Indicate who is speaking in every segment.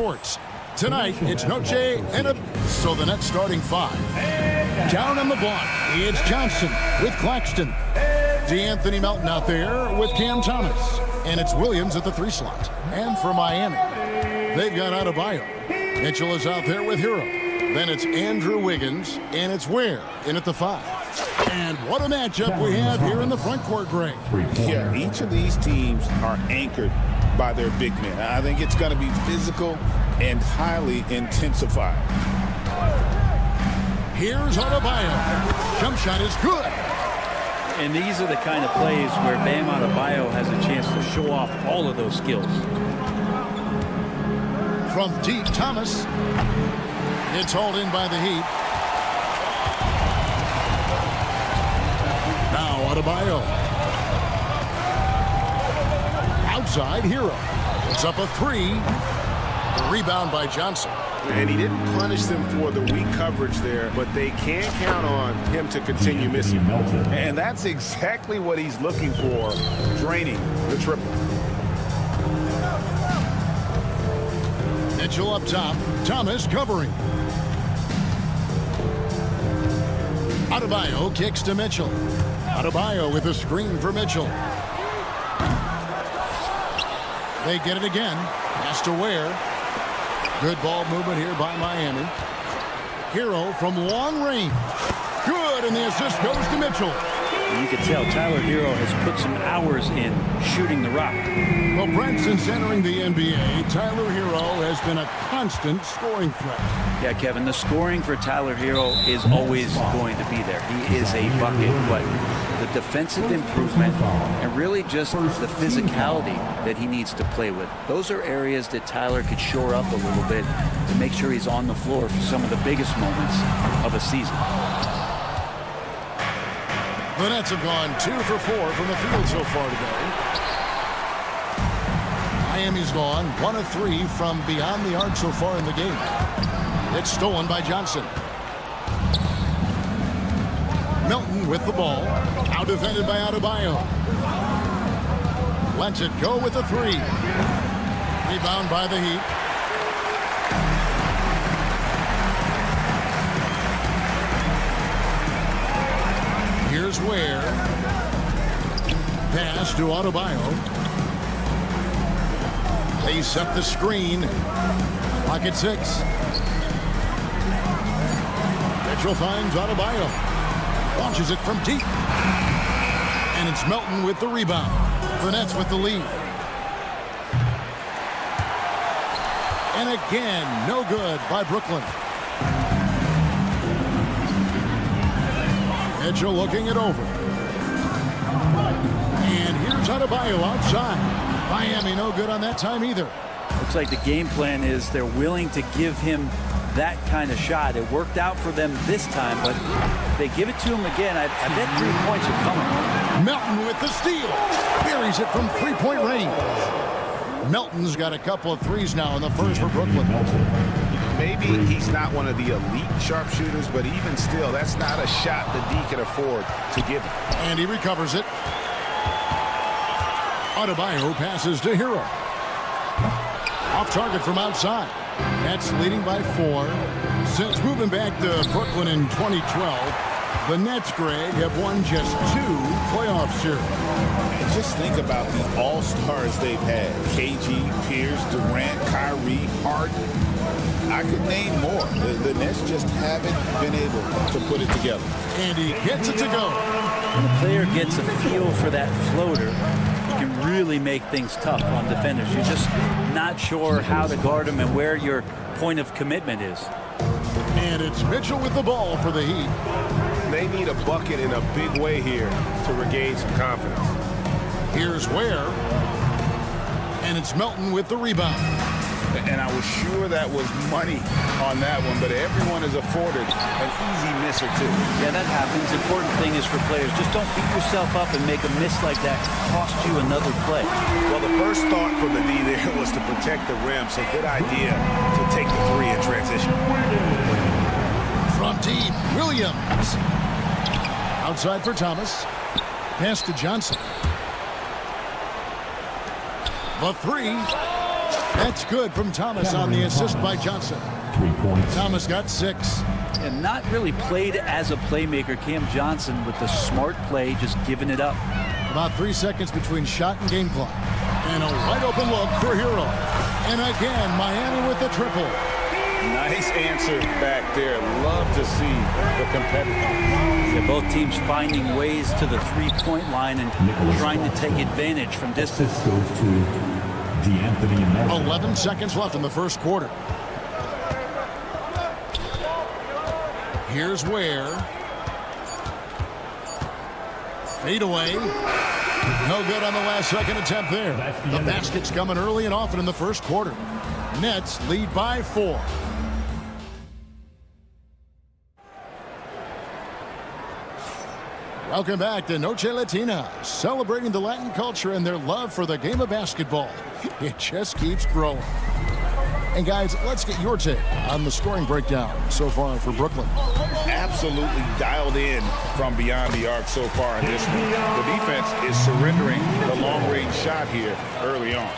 Speaker 1: Sports. Tonight, it's Noche and so the Nets starting five. Down on the block, it's Johnson with Claxton. DeAnthony Melton out there with Cam Thomas. And it's Williams at the 3 slot. And for Miami, they've got Adebayo. Mitchell is out there with Hero. Then it's Andrew Wiggins, and it's Ware in at the 5. And what a matchup we have here in the front court, Greg.
Speaker 2: Yeah, each of these teams are anchored by their big men. I think it's going to be physical and highly intensified.
Speaker 1: Here's Adebayo. Jump shot is good.
Speaker 3: And these are the kind of plays where Bam Adebayo has a chance to show off all of those skills.
Speaker 1: From deep, Thomas. It's hauled in by the Heat. Now Adebayo. Outside, Hero. It's up a 3. The rebound by Johnson.
Speaker 2: And he didn't punish them for the weak coverage there, but they can't count on him to continue missing. And that's exactly what he's looking for, draining the triple.
Speaker 1: Mitchell up top. Thomas covering. Adebayo kicks to Mitchell. Adebayo with a screen for Mitchell. They get it again. Pass to Ware. Good ball movement here by Miami. Hero from long range. Good, and the assist goes to Mitchell.
Speaker 3: You can tell Tyler Hero has put some hours in shooting the rock.
Speaker 1: Well, Brent, since entering the NBA, Tyler Hero has been a constant scoring threat.
Speaker 3: Yeah, Kevin, the scoring for Tyler Hero is always going to be there. He is a bucket, but the defensive improvement and really just the physicality that he needs to play with. Those are areas that Tyler could shore up a little bit to make sure he's on the floor for some of the biggest moments of a season.
Speaker 1: The Nets have gone 2 for 4 from the field so far today. Miami's gone 1 of 3 from beyond the arc so far in the game. It's stolen by Johnson. Melton with the ball. Out defended by Adebayo. Lets it go with a 3. Rebound by the Heat. Here's Ware. Pass to Adebayo. They set the screen. Pocket 6. Mitchell finds Adebayo. Launches it from deep. And it's Melton with the rebound. The Nets with the lead. And again, no good by Brooklyn. Mitchell looking it over. And here's Adebayo outside. Miami no good on that time either.
Speaker 3: Looks like the game plan is they're willing to give him that kind of shot. It worked out for them this time, but if they give it to him again, I bet 3 points are coming.
Speaker 1: Melton with the steal. Buries it from 3-point range. Melton's got a couple of threes now in the first for Brooklyn.
Speaker 2: Maybe he's not one of the elite sharpshooters, but even still, that's not a shot that D can afford to give him.
Speaker 1: And he recovers it. Adebayo passes to Hero. Off target from outside. Nets leading by 4. Since moving back to Brooklyn in 2012, the Nets, Greg, have won just 2 playoff series.
Speaker 2: And just think about the all-stars they've had. KG, Pierce, Durant, Kyrie, Harden. I could name more. The Nets just haven't been able to put it together.
Speaker 1: And he gets it to go.
Speaker 3: When the player gets a feel for that floater, you can really make things tough on defenders. You're just not sure how to guard them and where your point of commitment is.
Speaker 1: And it's Mitchell with the ball for the Heat.
Speaker 2: They need a bucket in a big way here to regain some confidence.
Speaker 1: Here's Ware. And it's Melton with the rebound.
Speaker 2: And I was sure that was money on that one, but everyone is afforded an easy miss or 2.
Speaker 3: Yeah, that happens. Important thing is for players, just don't beat yourself up and make a miss like that cost you another play.
Speaker 2: Well, the first thought from the D there was to protect the rim, so good idea to take the 3 in transition.
Speaker 1: From deep, Williams. Outside for Thomas. Pass to Johnson. The 3. That's good from Thomas on the assist by Johnson.
Speaker 4: 3 points.
Speaker 1: Thomas got 6.
Speaker 3: And not really played as a playmaker. Cam Johnson with the smart play, just giving it up.
Speaker 1: About 3 seconds between shot and game clock. And a wide open look for Hero. And again, Miami with the triple.
Speaker 2: Nice answer back there. Love to see the competitiveness.
Speaker 3: Yeah, both teams finding ways to the three-point line and trying to take advantage from distance.
Speaker 4: Assist goes to D'Anthony Melton.
Speaker 1: 11 seconds left in the first quarter. Here's Ware. Fade away. No good on the last second attempt there. The basket's coming early and often in the first quarter. Nets lead by 4. Welcome back to Noche Latina, celebrating the Latin culture and their love for the game of basketball. It just keeps growing. And guys, let's get your take on the scoring breakdown so far for Brooklyn.
Speaker 2: Absolutely dialed in from beyond the arc so far in this one. The defense is surrendering the long-range shot here early on.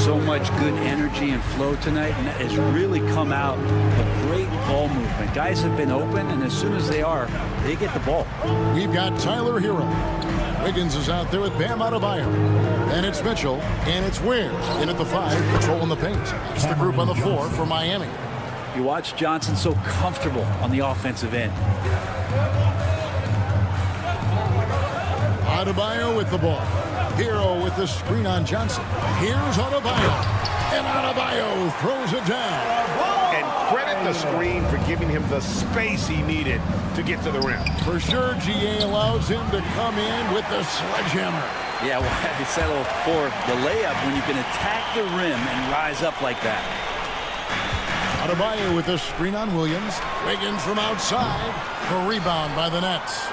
Speaker 3: So much good energy and flow tonight, and that has really come out of great ball movement. Guys have been open, and as soon as they are, they get the ball.
Speaker 1: We've got Tyler Hero. Wiggins is out there with Bam Adebayo. And it's Mitchell, and it's Ware in at the 5, controlling the paint. It's the group on the floor for Miami.
Speaker 3: You watch Johnson so comfortable on the offensive end.
Speaker 1: Adebayo with the ball. Hero with the screen on Johnson. Here's Adebayo. And Adebayo throws it down.
Speaker 5: And credit the screen for giving him the space he needed to get to the rim.
Speaker 1: For sure, GA allows him to come in with the sledgehammer.
Speaker 3: Yeah, well, you settle for the layup when you can attack the rim and rise up like that.
Speaker 1: Adebayo with the screen on Williams. Wiggins from outside. The rebound by the Nets.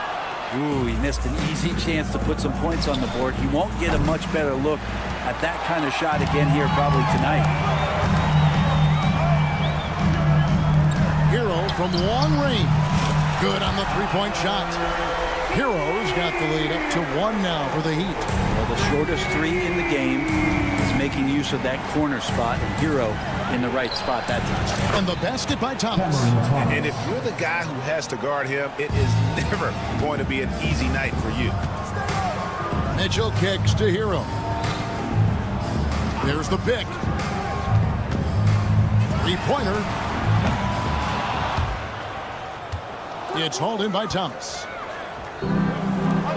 Speaker 3: Ooh, he missed an easy chance to put some points on the board. He won't get a much better look at that kind of shot again here probably tonight.
Speaker 1: Hero from long range. Good on the three-point shot. Hero's got the lead up to 1 now for the Heat.
Speaker 3: Well, the shortest 3 in the game is making use of that corner spot, and Hero in the right spot that time.
Speaker 1: And the basket by Thomas.
Speaker 5: And if you're the guy who has to guard him, it is never going to be an easy night for you.
Speaker 1: Mitchell kicks to Hero. There's the pick. Three-pointer. It's hauled in by Thomas.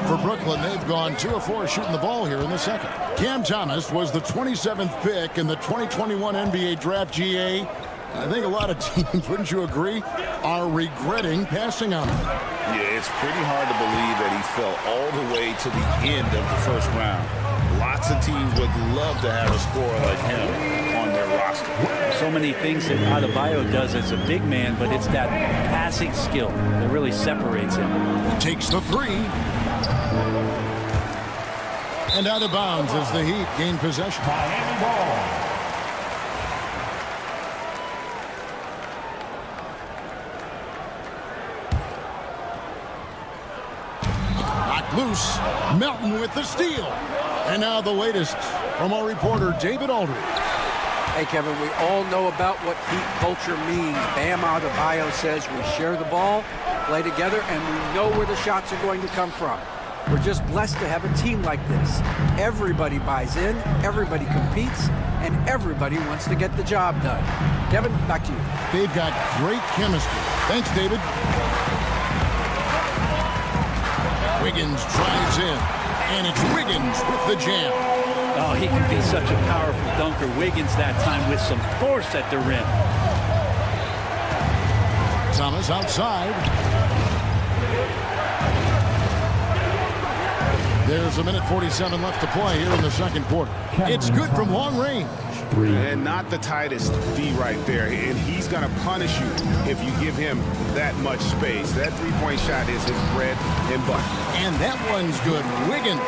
Speaker 1: For Brooklyn, they've gone 2 of 4 shooting the ball here in the second. Cam Thomas was the 27th pick in the 2021 NBA Draft. GA. I think a lot of teams, wouldn't you agree, are regretting passing on him.
Speaker 2: Yeah, it's pretty hard to believe that he fell all the way to the end of the first round. Lots of teams would love to have a scorer like him on their roster.
Speaker 3: So many things that Adebayo does as a big man, but it's that passing skill that really separates him.
Speaker 1: Takes the 3. And out of bounds as the Heat gain possession.
Speaker 4: Miami ball.
Speaker 1: Knocked loose. Melton with the steal. And now the latest from our reporter, David Aldridge.
Speaker 6: Hey, Kevin, we all know about what Heat culture means. Bam Adebayo says we share the ball, play together, and we know where the shots are going to come from. We're just blessed to have a team like this. Everybody buys in, everybody competes, and everybody wants to get the job done. Kevin, back to you.
Speaker 1: They've got great chemistry. Thanks, David. Wiggins drives in, and it's Wiggins with the jam.
Speaker 3: Oh, he can be such a powerful dunker. Wiggins that time with some force at the rim.
Speaker 1: Thomas outside. There's 1:47 left to play here in the second quarter. It's good from long range.
Speaker 5: And not the tightest D right there. And he's going to punish you if you give him that much space. That three-point shot is his bread and butter.
Speaker 1: And that one's good. Wiggins.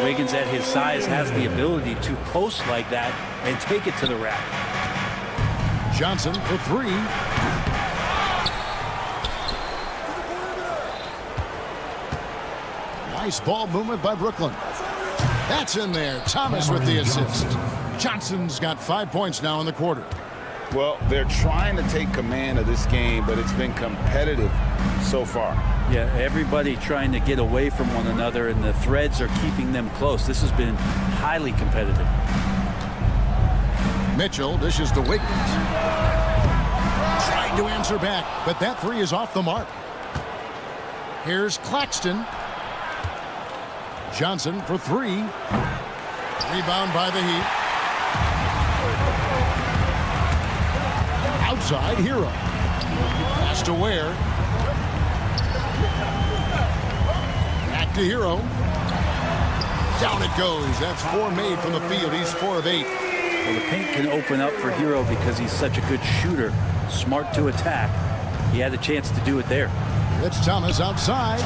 Speaker 3: Wiggins at his size has the ability to post like that and take it to the rack.
Speaker 1: Johnson for 3. Nice ball movement by Brooklyn. That's in there. Thomas with the assist. Johnson's got 5 points now in the quarter.
Speaker 2: Well, they're trying to take command of this game, but it's been competitive so far.
Speaker 3: Yeah, everybody trying to get away from one another, and the threads are keeping them close. This has been highly competitive.
Speaker 1: Mitchell dishes to Wiggins. Tried to answer back, but that three is off the mark. Here's Claxton. Johnson for three. Rebound by the Heat. Outside, Hero. Pass to Ware. Back to Hero. Down it goes. That's 4 made from the field. He's 4 of 8.
Speaker 3: Well, the paint can open up for Hero because he's such a good shooter. Smart to attack. He had a chance to do it there.
Speaker 1: It's Thomas outside.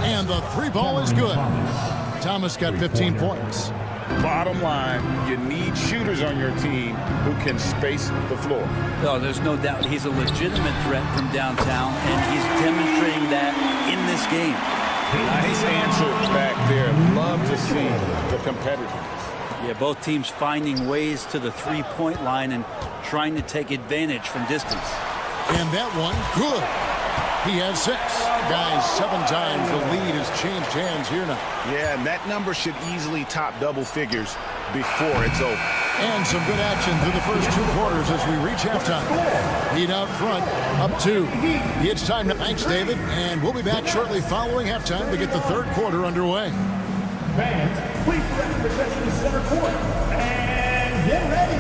Speaker 1: And the three ball is good. Thomas got 15 points.
Speaker 2: Bottom line, you need shooters on your team who can space the floor.
Speaker 3: No, there's no doubt he's a legitimate threat from downtown, and he's demonstrating that in this game.
Speaker 2: Nice answer back there. Love to see the competitiveness.
Speaker 3: Yeah, both teams finding ways to the three-point line and trying to take advantage from distance.
Speaker 1: And that one, good. He has 6. Guys, 7 times the lead has changed hands here now.
Speaker 5: Yeah, and that number should easily top double figures before it's over.
Speaker 1: And some good action through the first 2 quarters as we reach halftime. Heat out front, up 2. It's time to thanks, David, and we'll be back shortly following halftime to get the third quarter underway.
Speaker 4: Fans, please represent the center court. And get ready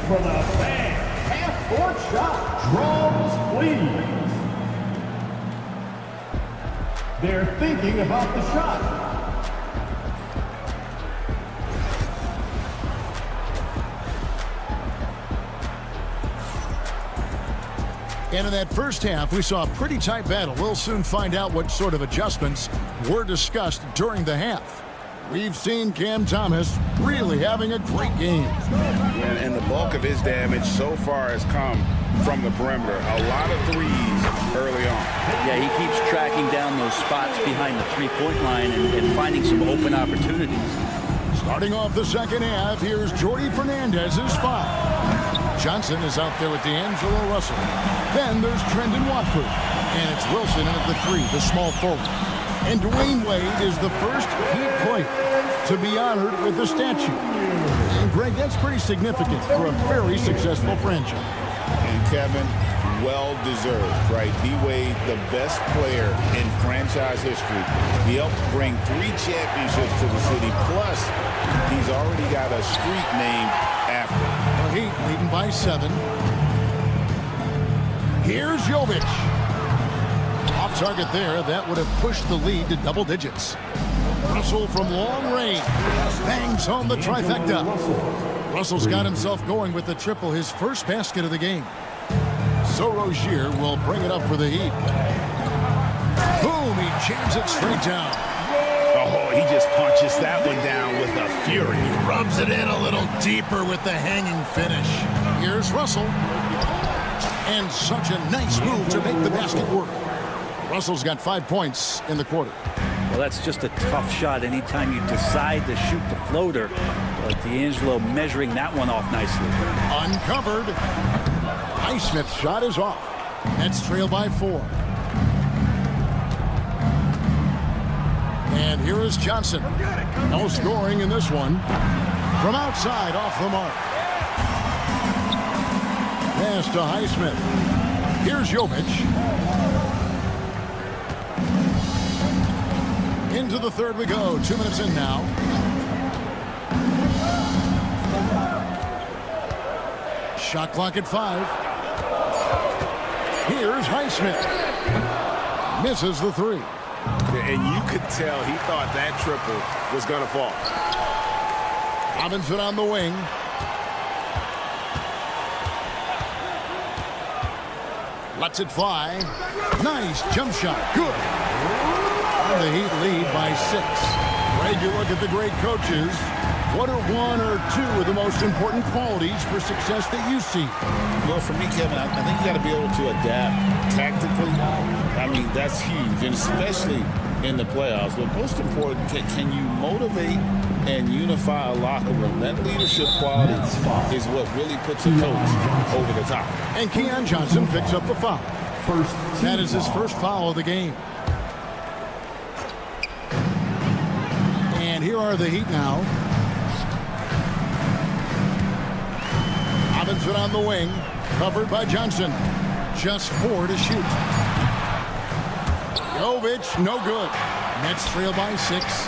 Speaker 4: for the fan half-court shot. Drums, please. They're thinking about the shot.
Speaker 1: And in that first half, we saw a pretty tight battle. We'll soon find out what sort of adjustments were discussed during the half. We've seen Cam Thomas really having a great game.
Speaker 2: And the bulk of his damage so far has come from the perimeter. A lot of threes early on.
Speaker 3: Yeah, he keeps tracking down those spots behind the three-point line and finding some open opportunities.
Speaker 1: Starting off the second half, here's Jordy Fernandez's foul. Johnson is out there with D'Angelo Russell. Then there's Trendon Watford. And it's Wilson in at the 3, the small forward. And Dwayne Wade is the first Heat player to be honored with the statue. And Greg, that's pretty significant for a very successful franchise.
Speaker 2: And Kevin, well deserved, right? D-Wade, the best player in franchise history. He helped bring 3 championships to the city. Plus, he's already got a street named after him.
Speaker 1: The Heat leading by 7. Here's Jovic. Off target there. That would have pushed the lead to double digits. Russell from long range bangs home the trifecta. Russell's got himself going with the triple, his first basket of the game. So Rozier will bring it up for the Heat. Boom, he jams it straight down.
Speaker 5: Oh, he just punches that one down with a fury.
Speaker 1: He rubs it in a little deeper with the hanging finish. Here's Russell. And such a nice move to make the basket work. Russell's got 5 points in the quarter.
Speaker 3: Well, that's just a tough shot anytime you decide to shoot the floater. But D'Angelo measuring that one off nicely.
Speaker 1: Uncovered. Highsmith's shot is off. Nets trail by 4. And here is Johnson. No scoring in this one. From outside, off the mark. Pass to Highsmith. Here's Jovic. Into the third we go. 2 minutes in now. Shot clock at 5. Here's Highsmith. Misses the 3.
Speaker 5: And you could tell he thought that triple was going to fall.
Speaker 1: Robinson on the wing. Lets it fly. Nice jump shot. Good. And the Heat lead by 6. Greg, you look at the great coaches. What are 1 or 2 of the most important qualities for success that you see?
Speaker 2: Well, for me, Kevin, I think you got to be able to adapt tactically. I mean, that's huge, and especially in the playoffs, but most important, can you motivate and unify a locker room? That leadership quality is what really puts a coach over the top.
Speaker 1: And Keon Johnson picks up the foul. That is his first foul of the game. And here are the Heat now. Robinson on the wing, covered by Johnson. Just 4 to shoot. Jovic, no good. Nets trail by 6.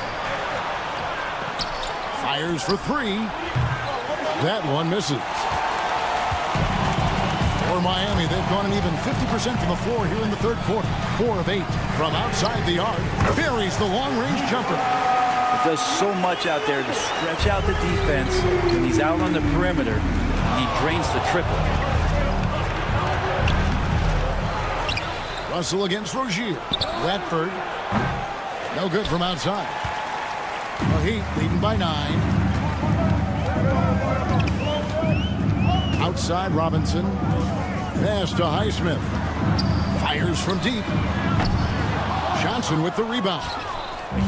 Speaker 1: Fires for 3. That one misses. For Miami, they've gone an even 50% from the floor here in the third quarter. 4 of 8 from outside the arc. Buries the long-range jumper.
Speaker 3: It does so much out there to stretch out the defense. When he's out on the perimeter, he drains the triple.
Speaker 1: Russell against Rozier. Radford. No good from outside. The Heat leading by 9. Outside Robinson. Pass to Highsmith. Fires from deep. Johnson with the rebound.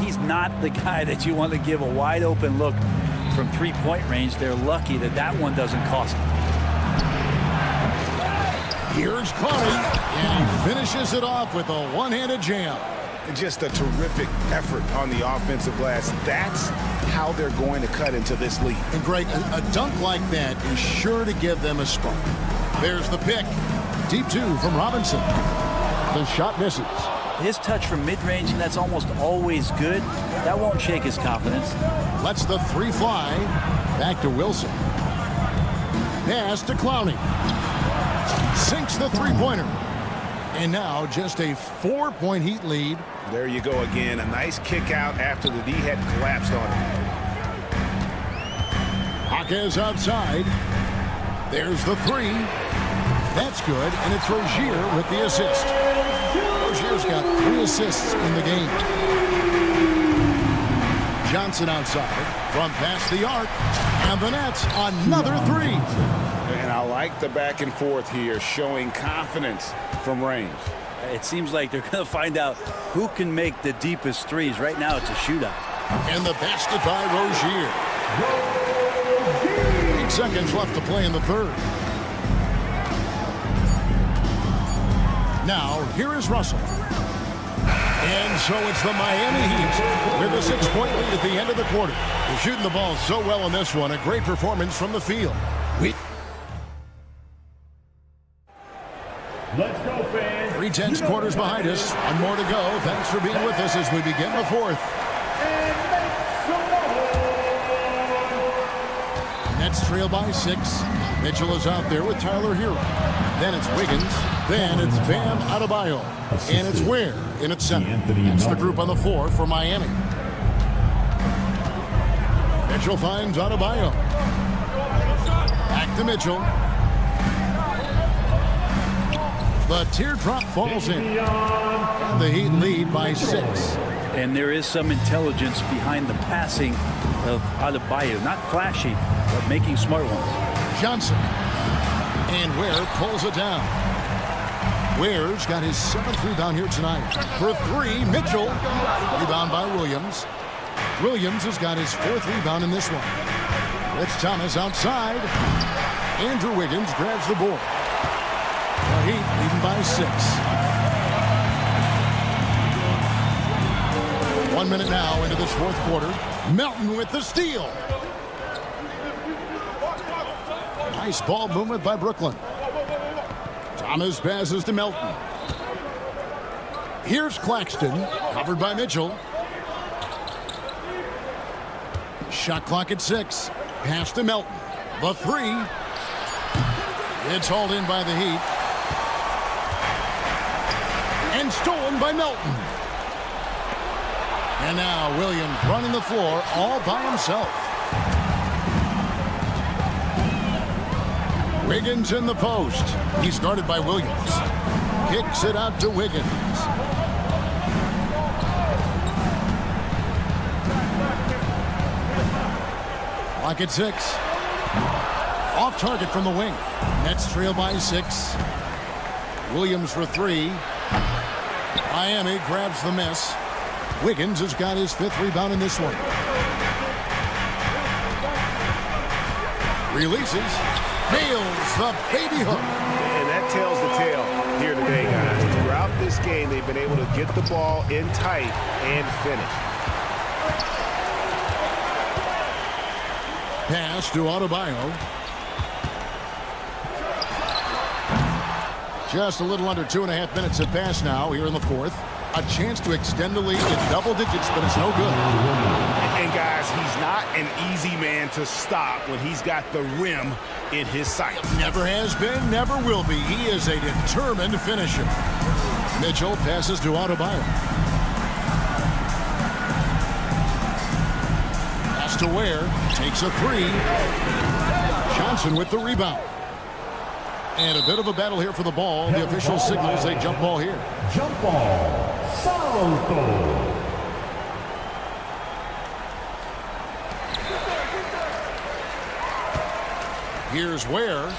Speaker 3: He's not the guy that you want to give a wide open look from three-point range. They're lucky that that one doesn't cost them.
Speaker 1: Here's Connie, and he finishes it off with a one-handed jam.
Speaker 5: Just a terrific effort on the offensive glass. That's how they're going to cut into this lead.
Speaker 1: And Greg, a dunk like that is sure to give them a spark. There's the pick. Deep 2 from Robinson. The shot misses.
Speaker 3: His touch from mid-range, and that's almost always good. That won't shake his confidence.
Speaker 1: Lets the 3 fly. Back to Wilson. Pass to Clowney. Sinks the three-pointer. And now just a 4-point Heat lead.
Speaker 5: There you go again. A nice kick out after the D had collapsed on him.
Speaker 1: Jaquez outside. There's the 3. That's good, and it's Rozier with the assist. Rozier's got 3 assists in the game. Johnson outside from past the arc, and the Nets another 3.
Speaker 5: And I like the back and forth here, showing confidence from range.
Speaker 3: It seems like they're going to find out who can make the deepest threes. Right now, it's a shootout.
Speaker 1: And the basket by Rozier. 8 seconds left to play in the third. Now, here is Russell. And so it's the Miami Heat with a 6-point lead at the end of the quarter. They're shooting the ball so well in this one. A great performance from the field.
Speaker 4: Let's go, fans.
Speaker 1: 3 tenths quarters behind us. One more to go. Thanks for being with us as we begin the fourth. Nets trail by 6. Mitchell is out there with Tyler Hero. Then it's Wiggins. Then it's Bam Adebayo. And it's Ware in its center. That's the group on the floor for Miami. Mitchell finds Adebayo. Back to Mitchell. The teardrop falls in. And the Heat lead by 6.
Speaker 3: And there is some intelligence behind the passing of Adebayo. Not flashy, but making smart ones.
Speaker 1: Johnson. And Ware pulls it down. Ware's got his 7th rebound here tonight. For 3, Mitchell. Rebound by Williams. Williams has got his 4th rebound in this one. Rich Thomas outside. Andrew Wiggins grabs the board. The Heat leading by 6. 1 minute now into this fourth quarter. Melton with the steal. Nice ball movement by Brooklyn. Thomas passes to Melton. Here's Claxton, covered by Mitchell. Shot clock at 6. Pass to Melton. The 3. It's hauled in by the Heat. And stolen by Melton. And now Williams running the floor all by himself. Wiggins in the post. He's guarded by Williams. Kicks it out to Wiggins. Clock at 6. Off target from the wing. Nets trail by 6. Williams for 3. Miami grabs the miss. Wiggins has got his 5th rebound in this one. Releases. Nails the baby hook.
Speaker 5: And that tells the tale here today, guys. Throughout this game, they've been able to get the ball in tight and finish.
Speaker 1: Pass to Adebayo. Just a little under 2.5 minutes have passed now here in the 4th. A chance to extend the lead to double digits, but it's no good.
Speaker 5: And guys, he's not an easy man to stop when he's got the rim in his sight.
Speaker 1: Never has been, never will be. He is a determined finisher. Mitchell passes to Adebayo. Pass to Ware. Takes a 3. Johnson with the rebound. And a bit of a battle here for the ball. The official signals a jump ball here.
Speaker 4: Jump ball. Salto.
Speaker 1: Here's Ware.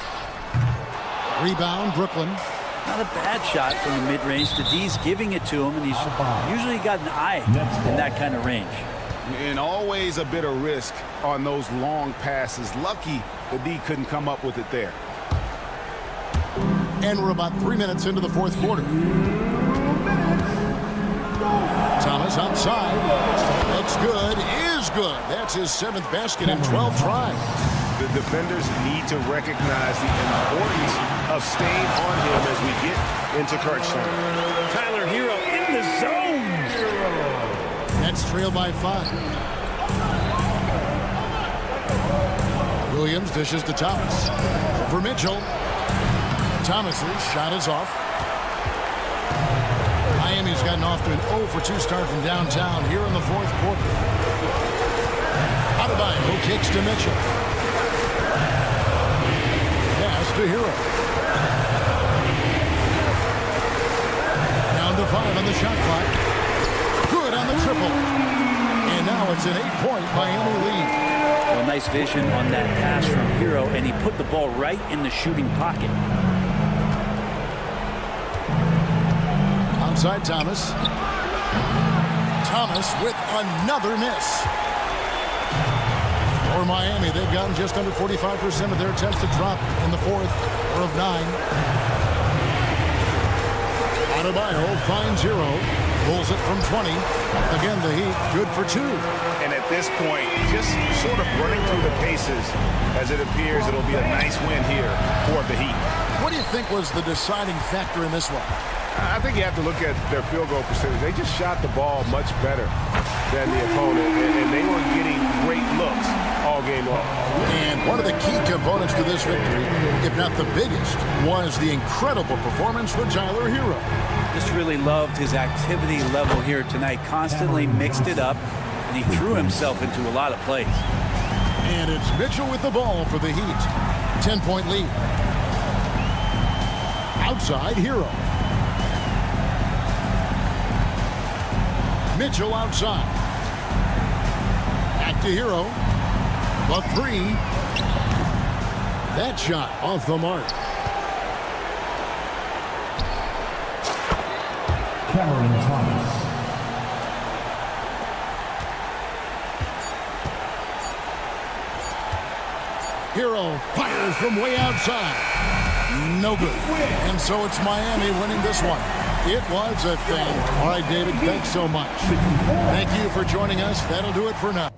Speaker 1: Rebound, Brooklyn.
Speaker 3: Not a bad shot from the mid-range. The D's giving it to him, and he's usually got an eye in that kind of range.
Speaker 5: And always a bit of risk on those long passes. Lucky the D couldn't come up with it there.
Speaker 1: And we're about 3 minutes into the 4th quarter. Thomas outside. Looks good. Is good. That's his 7th basket in 12 tries.
Speaker 5: The defenders need to recognize the importance of staying on him as we get into crunch time.
Speaker 3: Tyler Hero in the zone.
Speaker 1: Nets trail by 5. Williams dishes to Thomas. For Mitchell. Thomas's shot is off. Miami's gotten off to an 0 for 2 start from downtown here in the 4th quarter. Adebayo kicks to Mitchell. Pass to Hero. Down to 5 on the shot clock. Good on the triple. And now it's an 8-point Miami lead.
Speaker 3: Well, nice vision on that pass from Hero, and he put the ball right in the shooting pocket.
Speaker 1: Outside Thomas. Thomas with another miss. For Miami, they've gotten just under 45% of their attempts to drop in the 4th, or of 9. Adebayo finds Hero. Pulls it from 20. Again, the Heat good for 2.
Speaker 5: And at this point, just sort of running through the paces as it appears it'll be a nice win here for the Heat.
Speaker 1: What do you think was the deciding factor in this one?
Speaker 5: I think you have to look at their field goal percentage. They just shot the ball much better than the opponent, and they were getting great looks all game long.
Speaker 1: And one of the key components to this victory, if not the biggest, was the incredible performance from Tyler Hero.
Speaker 3: Just really loved his activity level here tonight. Constantly mixed it up, and he threw himself into a lot of plays.
Speaker 1: And it's Mitchell with the ball for the Heat. 10-point lead. Outside Hero. Mitchell outside. Back to Hero. The 3. That shot off the mark.
Speaker 4: Cameron Thomas.
Speaker 1: Hero fires from way outside. No good. And so it's Miami winning this one. It was a thing. All right, David, thanks so much. Thank you for joining us. That'll do it for now.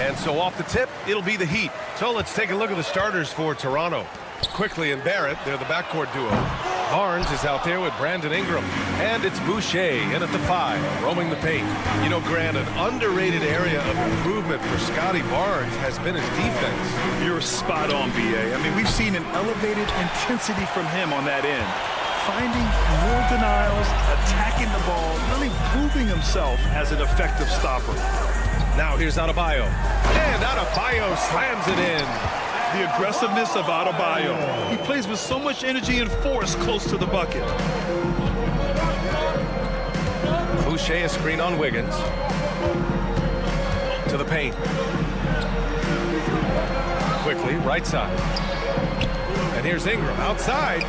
Speaker 7: And so off the tip, it'll be the Heat. So let's take a look at the starters for Toronto. Quickly and Barrett, they're the backcourt duo. Barnes is out there with Brandon Ingram. And it's Boucher in at the 5, roaming the paint. You know, Grant, an underrated area of improvement for Scotty Barnes has been his defense.
Speaker 8: You're spot on, B.A. I mean, we've seen an elevated intensity from him on that end. Finding more denials, attacking the ball, really proving himself as an effective stopper.
Speaker 7: Now here's Adebayo. And Adebayo slams it in.
Speaker 8: The aggressiveness of Adebayo. He plays with so much energy and force close to the bucket.
Speaker 7: Boucher a screen on Wiggins. To the paint. Quickly, right side. And here's Ingram outside.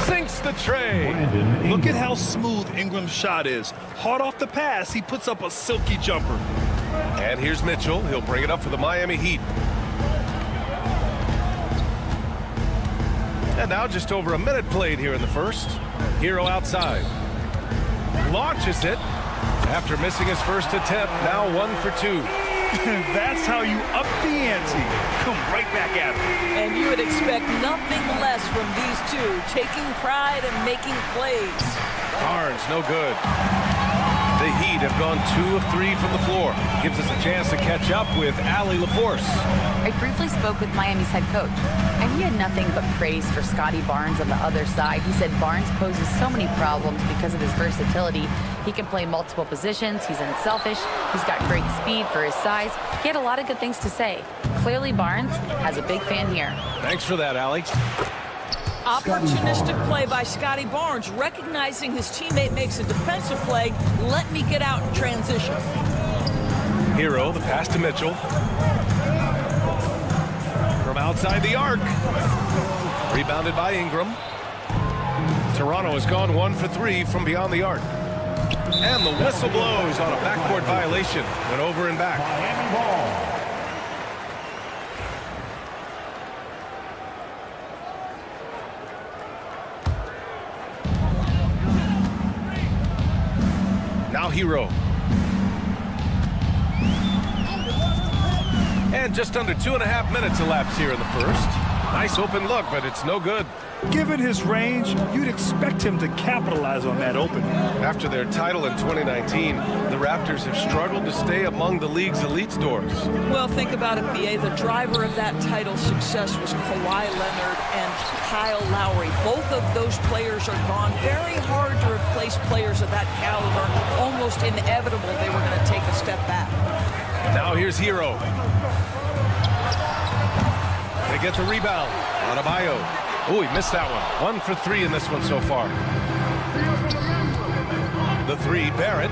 Speaker 7: Sinks the tray.
Speaker 8: Look at how smooth Ingram's shot is. Hard off the pass, he puts up a silky jumper.
Speaker 7: And here's Mitchell. He'll bring it up for the Miami Heat. And now just over a minute played here in the first. Hero outside. Launches it after missing his first attempt. Now 1 for 2.
Speaker 8: That's how you up the ante. Come right back at him.
Speaker 9: And you would expect nothing less from these two, taking pride and making plays.
Speaker 7: Barnes, no good. The Heat have gone 2 of 3 from the floor. Gives us a chance to catch up with Allie LaForce.
Speaker 10: I briefly spoke with Miami's head coach, and he had nothing but praise for Scotty Barnes on the other side. He said Barnes poses so many problems because of his versatility. He can play multiple positions. He's unselfish. He's got great speed for his size. He had a lot of good things to say. Clearly, Barnes has a big fan here.
Speaker 7: Thanks for that, Allie.
Speaker 9: Opportunistic play by Scotty Barnes, recognizing his teammate makes a defensive play. Let me get out in transition.
Speaker 7: Hero, the pass to Mitchell. From outside the arc. Rebounded by Ingram. Toronto has gone 1 for 3 from beyond the arc. And the whistle blows on a backcourt violation. Went over and back.
Speaker 4: Miami ball.
Speaker 7: Now Hero. And just under 2.5 minutes elapsed here in the first. Nice open look, but it's no good.
Speaker 8: Given his range, you'd expect him to capitalize on that opening.
Speaker 7: After their title in 2019, the Raptors have struggled to stay among the league's elite scores.
Speaker 9: Well, think about it, B.A. The driver of that title success was Kawhi Leonard and Kyle Lowry. Both of those players are gone. Very hard to replace players of that caliber. Almost inevitable they were going to take a step back.
Speaker 7: Now here's Hero. They get the rebound. Adebayo. Oh, he missed that one. 1 for 3 in this one so far. The 3, Barrett.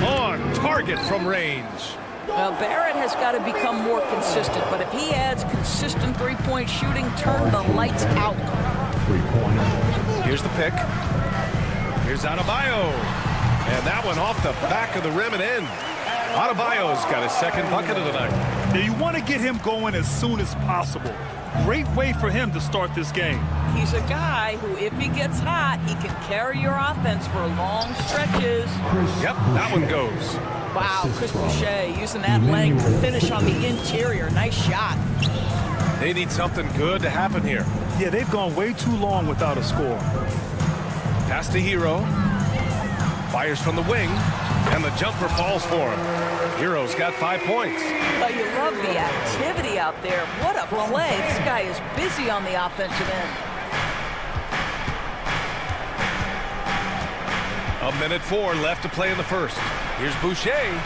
Speaker 7: On target from range.
Speaker 9: Well, Barrett has got to become more consistent, but if he adds consistent three-point shooting, turn the lights out.
Speaker 7: Here's the pick. Here's Adebayo. And that one off the back of the rim and in. Adebayo's got his second bucket of the night.
Speaker 8: Now you want to get him going as soon as possible. Great way for him to start this game.
Speaker 9: He's a guy who, if he gets hot, he can carry your offense for long stretches.
Speaker 7: Yep, that one goes.
Speaker 9: Wow, Chris Boucher using that length to finish on the interior. Nice shot.
Speaker 7: They need something good to happen here.
Speaker 8: Yeah, they've gone way too long without a score.
Speaker 7: Pass to Hero. Fires from the wing, and the jumper falls for him. Hero's got 5 points.
Speaker 9: But you love the activity out there. What a play. This guy is busy on the offensive end.
Speaker 7: 1:04 left to play in the first. Here's Boucher.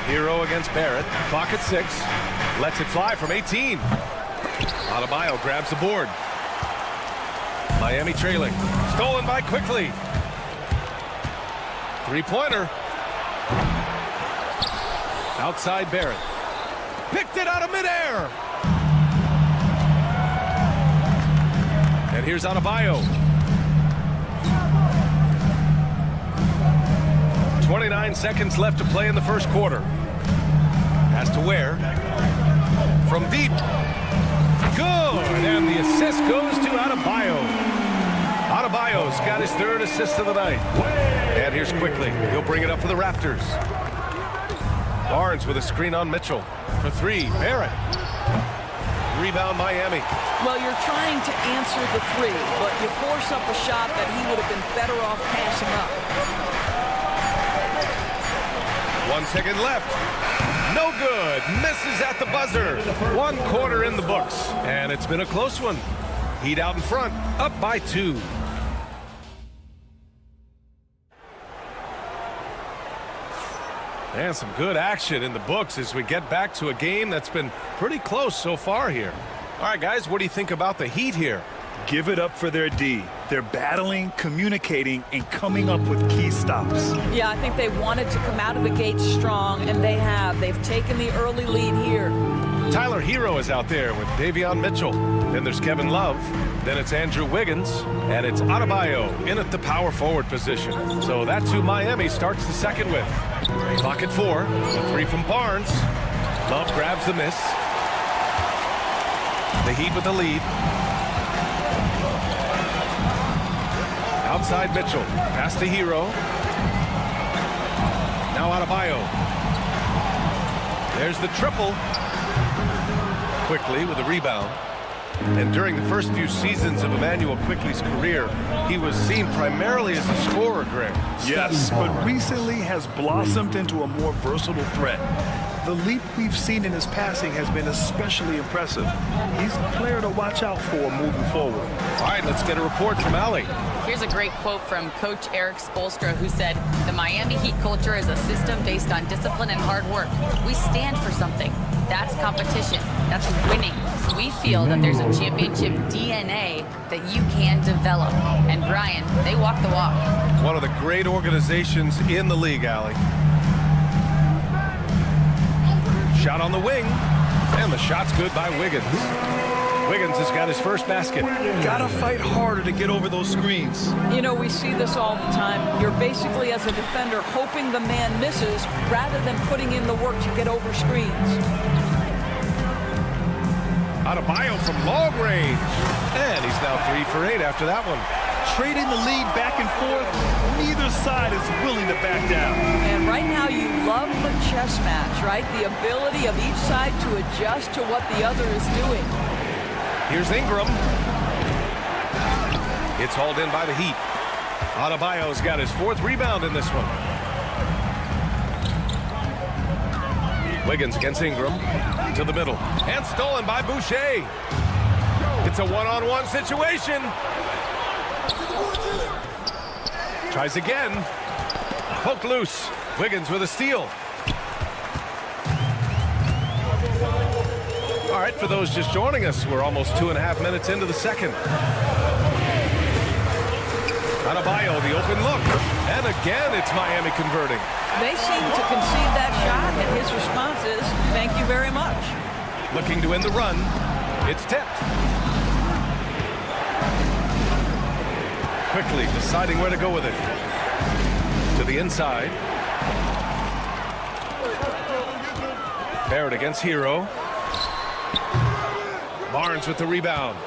Speaker 7: Hero against Barrett. Clock at 6. Lets it fly from 18. Adebayo grabs the board. Miami trailing. Stolen by Quickly. Three-pointer. Outside Barrett. Picked it out of midair. And here's Adebayo. 29 seconds left to play in the first quarter. Pass to Ware. From deep. Good. And the assist goes to Adebayo. Adebayo's got his third assist of the night. And here's Quickly. He'll bring it up for the Raptors. Barnes with a screen on Mitchell. For three, Barrett. Rebound, Miami.
Speaker 9: Well, you're trying to answer the three, but you force up a shot that he would have been better off passing up.
Speaker 7: 1 second left. No good. Misses at the buzzer. 1 quarter in the books. And it's been a close one. Heat out in front. Up by 2. And some good action in the books as we get back to a game that's been pretty close so far here. All right, guys, what do you think about the Heat here?
Speaker 8: Give it up for their D. They're battling, communicating, and coming up with key stops.
Speaker 9: Yeah, I think they wanted to come out of the gate strong, and they have. They've taken the early lead here.
Speaker 7: Tyler Hero is out there with Davion Mitchell. Then there's Kevin Love. Then it's Andrew Wiggins. And it's Adebayo in at the power forward position. So that's who Miami starts the second with. Clock at 4. A 3 from Barnes. Love grabs the miss. The Heat with the lead. Outside Mitchell. Pass to Hero. Now Adebayo. There's the triple. Quickly with a rebound. And during the first few seasons of Emmanuel Quickley's career, he was seen primarily as a scorer, Greg.
Speaker 8: Yes, but recently has blossomed into a more versatile threat. The leap we've seen in his passing has been especially impressive. He's a player to watch out for moving forward.
Speaker 7: All right, let's get a report from Allie.
Speaker 10: Here's a great quote from Coach Eric Spoelstra, who said, "The Miami Heat culture is a system based on discipline and hard work. We stand for something. That's competition. That's winning. We feel that there's a championship DNA that you can develop." And Brian, they walk the walk.
Speaker 7: One of the great organizations in the league, Allie. Shot on the wing, and the shot's good by Wiggins. Wiggins has got his first basket.
Speaker 8: Gotta fight harder to get over those screens.
Speaker 9: You know, we see this all the time. You're basically, as a defender, hoping the man misses rather than putting in the work to get over screens.
Speaker 7: Adebayo from long range. And he's now 3 for 8 after that one.
Speaker 8: Trading the lead back and forth, neither side is willing to back down.
Speaker 9: And right now you love the chess match, right? The ability of each side to adjust to what the other is doing.
Speaker 7: Here's Ingram. It's hauled in by the Heat. Adebayo's got his 4th rebound in this one. Wiggins against Ingram. To the middle. And stolen by Boucher. It's a one-on-one situation. Tries again. Poked loose. Wiggins with a steal. All right, for those just joining us, we're almost 2.5 minutes into the second. Adebayo, the open look. And again, it's Miami converting.
Speaker 9: They seem to concede that shot, and his response is, "Thank you very much."
Speaker 7: Looking to end the run. It's tipped. Quickly deciding where to go with it. To the inside. Barrett against Hero. Barnes with the rebound.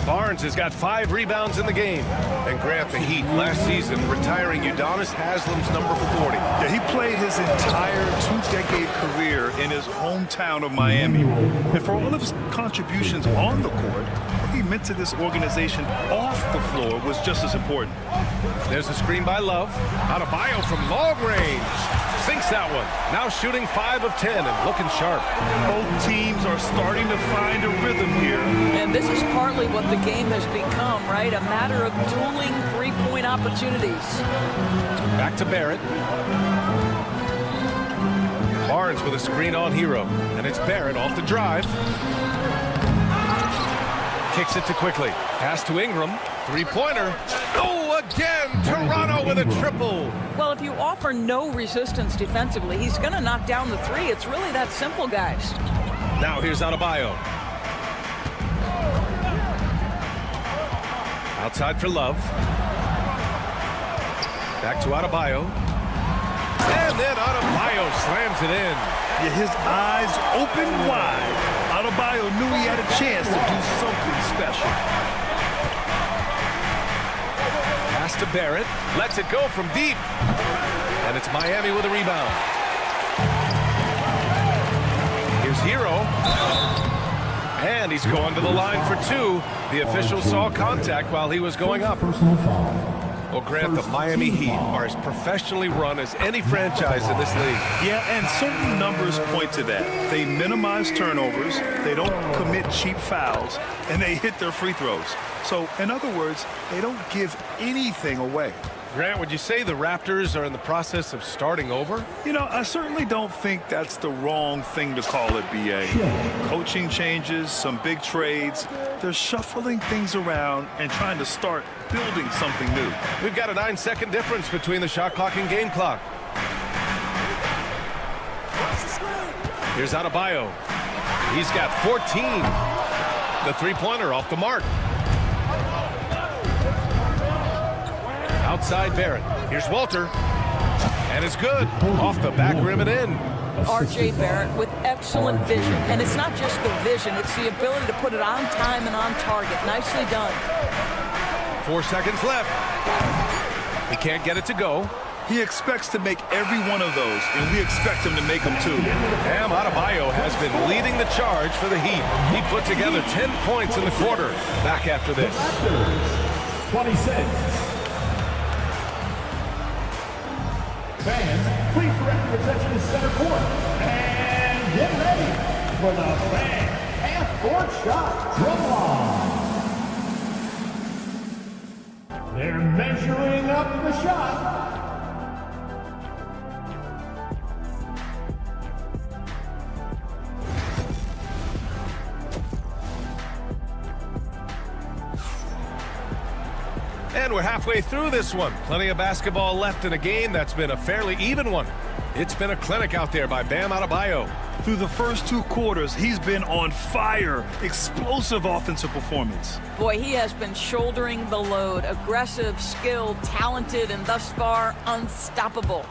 Speaker 7: Barnes has got 5 rebounds in the game. And Grant, the Heat last season retiring Udonis Haslam's number 40.
Speaker 8: Yeah, he played his entire 2-decade career in his hometown of Miami. And for all of his contributions on the court, what he meant to this organization off the floor was just as important.
Speaker 7: There's a screen by Love. Adebayo from long range. Sinks that one. Now shooting 5 of 10 and looking sharp.
Speaker 8: Both teams are starting to find a rhythm here.
Speaker 9: And this is partly what the game has become, right? A matter of dueling three-point opportunities.
Speaker 7: Back to Barrett. Barnes with a screen on Hero. And it's Barrett off the drive. Kicks it to Quickly. Pass to Ingram. 3-pointer. Oh, again! Toronto with a triple.
Speaker 9: Well, if you offer no resistance defensively, he's going to knock down the 3. It's really that simple, guys.
Speaker 7: Now here's Adebayo. Outside for Love. Back to Adebayo. And then Adebayo slams it in.
Speaker 8: Yeah, his eyes open wide. Adebayo knew he had a chance to do something special.
Speaker 7: Pass to Barrett. Lets it go from deep. And it's Miami with a rebound. And he's going to the line for 2. The official saw contact while he was going up. Well, Grant, the Miami Heat are as professionally run as any franchise in this league.
Speaker 8: Yeah, and certain numbers point to that. They minimize turnovers, they don't commit cheap fouls, and they hit their free throws. So, in other words, they don't give anything away.
Speaker 7: Grant, would you say the Raptors are in the process of starting over?
Speaker 8: You know, I certainly don't think that's the wrong thing to call it, B.A. Coaching changes, some big trades. They're shuffling things around and trying to start building something new.
Speaker 7: We've got a 9-second difference between the shot clock and game clock. Here's Adebayo. He's got 14. The three-pointer off the mark. Outside Barrett. Here's Walter. And it's good. Off the back rim and in.
Speaker 9: R.J. Barrett with excellent vision. And it's not just the vision, it's the ability to put it on time and on target. Nicely done.
Speaker 7: 4 seconds left. He can't get it to go.
Speaker 8: He expects to make every one of those, and we expect him to make them too.
Speaker 7: Bam Adebayo has been leading the charge for the Heat. He put together 10 points in the quarter. Back after this.
Speaker 4: 26. Fans, please direct your attention to center court. And get ready for the fan half-court shot drum line. They're measuring up the shot.
Speaker 7: And we're halfway through this one. Plenty of basketball left in a game that's been a fairly even one. It's been a clinic out there by Bam Adebayo.
Speaker 8: Through the first 2 quarters, he's been on fire. Explosive offensive performance.
Speaker 9: Boy, he has been shouldering the load. Aggressive, skilled, talented, and thus far, unstoppable.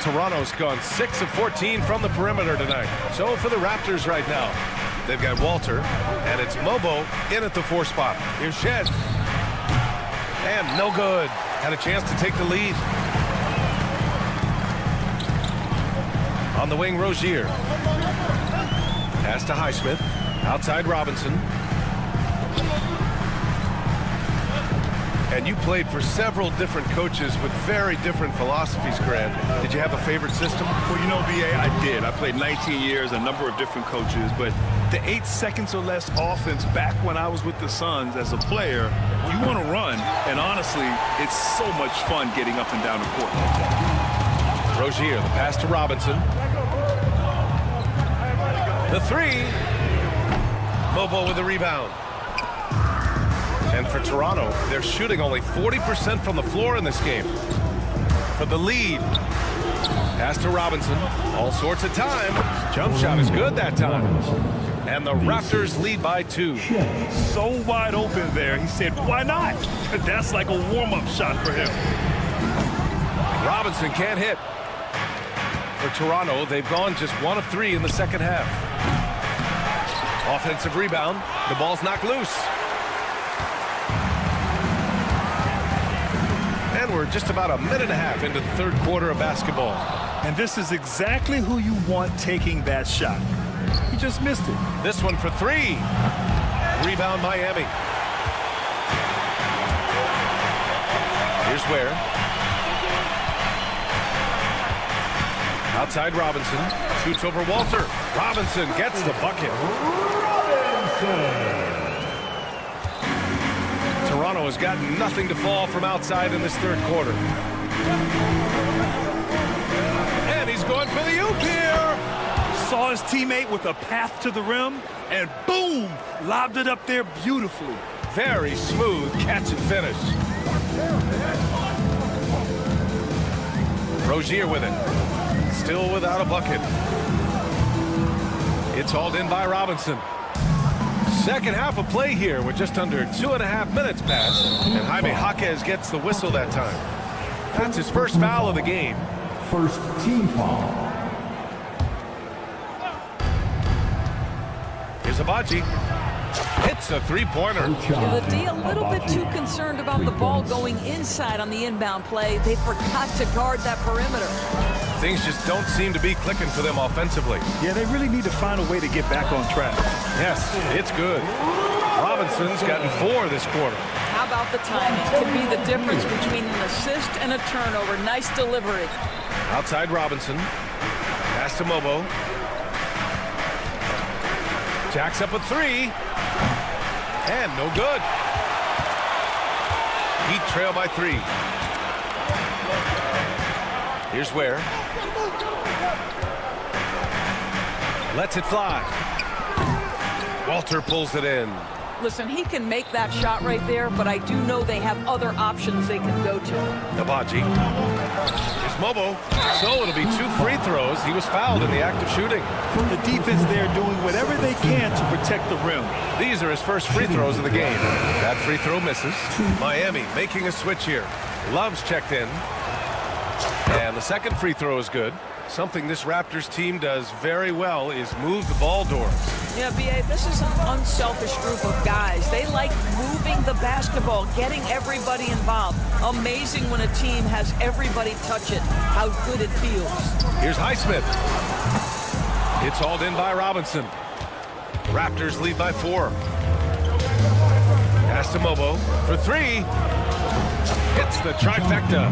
Speaker 7: Toronto's gone 6 of 14 from the perimeter tonight. So for the Raptors right now, they've got Walter, and it's Mobo in at the 4 spot. Here's Shed. And no good. Had a chance to take the lead. On the wing, Rozier. Pass to Highsmith. Outside Robinson. And you played for several different coaches with very different philosophies, Grant. Did you have a favorite system?
Speaker 8: Well, you know, B.A., I did. I played 19 years, a number of different coaches, but the 8 seconds or less offense back when I was with the Suns as a player, you want to run, and honestly, it's so much fun getting up and down the court.
Speaker 7: Rozier, the pass to Robinson. The 3. Mobo with the rebound. And for Toronto, they're shooting only 40% from the floor in this game. For the lead. Pass to Robinson. All sorts of time. Jump shot is good that time. And the Raptors lead by 2.
Speaker 8: So wide open there. He said, why not? That's like a warm-up shot for him.
Speaker 7: Robinson can't hit. For Toronto, they've gone just 1 of 3 in the second half. Offensive rebound. The ball's knocked loose. And we're just about a minute and a half into the 3rd quarter of basketball.
Speaker 8: And this is exactly who you want taking that shot. He just missed it.
Speaker 7: This one for 3. Rebound Miami. Here's Ware. Outside Robinson. Shoots over Walter. Robinson gets the bucket. Toronto has got nothing to fall from outside in this 3rd quarter. And he's going for the oop here.
Speaker 8: Saw his teammate with a path to the rim, and boom, lobbed it up there beautifully.
Speaker 7: Very smooth catch and finish. Rozier with it. Still without a bucket. It's hauled in by Robinson. Second half of play here with just under 2.5 minutes passed. And Jaime Jaquez gets the whistle that time. That's his first foul of the game.
Speaker 4: First team foul.
Speaker 7: Here's Abaji. Hits a 3-pointer.
Speaker 9: The D a little bit too concerned about the ball going inside on the inbound play. They forgot to guard that perimeter.
Speaker 7: Things just don't seem to be clicking for them offensively.
Speaker 8: Yeah, they really need to find a way to get back on track.
Speaker 7: Yes, it's good. Robinson's gotten 4 this quarter.
Speaker 9: How about the timing? Can be the difference between an assist and a turnover. Nice delivery.
Speaker 7: Outside Robinson. Pass to Mobo. Jacks up a 3. And no good. Heat trail by 3. Here's Ware. Lets it fly. Walter pulls it in.
Speaker 9: Listen, he can make that shot right there, but I do know they have other options they can go to.
Speaker 7: Nabaji. Here's Mobo. So it'll be 2 free throws. He was fouled in the act of shooting.
Speaker 8: The defense there doing whatever they can to protect the rim.
Speaker 7: These are his first free throws of the game. That free throw misses. Miami making a switch here. Love's checked in. And the second free throw is good. Something this Raptors team does very well is move the ball doors.
Speaker 9: Yeah, B.A., this is an unselfish group of guys. They like moving the basketball, getting everybody involved. Amazing when a team has everybody touch it, how good it feels.
Speaker 7: Here's Highsmith. It's hauled in by Robinson. Raptors lead by 4. Pass to Mobo for 3. Hits the trifecta.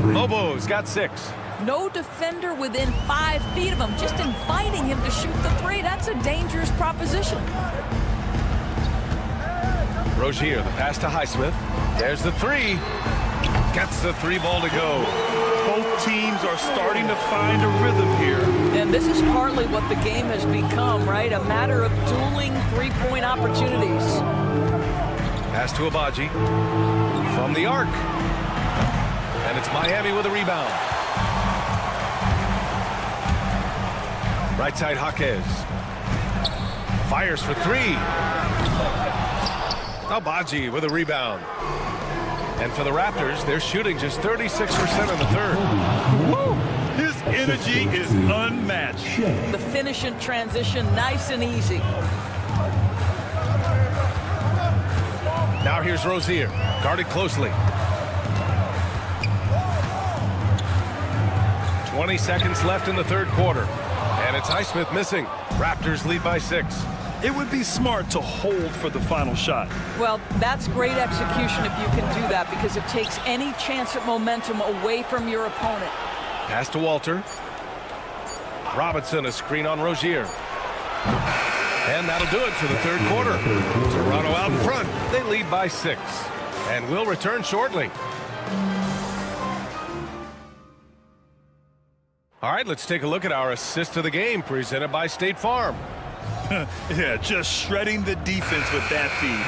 Speaker 7: Mobo's got 6.
Speaker 9: No defender within 5 feet of him, just inviting him to shoot the 3. That's a dangerous proposition.
Speaker 7: Rozier, the pass to Highsmith. There's the 3. Gets the 3 ball to go.
Speaker 8: Both teams are starting to find a rhythm here.
Speaker 9: And this is partly what the game has become, right? A matter of dueling 3-point opportunities.
Speaker 7: Pass to Abaji. From the arc. And it's Miami with a rebound. Right side Jaquez. Fires for 3. Abaji with a rebound. And for the Raptors, they're shooting just 36% in the third.
Speaker 8: Woo! His energy is unmatched.
Speaker 9: The finish in transition, nice and easy.
Speaker 7: Now here's Rozier, guarded closely. 20 seconds left in the third quarter. And it's Highsmith missing. Raptors lead by 6.
Speaker 8: It would be smart to hold for the final shot.
Speaker 9: Well, that's great execution if you can do that, because it takes any chance at momentum away from your opponent.
Speaker 7: Pass to Walter. Robinson, a screen on Rozier. And that'll do it for the third quarter. Toronto out in front. They lead by 6. And will return shortly. All right, let's take a look at our assist of the game presented by State Farm.
Speaker 8: Yeah, just shredding the defense with that feed.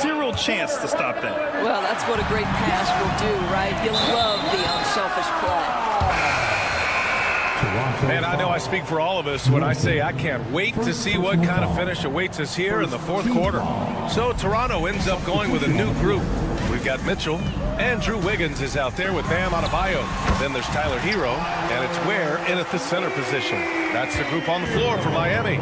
Speaker 8: Zero chance to stop that.
Speaker 9: Well, that's what a great pass will do, right? You'll love the unselfish play.
Speaker 7: Man, I know I speak for all of us when I say I can't wait to see what kind of finish awaits us here in the fourth quarter. So Toronto ends up going with a new group. We've got Mitchell, and Drew Wiggins is out there with Bam Adebayo. Then there's Tyler Hero, and it's Ware in at the center position. That's the group on the floor for Miami.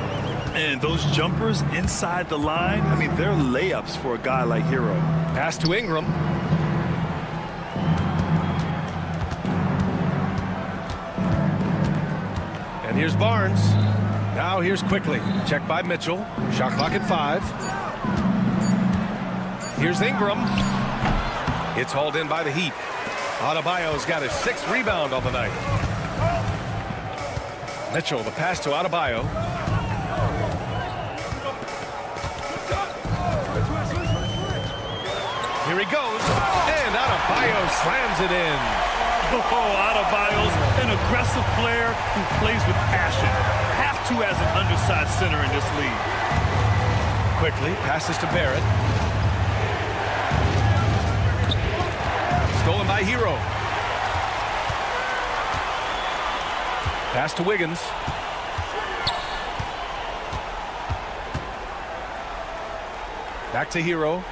Speaker 8: And those jumpers inside the line, I mean, they're layups for a guy like Hero.
Speaker 7: Pass to Ingram. And here's Barnes. Now here's Quickly. Check by Mitchell. Shot clock at 5. Here's Ingram. It's hauled in by the Heat. Adebayo's got his 6th rebound on the night. Mitchell, the pass to Adebayo. Here he goes, and Adebayo slams it in.
Speaker 8: Oh, Adebayo's an aggressive player who plays with passion. Have to as an undersized center in this league.
Speaker 7: Quickly, passes to Barrett. Stolen by Hero. Pass to Wiggins. Back to Hero.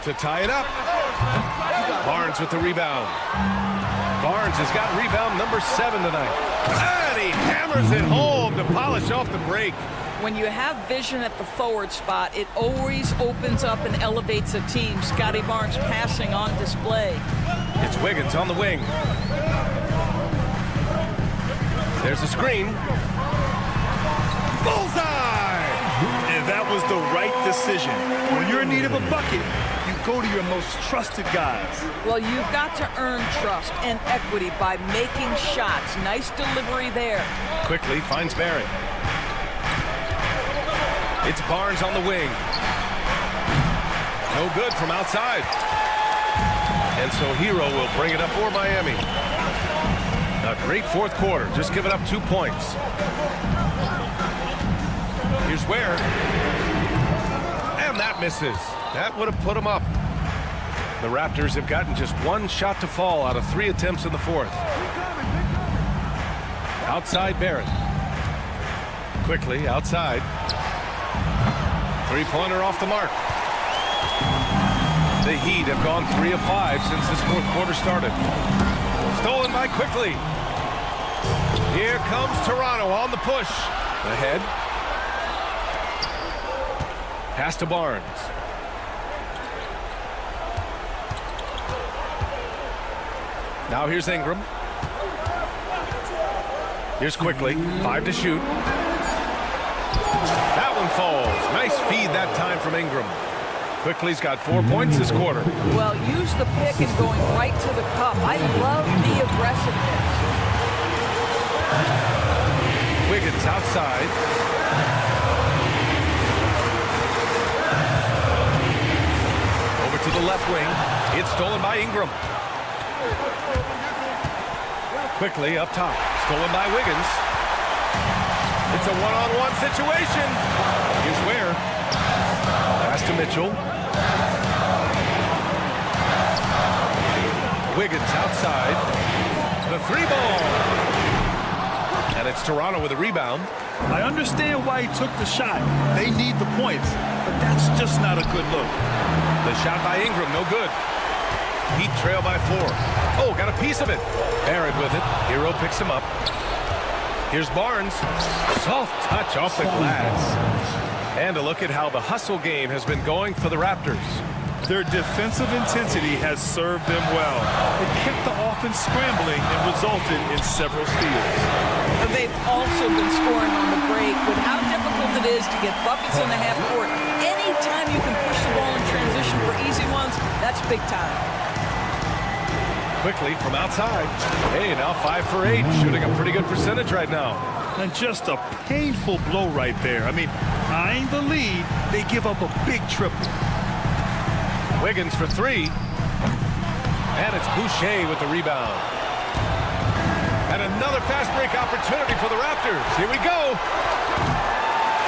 Speaker 7: To tie it up. Barnes with the rebound. Barnes has got rebound number 7 tonight. And he hammers it home to polish off the break.
Speaker 9: When you have vision at the forward spot, it always opens up and elevates a team. Scotty Barnes passing on display.
Speaker 7: It's Wiggins on the wing. There's a screen. Bullseye!
Speaker 8: And that was the right decision. When you're in need of a bucket, you go to your most trusted guys.
Speaker 9: Well, you've got to earn trust and equity by making shots. Nice delivery there.
Speaker 7: Quickly finds Barrett. It's Barnes on the wing. No good from outside. And so Hero will bring it up for Miami. A great fourth quarter, just giving up 2 points. Here's Ware. And that misses. That would have put him up. The Raptors have gotten just 1 shot to fall out of 3 attempts in the fourth. Outside Barrett. Quickly outside. Three-pointer off the mark. The Heat have gone 3 of 5 since this fourth quarter started. Stolen by Quickly. Here comes Toronto on the push. Ahead. Pass to Barnes. Now here's Ingram. Here's Quickly. 5 to shoot. That one falls. Nice feed that time from Ingram. Quickly's got 4 points this quarter.
Speaker 9: Well, use the pick and going right to the cup. I love the aggressiveness.
Speaker 7: Wiggins outside. Over to the left wing. It's stolen by Ingram. Quickly up top. Stolen by Wiggins. It's a one-on-one situation. Here's Ware. Pass to Mitchell. Wiggins outside. The 3-ball. And it's Toronto with a rebound.
Speaker 8: I understand why he took the shot. They need the points, but that's just not a good look.
Speaker 7: The shot by Ingram, no good. Heat trail by 4. Oh, got a piece of it. Barrett with it. Hero picks him up. Here's Barnes. Soft touch off the glass. And a look at how the hustle game has been going for the Raptors.
Speaker 8: Their defensive intensity has served them well. It kept the offense scrambling and resulted in several steals.
Speaker 9: But they've also been scoring on the break. With how difficult it is to get buckets in the half court, anytime you can push the ball in transition for easy ones, that's big time.
Speaker 7: Quickly from outside. Hey, now 5 for 8, shooting a pretty good percentage right now.
Speaker 8: And just a painful blow right there. I mean, eyeing the lead, they give up a big triple.
Speaker 7: Wiggins for 3. And it's Boucher with the rebound. And another fast break opportunity for the Raptors. Here we go.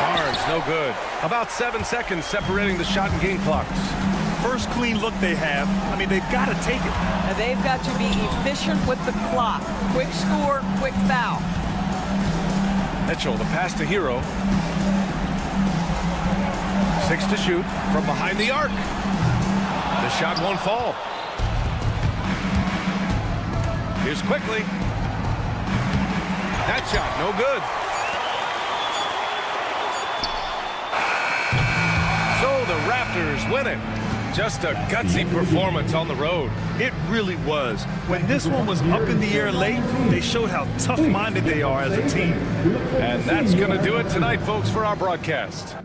Speaker 7: Barnes, no good. About 7 seconds separating the shot and game clocks.
Speaker 8: First clean look they have. I mean, they've got to take it.
Speaker 9: And they've got to be efficient with the clock. Quick score, quick foul.
Speaker 7: Mitchell, the pass to Hero. 6 to shoot from behind the arc. The shot won't fall. Here's Quickly. That shot, no good. So the Raptors win it. Just a gutsy performance on the road.
Speaker 8: It really was. When this one was up in the air late, they showed how tough-minded they are as a team.
Speaker 7: And that's going to do it tonight, folks, for our broadcast.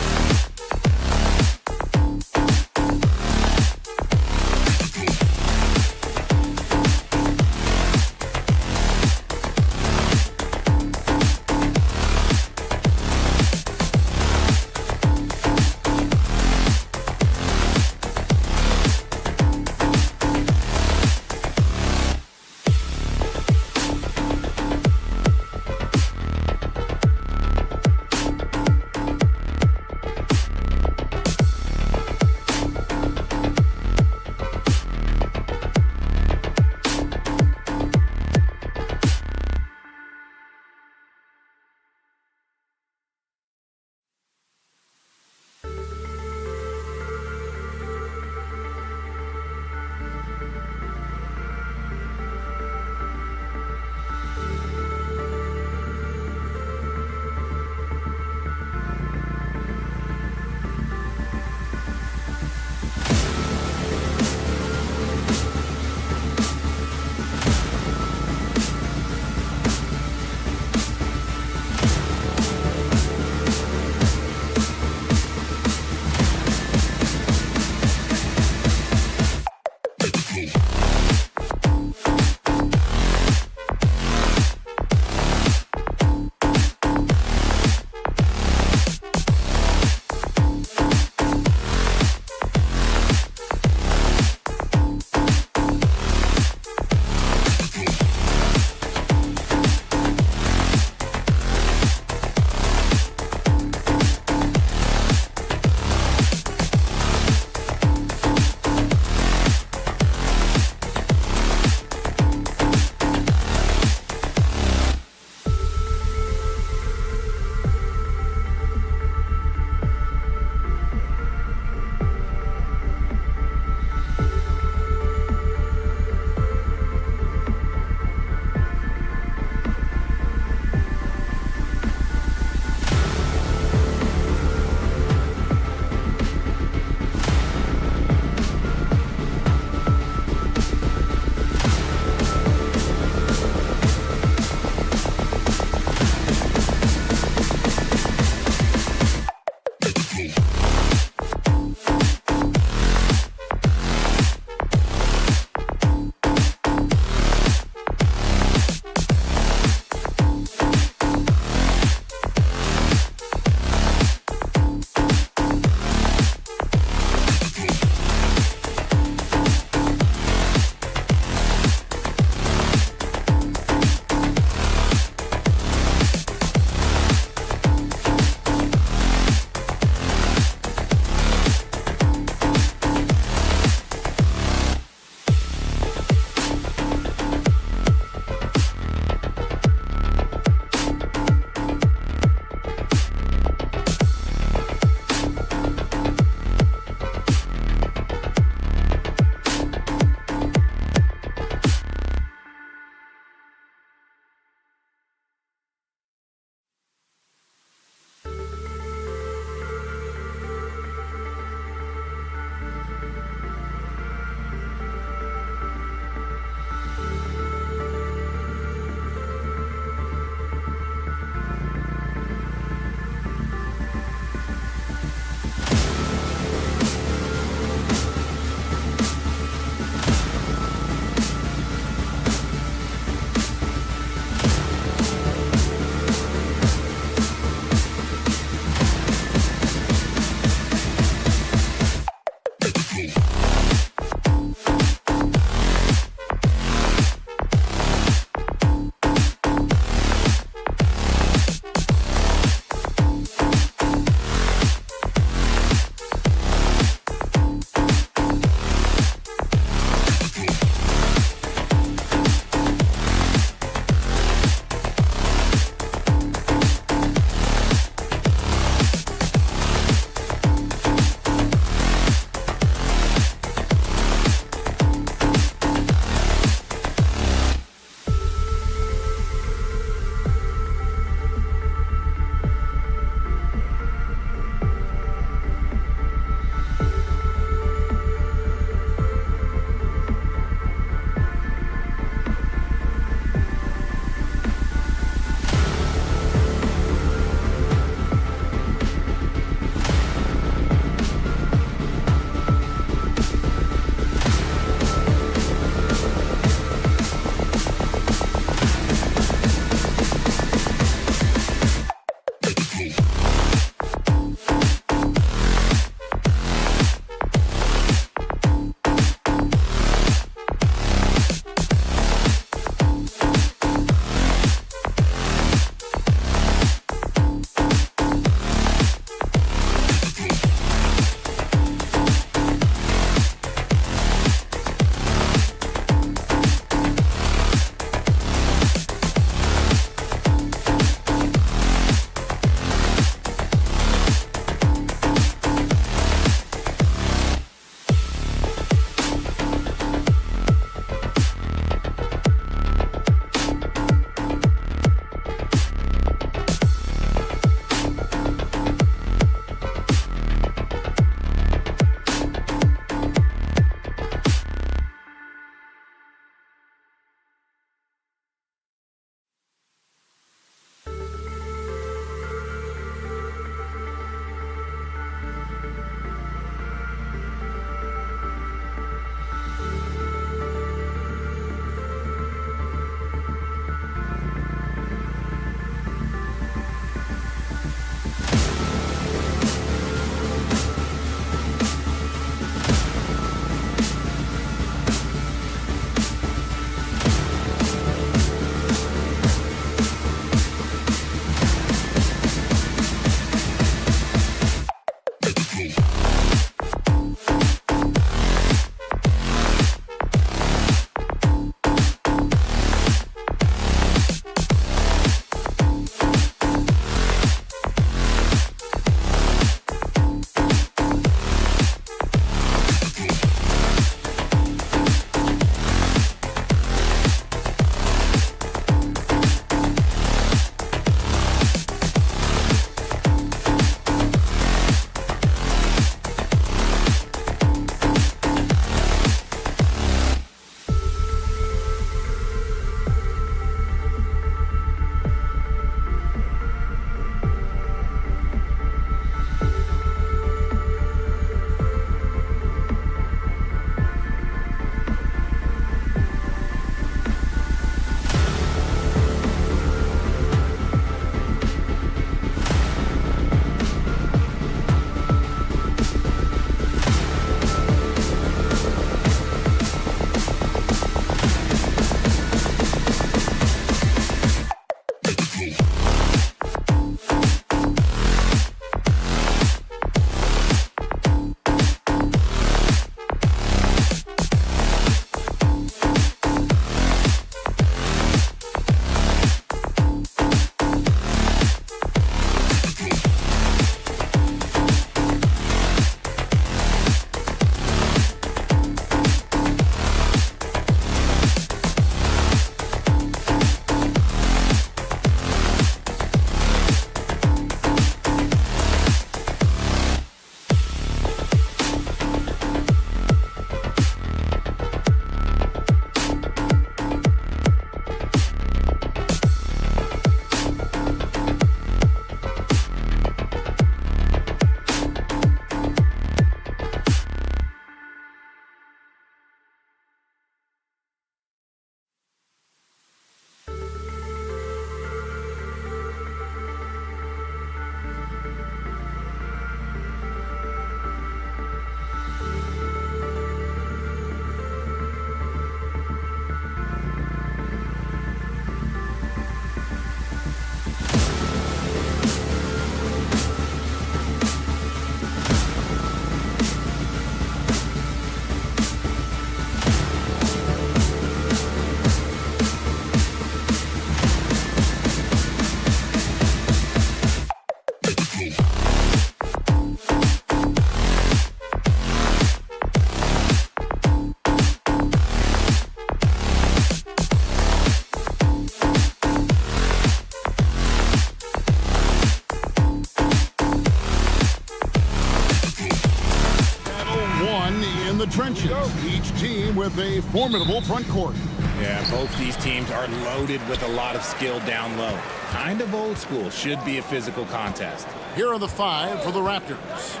Speaker 1: with a formidable front court.
Speaker 2: Yeah, both these teams are loaded with a lot of skill down low. Kind of old school. Should be a physical contest.
Speaker 1: Here are the 5 for the Raptors.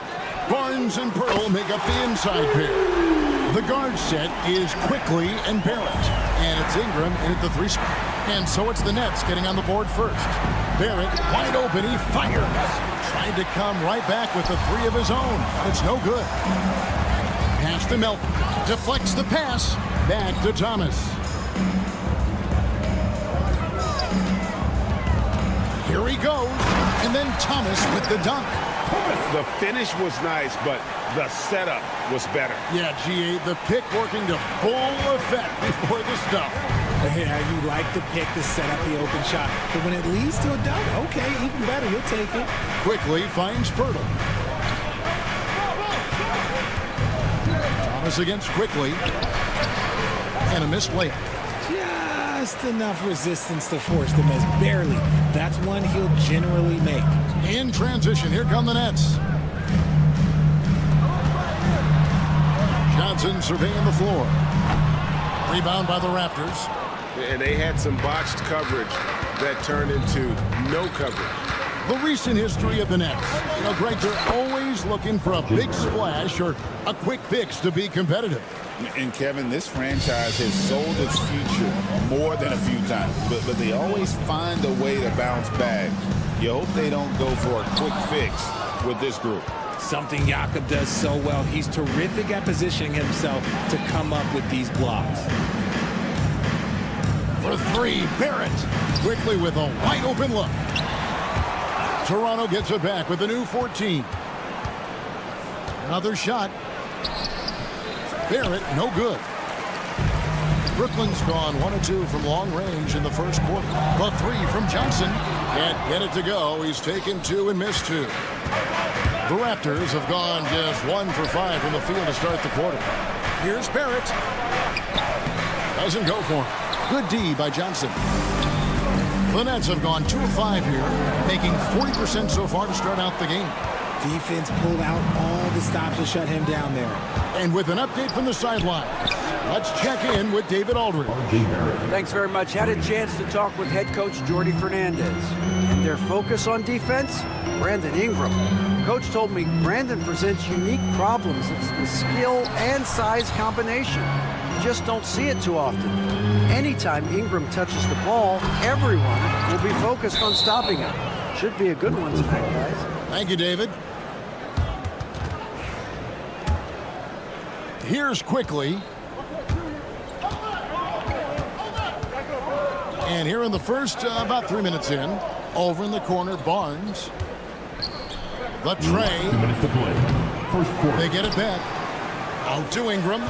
Speaker 1: Barnes and Pearl make up the inside pair. The guard set is Quickly and Barrett. And it's Ingram in at the 3 spot. And so it's the Nets getting on the board first. Barrett, wide open, he fires. Tried to come right back with the 3 of his own. It's no good. Pass to Melton. Deflects the pass. Back to Thomas. Here he goes. And then Thomas with the dunk.
Speaker 5: The finish was nice, but the setup was better.
Speaker 1: Yeah, G8, the pick working to full effect before the stuff.
Speaker 11: Yeah, you like the pick to set up the open shot. But when it leads to a dunk, okay, even better, you'll take it.
Speaker 1: Quickly finds Pirtle. Thomas against Quickly. And a missed layup.
Speaker 11: Just enough resistance to force the miss. Barely. That's one he'll generally make.
Speaker 1: In transition, here come the Nets. Johnson surveying the floor. Rebound by the Raptors.
Speaker 5: And they had some botched coverage that turned into no coverage.
Speaker 1: The recent history of the Nets. You know, Greg, they're always looking for a big splash or a quick fix to be competitive.
Speaker 2: And Kevin, this franchise has sold its future more than a few times, but they always find a way to bounce back. You hope they don't go for a quick fix with this group.
Speaker 11: Something Jakob does so well. He's terrific at positioning himself to come up with these blocks.
Speaker 1: For 3, Barrett. Quickly with a wide open look. Toronto gets it back with a new 14. Another shot. Barrett, no good. Brooklyn's gone 1 of 2 from long range in the first quarter. The 3 from Johnson. Can't get it to go. He's taken 2 and missed 2. The Raptors have gone just 1 for 5 from the field to start the quarter. Here's Barrett. Doesn't go for him. Good D by Johnson. The Nets have gone 2 of 5 here, making 40% so far to start out the game.
Speaker 11: Defense pulled out all the stops to shut him down there.
Speaker 1: And with an update from the sideline, let's check in with David Aldridge.
Speaker 6: Thanks very much. Had a chance to talk with head coach Jordy Fernandez. And their focus on defense, Brandon Ingram. Coach told me Brandon presents unique problems. It's the skill and size combination. You just don't see it too often. Anytime Ingram touches the ball, everyone will be focused on stopping him. Should be a good one tonight, guys.
Speaker 1: Thank you, David. Here's Quickly. And here in the first, about 3 minutes in, over in the corner, Barnes. The tray. They get it back. Out to Ingram.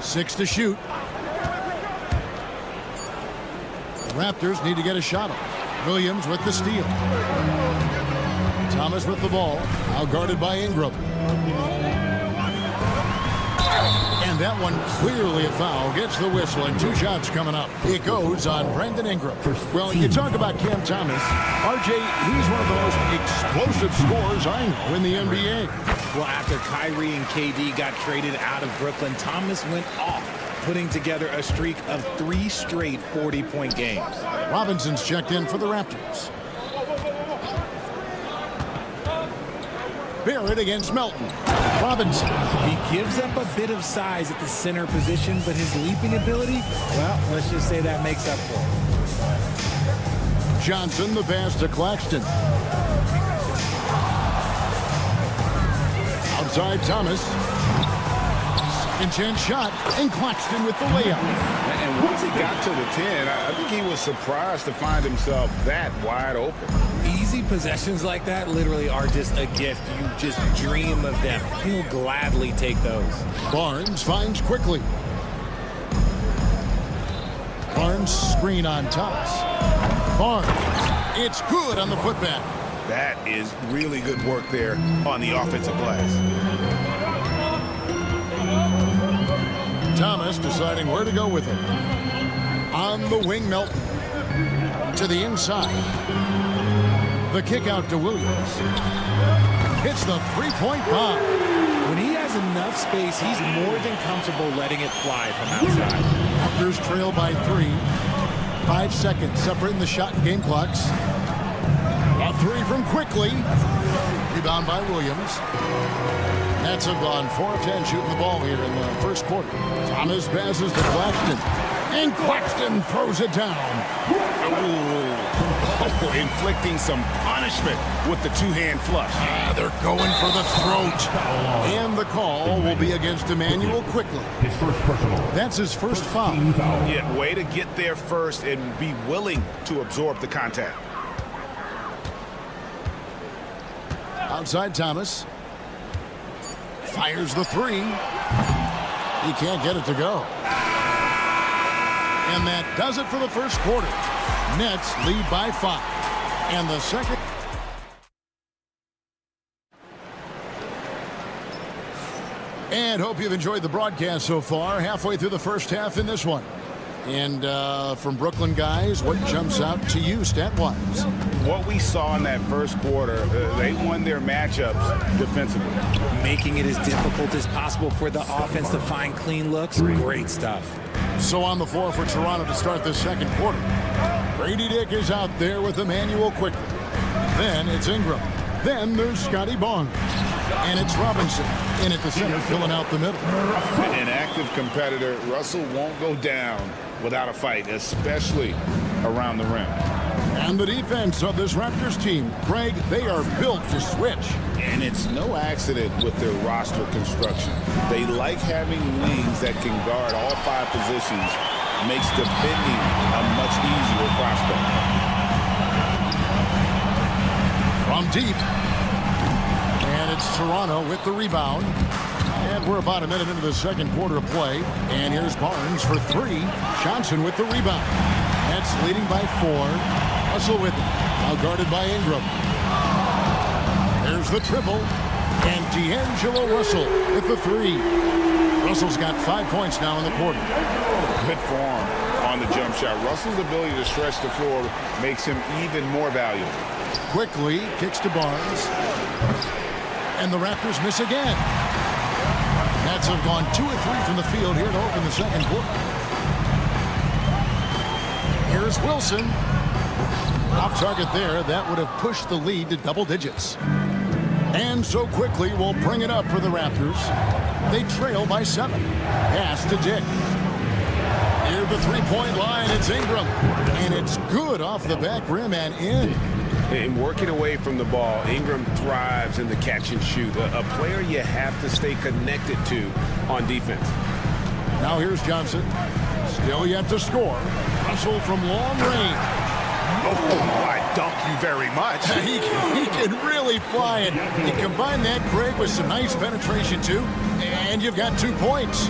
Speaker 1: 6 to shoot. The Raptors need to get a shot off. Williams with the steal. Thomas with the ball. Now guarded by Ingram. And that one clearly a foul. Gets the whistle and 2 shots coming up. It goes on Brandon Ingram. Well, you talk about Cam Thomas. RJ, he's one of the most explosive scorers I know in the NBA.
Speaker 11: Well, after Kyrie and KD got traded out of Brooklyn, Thomas went off, putting together a streak of 3 straight 40-point games.
Speaker 1: Robinson's checked in for the Raptors. Barrett against Melton. Robinson.
Speaker 11: He gives up a bit of size at the center position, but his leaping ability, well, let's just say that makes up for it.
Speaker 1: Johnson, the pass to Claxton. Outside Thomas. Second chance shot, and Claxton with the layup.
Speaker 2: And once he got to the 10, I think he was surprised to find himself that wide open.
Speaker 11: Easy possessions like that literally are just a gift. You just dream of them. He'll gladly take those.
Speaker 1: Barnes finds Quickly. Barnes screen on Thomas. Barnes. It's good on the putback.
Speaker 2: That is really good work there on the offensive glass.
Speaker 1: Thomas deciding where to go with it. On the wing, Melton. To the inside. The kick out to Williams. Hits the three-point bomb.
Speaker 11: When he has enough space, he's more than comfortable letting it fly from outside.
Speaker 1: Raptors trail by 3. 5 seconds separating the shot and game clocks. A 3 from Quickly. Rebound by Williams. Nets have gone 4 of 10 shooting the ball here in the first quarter. Thomas passes to Claxton. And Claxton throws it down.
Speaker 2: Oh, inflicting some punishment with the two-hand flush.
Speaker 1: They're going for the throat. And the call will be against Emmanuel Quickly.
Speaker 4: His first personal.
Speaker 1: That's his first foul.
Speaker 2: Yeah, way to get there first and be willing to absorb the contact.
Speaker 1: Outside Thomas. Fires the 3. He can't get it to go. And that does it for the first quarter. Nets lead by 5. And the second. And hope you've enjoyed the broadcast so far. Halfway through the first half in this one. And from Brooklyn guys, what jumps out to you stat-wise?
Speaker 2: What we saw in that first quarter, they won their matchups defensively.
Speaker 11: Making it as difficult as possible for the offense to find clean looks. Great stuff.
Speaker 1: So on the floor for Toronto to start the second quarter. Grady Dick is out there with Emmanuel Quickly. Then it's Ingram. Then there's Scotty Barnes. And it's Robinson in at the center, filling out the middle.
Speaker 2: An active competitor, Russell won't go down without a fight, especially around the rim.
Speaker 1: And the defense of this Raptors team, Craig, they are built to switch.
Speaker 2: And it's no accident with their roster construction. They like having wings that can guard all 5 positions, makes defending a much easier prospect.
Speaker 1: From deep. And it's Toronto with the rebound. And we're about a minute into the second quarter of play. And here's Barnes for 3. Johnson with the rebound. Nets leading by 4. Russell with it. Now guarded by Ingram. There's the triple. And D'Angelo Russell with the 3. Russell's got 5 points now in the quarter.
Speaker 2: Good form on the jump shot. Russell's ability to stretch the floor makes him even more valuable.
Speaker 1: Quickly kicks to Barnes. And the Raptors miss again. Nets have gone 2 of 3 from the field here to open the second quarter. Here's Wilson. Off target there. That would have pushed the lead to double digits. And so Quickly will bring it up for the Raptors. They trail by 7. Pass to Dick. Near the three-point line, it's Ingram. And it's good off the back rim and in.
Speaker 5: And working away from the ball, Ingram thrives in the catch and shoot. A player you have to stay connected to on defense.
Speaker 1: Now here's Johnson. Still yet to score. Russell from long range.
Speaker 5: Oh, I dunk you very much.
Speaker 1: He can really fly it. You combine that, Craig, with some nice penetration, too, and you've got 2 points.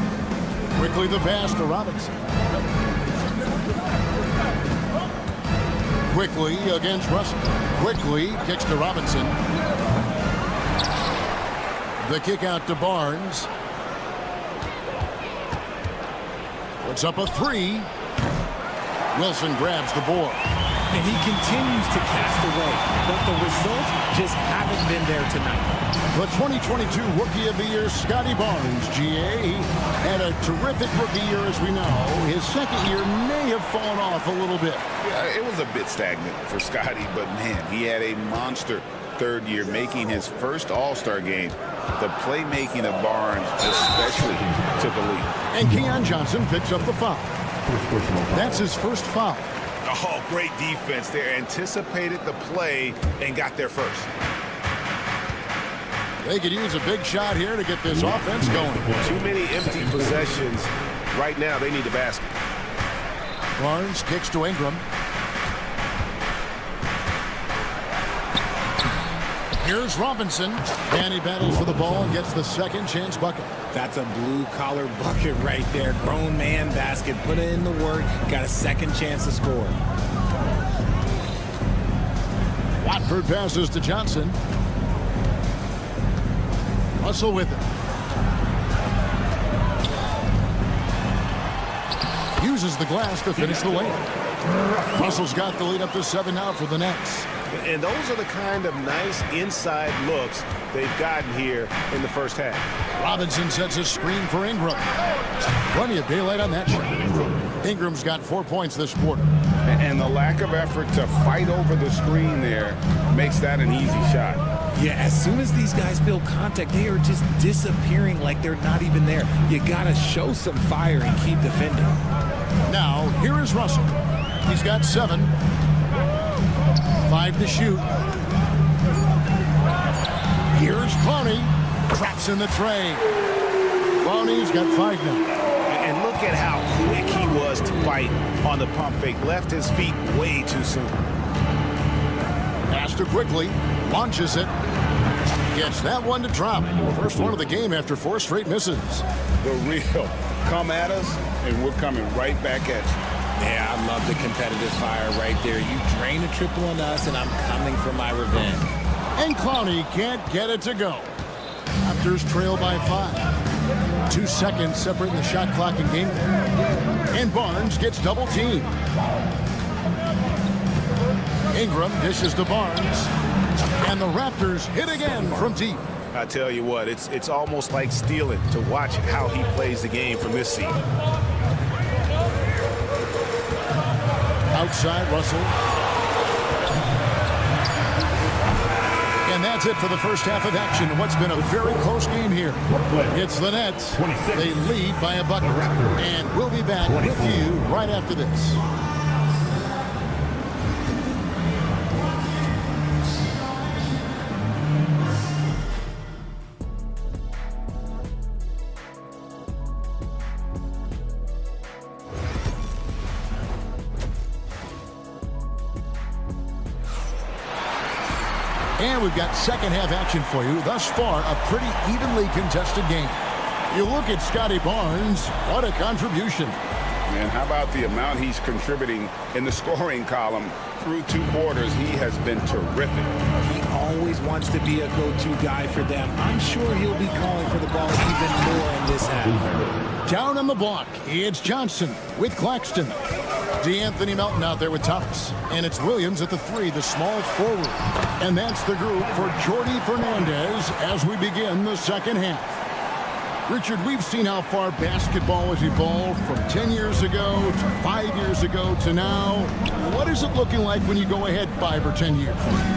Speaker 1: Quickly the pass to Robinson. Quickly against Russell. Quickly kicks to Robinson. The kick out to Barnes. Puts up a 3. Wilson grabs the board.
Speaker 11: And he continues to cast away, but the results just haven't been there tonight.
Speaker 1: The 2022 Rookie of the Year, Scotty Barnes, GA. He had a terrific rookie year, as we know. His second year may have fallen off a little bit.
Speaker 2: Yeah, it was a bit stagnant for Scotty, but man, he had a monster third year, making his first All-Star game. The playmaking of Barnes especially took a lead.
Speaker 1: And Keon Johnson picks up the foul. That's his first foul.
Speaker 2: Oh, great defense there. Anticipated the play and got there first.
Speaker 1: They could use a big shot here to get this offense going.
Speaker 5: Too many empty possessions. Right now, they need a basket.
Speaker 1: Barnes kicks to Ingram. Here's Robinson. And he battles for the ball and gets the second chance bucket.
Speaker 11: That's a blue-collar bucket right there. Grown man basket. Put in the work. Got a second chance to score.
Speaker 1: Watford passes to Johnson. Russell with it. Uses the glass to finish the layup. Russell's got the lead up to 7 now for the Nets.
Speaker 5: And those are the kind of nice inside looks they've gotten here in the first half.
Speaker 1: Robinson sets a screen for Ingram. Plenty of daylight on that shot. Ingram's got 4 points this quarter.
Speaker 2: And the lack of effort to fight over the screen there makes that an easy shot.
Speaker 11: Yeah, as soon as these guys feel contact, they are just disappearing like they're not even there. You got to show some fire and keep defending.
Speaker 1: Now, here is Russell. He's got 7. 5 to shoot. Here's Clowney. Traps in the tray. Clowney's got 5 now.
Speaker 2: And look at how quick he was to fight on the pump fake. Left his feet way too soon.
Speaker 1: Pass to quickly. Launches it. Gets that one to drop. First one of the game after 4 straight misses.
Speaker 2: The real come at us, and we're coming right back at you.
Speaker 11: Yeah, I love the competitive fire right there. You drain a triple on us, and I'm coming for my revenge.
Speaker 1: And Clowney can't get it to go. Raptors trail by 5. 2 seconds separating the shot clock and game clock. And Barnes gets double teamed. Ingram dishes to Barnes. And the Raptors hit again from deep.
Speaker 5: I tell you what, it's almost like stealing to watch how he plays the game from this seat.
Speaker 1: Outside, Russell. And that's it for the first half of action in what's been a very close game here. It's the Nets. They lead by a bucket. And we'll be back with you right after this. And we've got second half action for you. Thus far, a pretty evenly contested game. You look at Scotty Barnes, what a contribution.
Speaker 2: And how about the amount he's contributing in the scoring column through 2 quarters? He has been terrific.
Speaker 11: He always wants to be a go-to guy for them. I'm sure he'll be calling for the ball even more in this half.
Speaker 1: Down on the block, it's Johnson with Claxton. D'Anthony Melton out there with Thomas. And it's Williams at the 3, the small forward. And that's the group for Jordi Fernandez as we begin the second half. Richard, we've seen how far basketball has evolved from 10 years ago to 5 years ago to now. What is it looking like when you go ahead 5 or 10 years?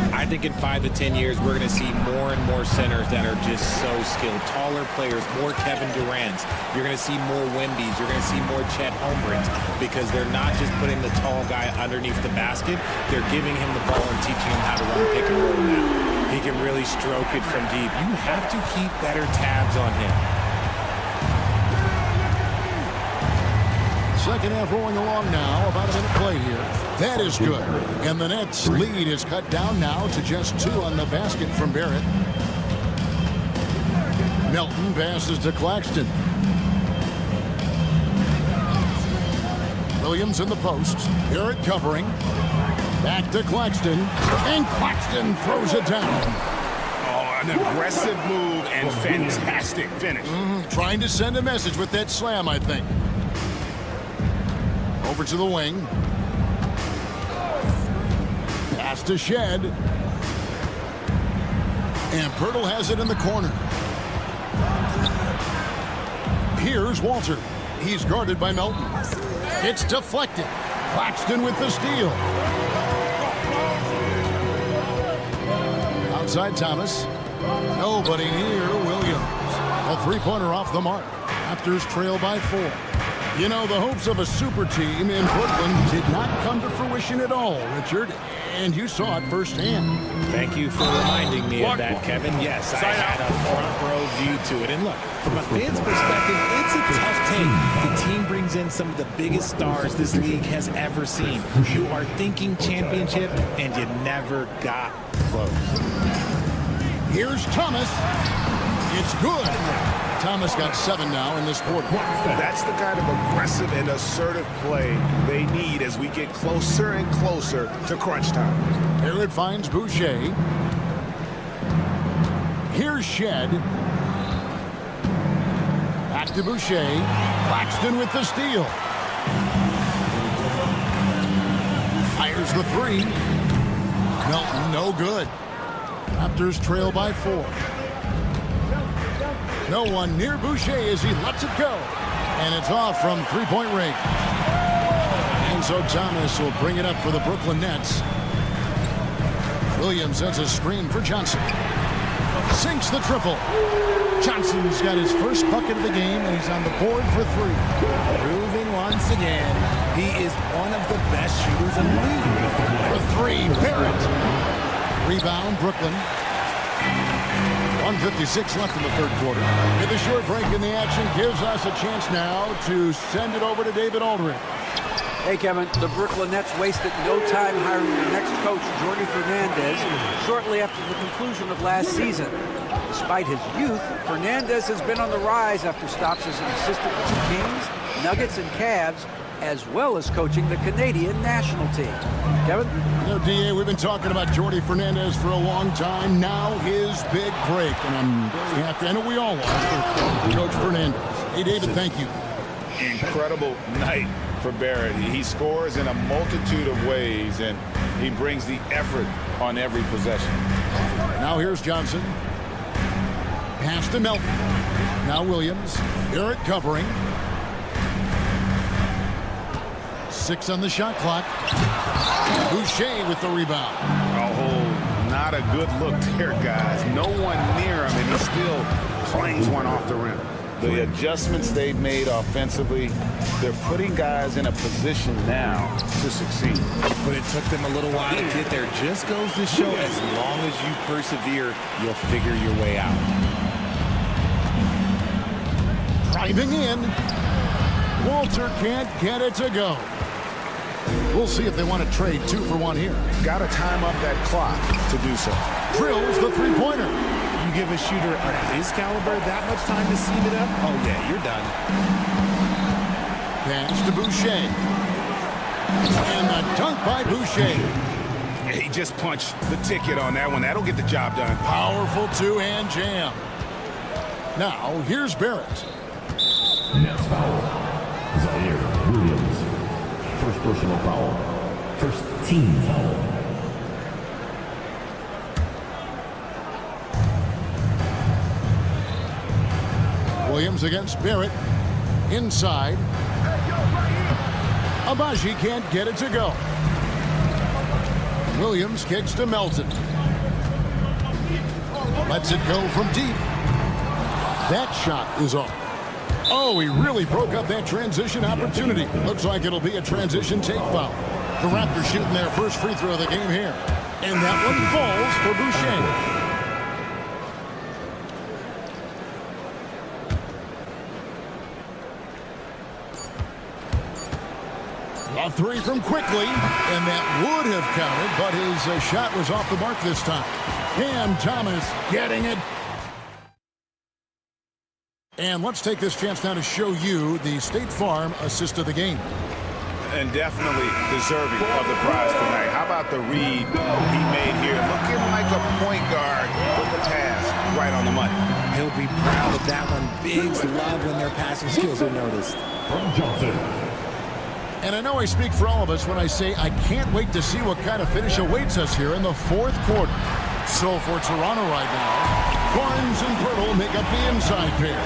Speaker 11: I think in 5 to 10 years, we're going to see more and more centers that are just so skilled. Taller players, more Kevin Durant's. You're going to see more Wemby's. You're going to see more Chet Holmgrens because they're not just putting the tall guy underneath the basket. They're giving him the ball and teaching him how to run pick and roll now. He can really stroke it from deep. You have to keep better tabs on him.
Speaker 1: Second half rolling along now, about a minute play here. That is good. And the Nets lead is cut down now to just 2 on the basket from Barrett. Melton passes to Claxton. Williams in the post. Barrett covering. Back to Claxton. And Claxton throws it down.
Speaker 5: Oh, an aggressive move and fantastic finish.
Speaker 1: Trying to send a message with that slam, I think. Over to the wing. Pass to Shed. And Pirtle has it in the corner. Here's Walter. He's guarded by Melton. It's deflected. Claxton with the steal. Outside Thomas. Nobody near Williams. A 3-pointer off the mark. Raptors trail by 4. You know, the hopes of a super team in Brooklyn did not come to fruition at all, Richard. And you saw it firsthand.
Speaker 11: Thank you for reminding me of that, Kevin. Yes, I had a front row view to it. And look, from a fan's perspective, it's a tough take. The team brings in some of the biggest stars this league has ever seen. You are thinking championship, and you never got close.
Speaker 1: Here's Thomas. It's good. Thomas got 7 now in this quarter.
Speaker 5: That's the kind of aggressive and assertive play they need as we get closer and closer to crunch time.
Speaker 1: Barrett finds Boucher. Here's Shed. Back to Boucher. Claxton with the steal. Fires the 3. Melton, no good. Raptors trail by 4. No one near Boucher as he lets it go. And it's off from three-point range. And so Thomas will bring it up for the Brooklyn Nets. Williams sends a screen for Johnson. Sinks the triple. Johnson's got his first bucket of the game, and he's on the board for 3.
Speaker 11: Proving once again, he is one of the best shooters in the league.
Speaker 1: For 3, Barrett. Rebound, Brooklyn. 1:56 left in the third quarter. And the short break in the action gives us a chance now to send it over to David Aldridge.
Speaker 6: Hey, Kevin, the Brooklyn Nets wasted no time hiring their next coach, Jordi Fernandez, shortly after the conclusion of last season. Despite his youth, Fernandez has been on the rise after stops as an assistant with the Kings, Nuggets, and Cavs, as well as coaching the Canadian national team. Kevin?
Speaker 1: You know, D.A., we've been talking about Jordi Fernandez for a long time. Now his big break, and I'm very happy. I know we all are for Coach Fernandez. Hey, David, thank you.
Speaker 2: Incredible night for Barrett. He scores in a multitude of ways, and he brings the effort on every possession.
Speaker 1: Now here's Johnson. Pass to Melton. Now Williams. Barrett covering. 6 on the shot clock. Boucher with the rebound.
Speaker 5: Oh, not a good look there, guys. No one near him, and he still flings one off the rim.
Speaker 2: The adjustments they've made offensively, they're putting guys in a position now to succeed.
Speaker 11: But it took them a little while to get there. Just goes to show, as long as you persevere, you'll figure your way out.
Speaker 1: Driving in. Walter can't get it to go. We'll see if they want to trade 2 for 1 here.
Speaker 5: Got to time up that clock to do so.
Speaker 1: Drills the three-pointer.
Speaker 11: You give a shooter of his caliber that much time to seam it up, oh yeah, you're done.
Speaker 1: Pass to Boucher. And a dunk by Boucher.
Speaker 5: He just punched the ticket on that one. That'll get the job done.
Speaker 1: Powerful two-hand jam. Now, here's Barrett.
Speaker 4: Next foul. Zaire Williams. First personal foul. First team foul.
Speaker 1: Williams against Barrett. Inside. Abaji can't get it to go. Williams kicks to Melton. Lets it go from deep. That shot is off. Oh, he really broke up that transition opportunity. Looks like it'll be a transition take foul. The Raptors shooting their first free throw of the game here. And that one falls for Boucher. A 3 from Quickly, and that would have counted, but his shot was off the mark this time. Cam Thomas getting it. And let's take this chance now to show you the State Farm assist of the game.
Speaker 5: And definitely deserving of the prize tonight. How about the read he made here? Looking like a point guard with the pass right on the money.
Speaker 11: He'll be proud of that one. Bigs love when their passing skills are noticed.
Speaker 4: From Johnson.
Speaker 1: And I know I speak for all of us when I say I can't wait to see what kind of finish awaits us here in the fourth quarter. So for Toronto right now, Barnes and Pirtle make up the inside pair.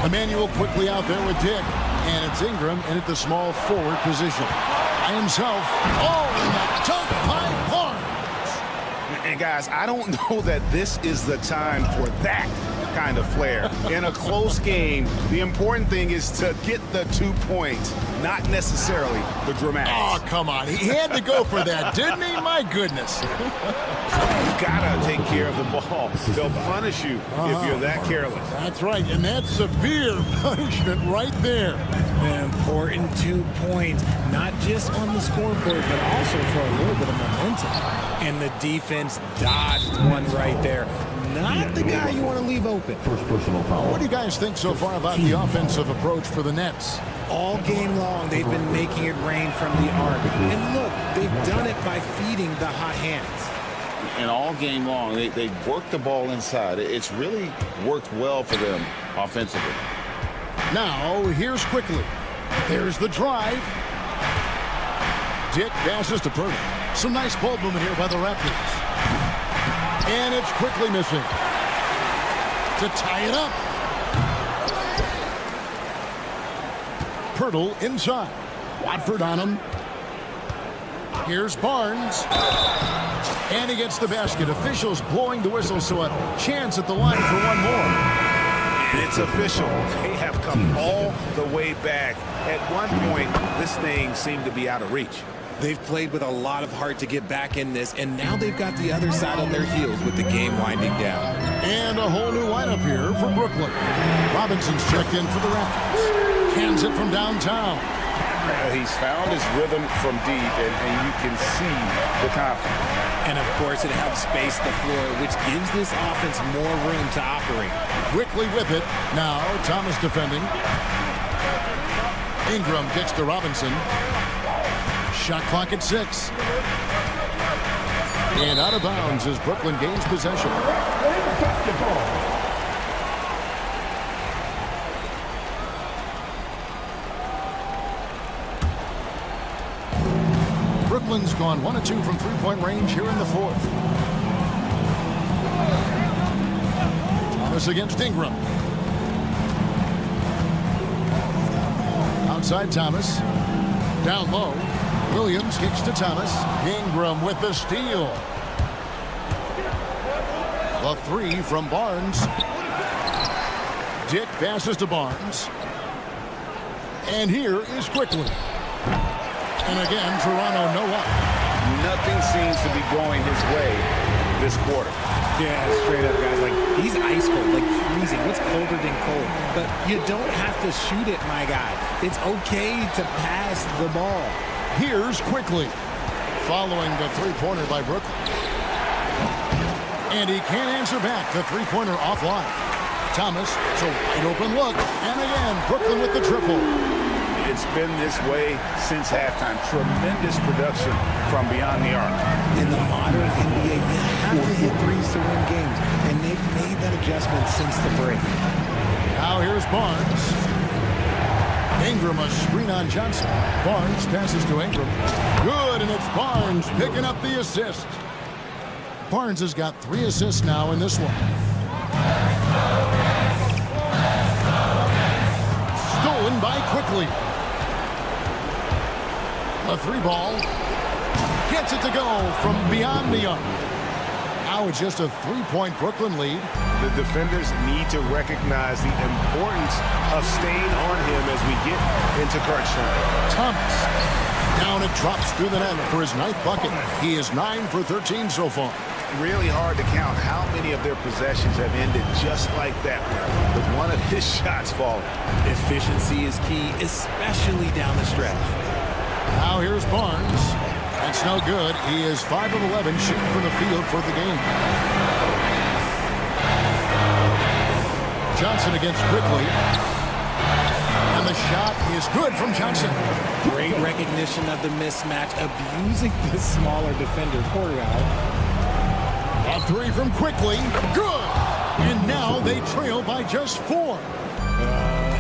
Speaker 1: Emmanuel quickly out there with Dick, and it's Ingram in at the small forward position. By himself, and that dunk by Barnes.
Speaker 5: And guys, I don't know that this is the time for that kind of flair. In a close game, the important thing is to get the 2 points, not necessarily the dramatics.
Speaker 1: Oh, come on. He had to go for that, didn't he? My goodness.
Speaker 5: You gotta take care of the ball. They'll punish you if you're that careless.
Speaker 1: That's right, and that's severe punishment right there.
Speaker 11: An important 2 points, not just on the scoreboard, but also for a little bit of momentum. And the defense dodged one right there. Not the guy you want to leave open.
Speaker 4: First personal foul.
Speaker 1: What do you guys think so far about the offensive approach for the Nets?
Speaker 11: All game long, they've been making it rain from the arc. And look, they've done it by feeding the hot hands.
Speaker 2: And all game long, they've worked the ball inside. It's really worked well for them offensively.
Speaker 1: Now, here's Quickly. There's the drive. Dick passes to Purdy. Some nice ball movement here by the Raptors. And it's quickly missing. To tie it up. Pirtle inside. Watford on him. Here's Barnes. And he gets the basket. Officials blowing the whistle, so a chance at the line for one more.
Speaker 5: And it's official. They have come all the way back. At one point, this thing seemed to be out of reach.
Speaker 11: They've played with a lot of heart to get back in this, and now they've got the other side on their heels with the game winding down.
Speaker 1: And a whole new lineup here for Brooklyn. Robinson's checked in for the Raptors. Cans it from downtown.
Speaker 5: He's found his rhythm from deep, and you can see the confidence.
Speaker 11: And, of course, it helps space the floor, which gives this offense more room to operate.
Speaker 1: Quickly with it. Now Thomas defending. Ingram gets to Robinson. Shot clock at 6. And out of bounds as Brooklyn gains possession. Brooklyn's gone 1 of 2 from three-point range here in the fourth. Thomas against Ingram. Outside Thomas. Down low. Williams kicks to Thomas. Ingram with the steal. A 3 from Barnes. Dick passes to Barnes. And here is Quickly. And again, Toronto no up.
Speaker 5: Nothing seems to be going his way this quarter.
Speaker 11: Yeah, straight up, guys. Like, he's ice cold, like freezing. What's colder than cold? But you don't have to shoot it, my guy. It's okay to pass the ball.
Speaker 1: Here's Quickly. Following the three-pointer by Brooklyn. And he can't answer back. The three-pointer offline. Thomas, it's a wide open look. And again, Brooklyn with the triple.
Speaker 5: It's been this way since halftime. Tremendous production from beyond the arc.
Speaker 11: In the modern NBA, you have to hit threes to win games, and they've made that adjustment since the break.
Speaker 1: Now here's Barnes. Ingram a screen on Johnson. Barnes passes to Ingram. Good, and it's Barnes picking up the assist. Barnes has got 3 assists now in this one. Stolen by Quickly. A 3-ball. Gets it to go from beyond the arc. Now it's just a 3-point Brooklyn lead.
Speaker 5: The defenders need to recognize the importance of staying on him as we get into crunch time.
Speaker 1: Thomas. Down it drops through the net for his 9th bucket. He is 9 for 13 so far.
Speaker 5: Really hard to count how many of their possessions have ended just like that one, with one of his shots falling.
Speaker 11: Efficiency is key, especially down the stretch.
Speaker 1: Now here's Barnes. That's no good. He is 5 of 11 shooting from the field for the game. Johnson against Quickly. And the shot is good from Johnson.
Speaker 11: Great recognition of the mismatch, abusing the smaller defender. Poor guy.
Speaker 1: A 3 from Quickly. Good. And now they trail by just 4.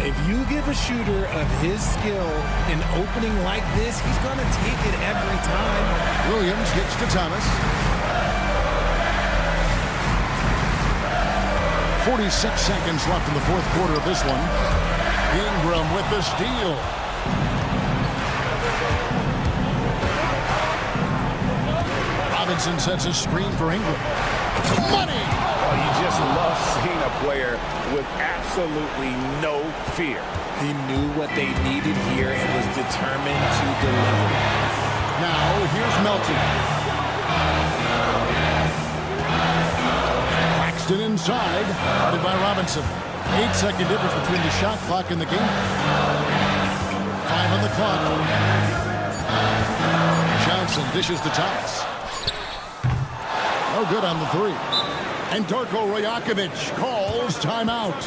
Speaker 11: If you give a shooter of his skill an opening like this, he's going to take it every time.
Speaker 1: Williams gets to Thomas. 46 seconds left in the fourth quarter of this one. Ingram with the steal. Robinson sets a screen for Ingram. Money!
Speaker 5: Oh, you just love seeing a player with absolutely no fear.
Speaker 11: He knew what they needed here and was determined to deliver.
Speaker 1: Now, here's Melton. Claxton inside, guarded by Robinson. 8-second difference between the shot clock and the game. 5 on the clock. Johnson dishes to Thomas. No good on the 3. And Darko Rajakovic calls timeout.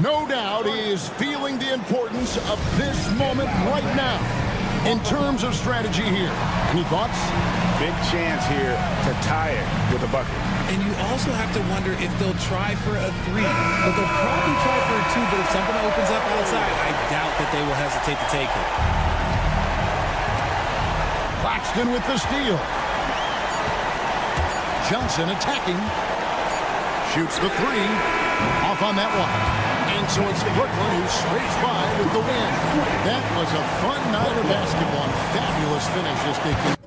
Speaker 1: No doubt he is feeling the importance of this moment right now in terms of strategy here. Any thoughts?
Speaker 5: Big chance here to tie it with a bucket.
Speaker 11: And you also have to wonder if they'll try for a 3. But they'll probably try for a 2, but if something opens up outside, I doubt that they will hesitate to take it.
Speaker 1: Claxton with the steal. Johnson attacking. Shoots the three. Off on that one. And so it's Brooklyn who scrapes by with the win. That was a fun night of basketball. Fabulous finish as they can.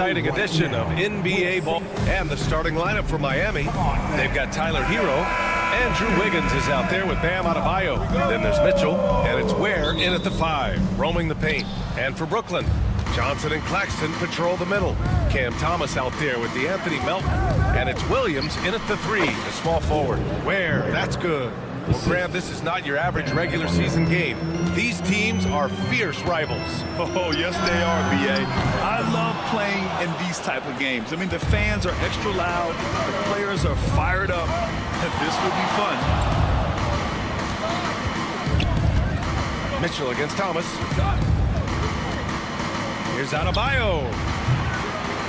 Speaker 7: exciting edition of NBA ball. And the starting lineup for Miami. They've got Tyler Hero. Andrew Wiggins is out there with Bam Adebayo. Then there's Mitchell, and it's Ware in at the 5, roaming the paint. And for Brooklyn, Johnson and Claxton patrol the middle. Cam Thomas out there with DeAnthony Melton. And it's Williams in at the 3, the small forward. Ware, that's good. Well, Graham, this is not your average regular season game. These teams are fierce rivals.
Speaker 8: Oh, yes, they are, B.A. I love playing in these type of games. I mean, the fans are extra loud. The players are fired up. This will be fun.
Speaker 7: Mitchell against Thomas. Here's Adebayo.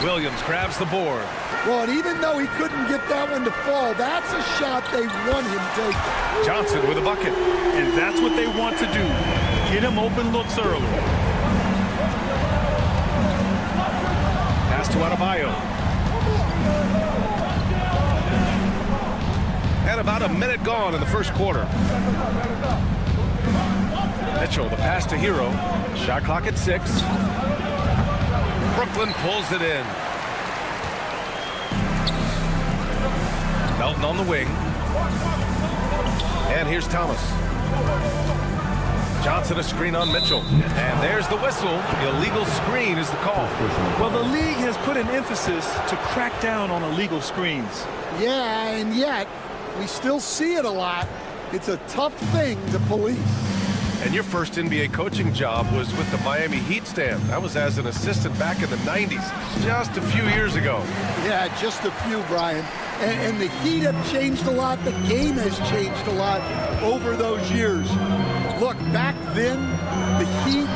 Speaker 7: Williams grabs the board.
Speaker 1: Well, and even though he couldn't get that one to fall, that's a shot they want him taking.
Speaker 7: Johnson with a bucket.
Speaker 8: And that's what they want to do. Get him open looks early.
Speaker 7: Pass to Adebayo. And about a minute gone in the first quarter. Mitchell, the pass to Hero. Shot clock at 6. Brooklyn pulls it in. Melton on the wing. And here's Thomas. Johnson a screen on Mitchell. And there's the whistle. Illegal screen is the call.
Speaker 8: Well, the league has put an emphasis to crack down on illegal screens.
Speaker 1: Yeah, and yet we still see it a lot. It's a tough thing to police.
Speaker 7: And your first NBA coaching job was with the Miami Heat stand. That was as an assistant back in the 90s, just a few years ago.
Speaker 1: Yeah, just a few, Brian. And the Heat have changed a lot. The game has changed a lot over those years. Look, back then, the Heat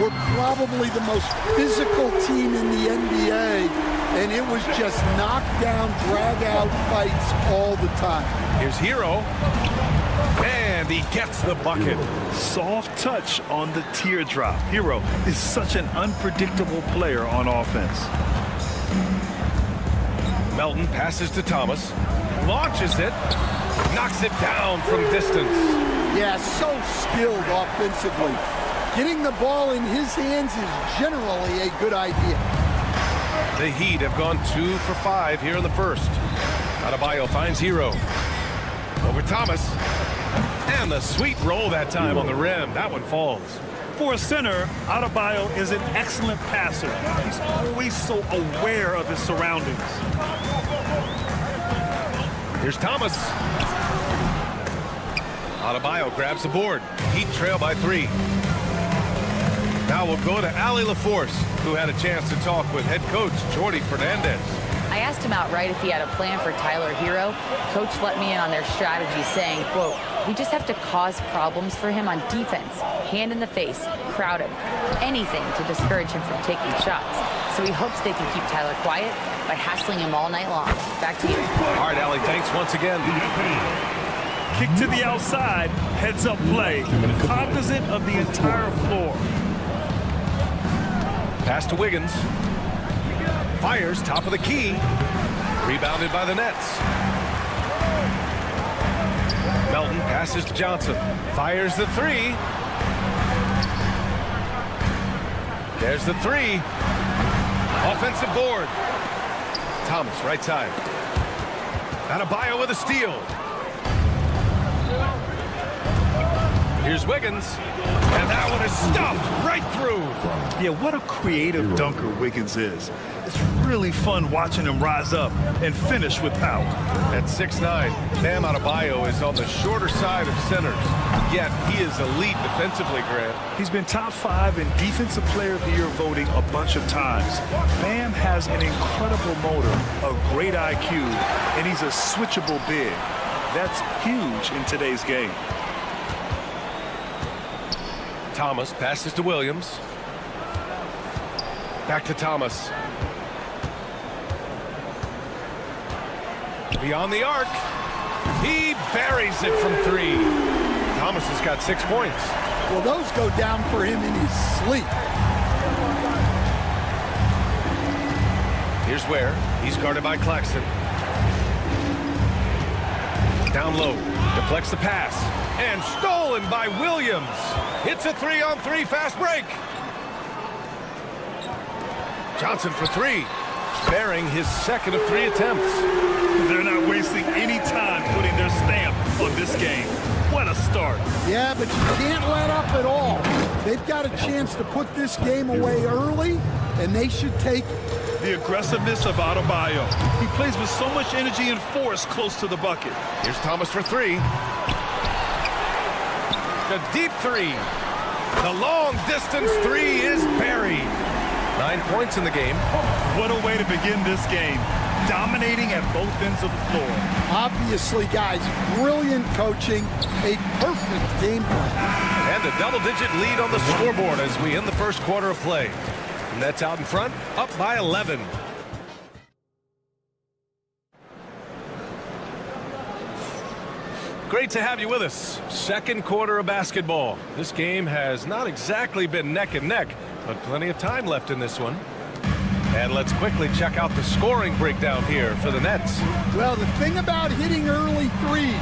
Speaker 1: were probably the most physical team in the NBA, and it was just knockdown, drag-out fights all the time.
Speaker 7: Here's Hero. And he gets the bucket.
Speaker 8: Soft touch on the teardrop. Hero is such an unpredictable player on offense.
Speaker 7: Melton passes to Thomas, launches it, knocks it down from distance.
Speaker 1: Yeah, so skilled offensively. Getting the ball in his hands is generally a good idea.
Speaker 7: The Heat have gone 2 for 5 here in the first. Adebayo finds Hero. Over Thomas. And the sweet roll that time on the rim. That one falls.
Speaker 8: For a center, Adebayo is an excellent passer. He's always so aware of his surroundings.
Speaker 7: Here's Thomas. Adebayo grabs the board. Heat trail by 3. Now we'll go to Allie LaForce, who had a chance to talk with head coach Jordi Fernandez.
Speaker 10: I asked him outright if he had a plan for Tyler Hero. Coach let me in on their strategy, saying, quote, "We just have to cause problems for him on defense. Hand in the face, crowd him, anything to discourage him from taking shots. So he hopes they can keep Tyler quiet by hassling him all night long." Back to you.
Speaker 7: All right, Allie, thanks once again.
Speaker 8: Kick to the outside, heads up play, cognizant of the entire floor.
Speaker 7: Pass to Wiggins. Fires top of the key. Rebounded by the Nets. Melton passes to Johnson. Fires the 3. There's the 3. Offensive board. Thomas, right side. Adebayo with a steal. Here's Wiggins. And that one is stuffed right through.
Speaker 8: Yeah, what a creative dunker Wiggins is. It's really fun watching him rise up and finish with power.
Speaker 7: At 6'9", Bam Adebayo is on the shorter side of centers. Yet he is elite defensively, Grant.
Speaker 8: He's been top 5 in Defensive Player of the Year voting a bunch of times. Bam has an incredible motor, a great IQ, and he's a switchable big. That's huge in today's game.
Speaker 7: Thomas passes to Williams. Back to Thomas. Beyond the arc. He buries it from 3. Thomas has got 6 points.
Speaker 1: Well, those go down for him in his sleep.
Speaker 7: Here's Ware. He's guarded by Claxton. Down low. Deflects the pass. And stolen by Williams. Hits a 3-on-3 fast break. Johnson for 3. sparing his second of 3 attempts.
Speaker 8: They're not wasting any time putting their stamp on this game. What a start.
Speaker 12: Yeah, but you can't let up at all. They've got a chance to put this game away early, and they should take it.
Speaker 8: The aggressiveness of Adebayo. He plays with so much energy and force close to the bucket.
Speaker 7: Here's Thomas for 3. The deep 3. The long distance 3 is buried. 9 points in the game.
Speaker 8: What a way to begin this game. Dominating at both ends of the floor.
Speaker 12: Obviously, guys, brilliant coaching, a perfect game plan.
Speaker 7: And a double-digit lead on the scoreboard as we end the first quarter of play. Nets out in front, up by 11. Great to have you with us. Second quarter of basketball. This game has not exactly been neck and neck, but plenty of time left in this one. And let's quickly check out the scoring breakdown here for the Nets.
Speaker 12: Well, the thing about hitting early threes,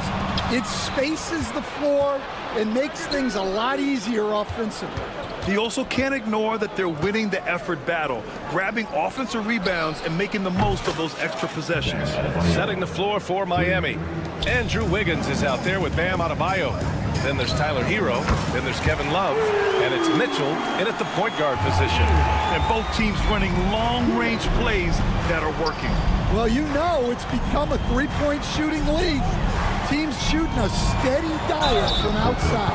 Speaker 12: it spaces the floor and makes things a lot easier offensively.
Speaker 8: He also can't ignore that they're winning the effort battle, grabbing offensive rebounds and making the most of those extra possessions.
Speaker 7: Setting the floor for Miami. Andrew Wiggins is out there with Bam Adebayo. Then there's Tyler Hero. Then there's Kevin Love. And it's Mitchell in at the point guard position.
Speaker 8: And both teams running long-range plays that are working.
Speaker 12: Well, you know it's become a three-point shooting league. Teams shooting a steady diet from outside.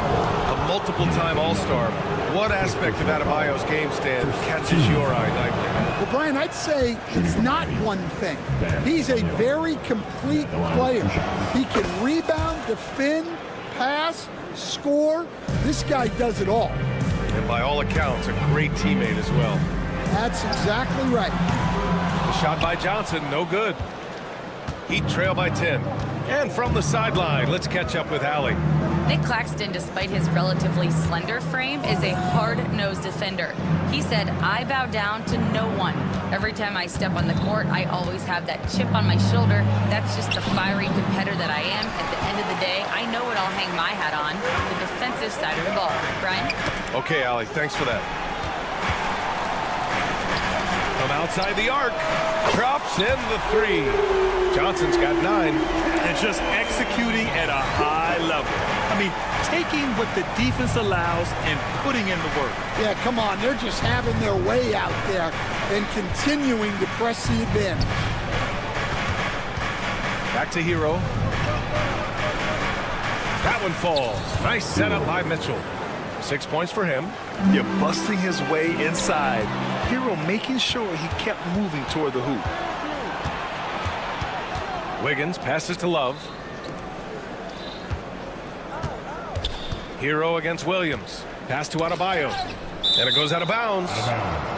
Speaker 7: A multiple-time All-Star. What aspect of Adebayo's game stand catches your eye nightly?
Speaker 12: Well, Brian, I'd say it's not one thing. He's a very complete player. He can rebound, defend, pass, score. This guy does it all.
Speaker 7: And by all accounts, a great teammate as well.
Speaker 12: That's exactly right.
Speaker 7: The shot by Johnson, no good. Heat trail by 10. And from the sideline, let's catch up with Allie.
Speaker 10: Nick Claxton, despite his relatively slender frame, is a hard-nosed defender. He said, "I bow down to no one. Every time I step on the court, I always have that chip on my shoulder. That's just the fiery competitor that I am. At the end of the day, I know what I'll hang my hat on, the defensive side of the ball." Brian?
Speaker 7: Okay, Allie, thanks for that. From outside the arc, drops in the 3. Johnson's got 9.
Speaker 8: And just executing at a high level. I mean, taking what the defense allows and putting in the work.
Speaker 12: Yeah, come on. They're just having their way out there and continuing to press the advantage.
Speaker 7: Back to Hero. That one falls. Nice setup by Mitchell. 6 points for him.
Speaker 8: You're busting his way inside. Hero making sure he kept moving toward the hoop.
Speaker 7: Wiggins passes to Love. Hero against Williams. Pass to Adebayo. And it goes out of bounds.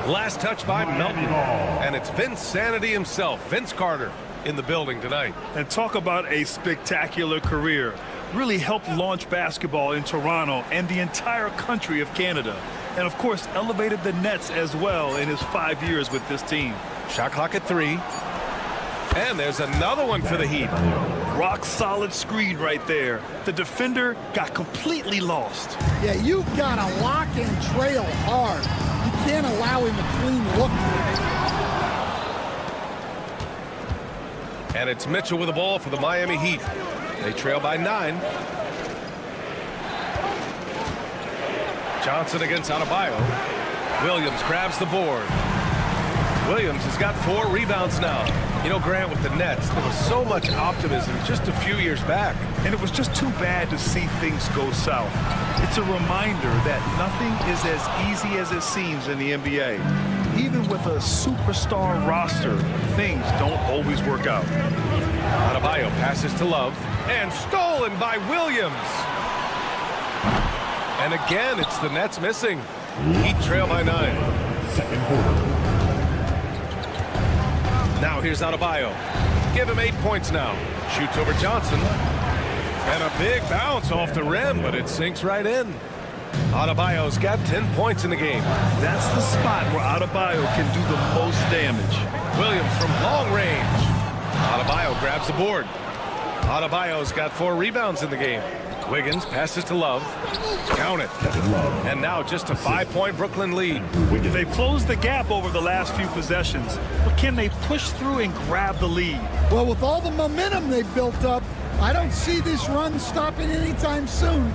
Speaker 7: Last touch by Melton. And it's Vince Sanity himself, Vince Carter, in the building tonight.
Speaker 8: And talk about a spectacular career. Really helped launch basketball in Toronto and the entire country of Canada. And of course, elevated the Nets as well in his 5 years with this team.
Speaker 7: Shot clock at 3. And there's another one for the Heat.
Speaker 8: Rock solid screen right there. The defender got completely lost.
Speaker 12: Yeah, you've got to lock and trail hard. You can't allow him a clean look.
Speaker 7: And it's Mitchell with the ball for the Miami Heat. They trail by 9. Johnson against Adebayo. Williams grabs the board. Williams has got 4 rebounds now. You know, Grant, with the Nets, there was so much optimism just a few years back.
Speaker 8: And it was just too bad to see things go south. It's a reminder that nothing is as easy as it seems in the NBA. Even with a superstar roster, things don't always work out.
Speaker 7: Adebayo passes to Love. And stolen by Williams. And again, it's the Nets missing. Heat trail by 9.
Speaker 4: Second quarter.
Speaker 7: Now here's Adebayo. Give him 8 points now. Shoots over Johnson. And a big bounce off the rim, but it sinks right in. Adebayo's got 10 points in the game.
Speaker 8: That's the spot where Adebayo can do the most damage.
Speaker 7: Williams from long range. Adebayo grabs the board. Adebayo's got 4 rebounds in the game. Wiggins passes to Love. Count it. And now just a 5-point Brooklyn lead.
Speaker 8: They've closed the gap over the last few possessions, but can they push through and grab the lead?
Speaker 12: Well, with all the momentum they've built up, I don't see this run stopping anytime soon.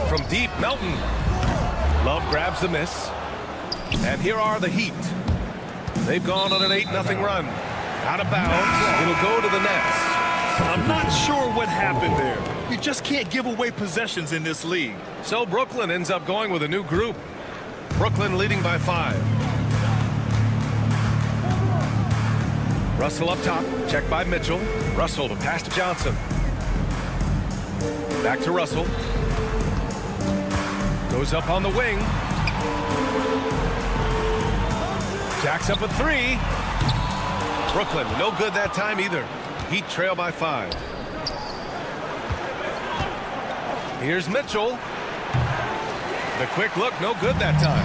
Speaker 7: From deep, Melton. Love grabs the miss. And here are the Heat. They've gone on an 8-0 run. Out of bounds. It'll go to the Nets.
Speaker 8: I'm not sure what happened there. You just can't give away possessions in this league.
Speaker 7: So Brooklyn ends up going with a new group. Brooklyn leading by 5. Russell up top, checked by Mitchell. Russell to pass to Johnson. Back to Russell. Goes up on the wing. Jacks up a 3. Brooklyn, no good that time either. Heat trail by 5. Here's Mitchell. The quick look, no good that time.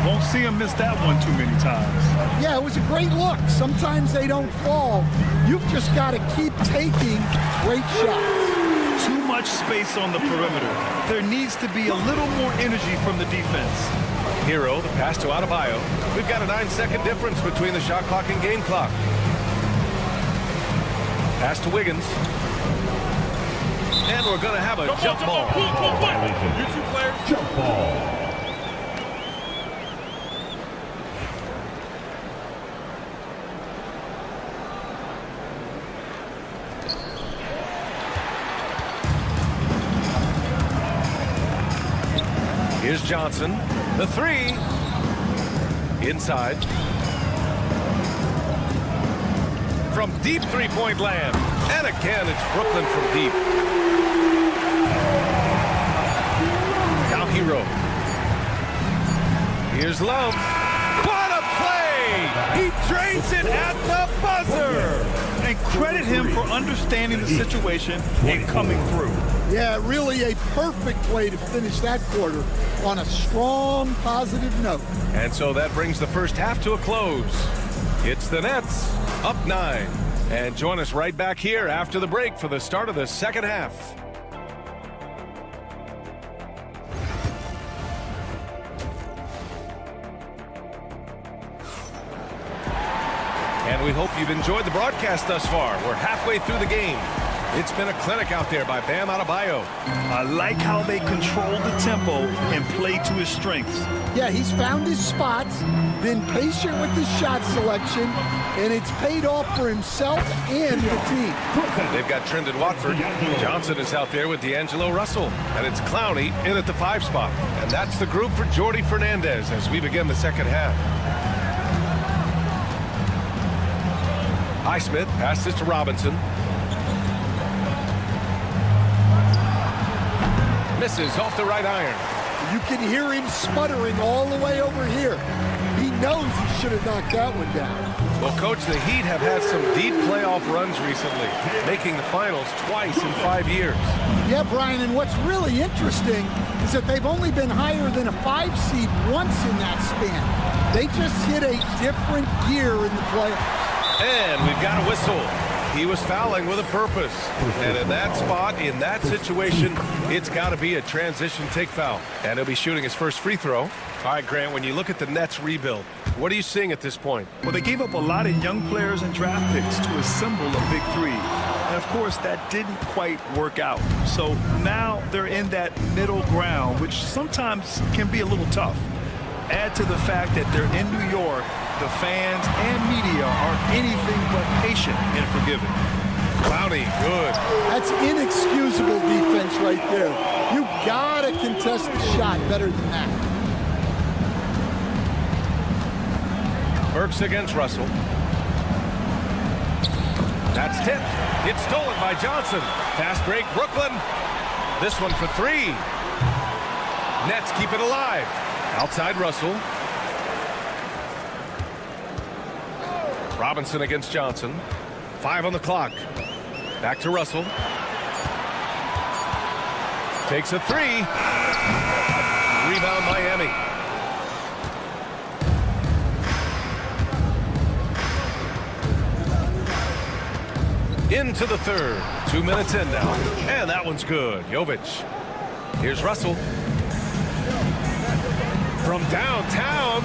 Speaker 8: Won't see him miss that one too many times.
Speaker 12: Yeah, it was a great look. Sometimes they don't fall. You've just got to keep taking great shots.
Speaker 8: Too much space on the perimeter. There needs to be a little more energy from the defense.
Speaker 7: Hero, the pass to Adebayo. We've got a 9-second difference between the shot clock and game clock. Pass to Wiggins. And we're going to have a jump ball.
Speaker 4: You 2 players. Jump ball.
Speaker 7: Here's Johnson. The 3. Inside. From deep 3-point land. And again, it's Brooklyn from deep. Now Hero. Here's Love. What a play! He drains it at the buzzer!
Speaker 8: And credit him for understanding the situation and coming through.
Speaker 12: Yeah, really a perfect way to finish that quarter on a strong, positive note.
Speaker 7: And so that brings the first half to a close. It's the Nets up 9. And join us right back here after the break for the start of the second half. And we hope you've enjoyed the broadcast thus far. We're halfway through the game. It's been a clinic out there by Bam Adebayo.
Speaker 8: I like how they control the tempo and play to his strengths.
Speaker 12: Yeah, he's found his spots, been patient with his shot selection, and it's paid off for himself and the team.
Speaker 7: They've got Trendon Watford. Johnson is out there with D'Angelo Russell. And it's Clowney in at the 5 spot. And that's the group for Jordi Fernandez as we begin the second half. Highsmith passes to Robinson. Misses off the right iron.
Speaker 12: You can hear him sputtering all the way over here. He knows he should have knocked that one down.
Speaker 7: Well, Coach, the Heat have had some deep playoff runs recently, making the finals twice in 5 years.
Speaker 12: Yeah, Brian, and what's really interesting is that they've only been higher than a 5 seed once in that span. They just hit a different gear in the playoffs.
Speaker 7: And we've got a whistle. He was fouling with a purpose. And in that spot, in that situation, it's got to be a transition take foul. And he'll be shooting his first free throw. All right, Grant, when you look at the Nets rebuild, what are you seeing at this point?
Speaker 8: Well, they gave up a lot of young players and draft picks to assemble a big 3. And, of course, that didn't quite work out. So now they're in that middle ground, which sometimes can be a little tough. Add to the fact that they're in New York, the fans and media are anything but patient and forgiving.
Speaker 7: Clowney, good.
Speaker 12: That's inexcusable defense right there. You gotta contest the shot better than that.
Speaker 7: Burks against Russell. That's tipped. It's stolen by Johnson. Fast break, Brooklyn. This one for 3. Nets keep it alive. Outside Russell. Robinson against Johnson. 5 on the clock. Back to Russell. Takes a 3. Rebound Miami. Into the third. 2 minutes in now. And that one's good. Jovic. Here's Russell. From downtown.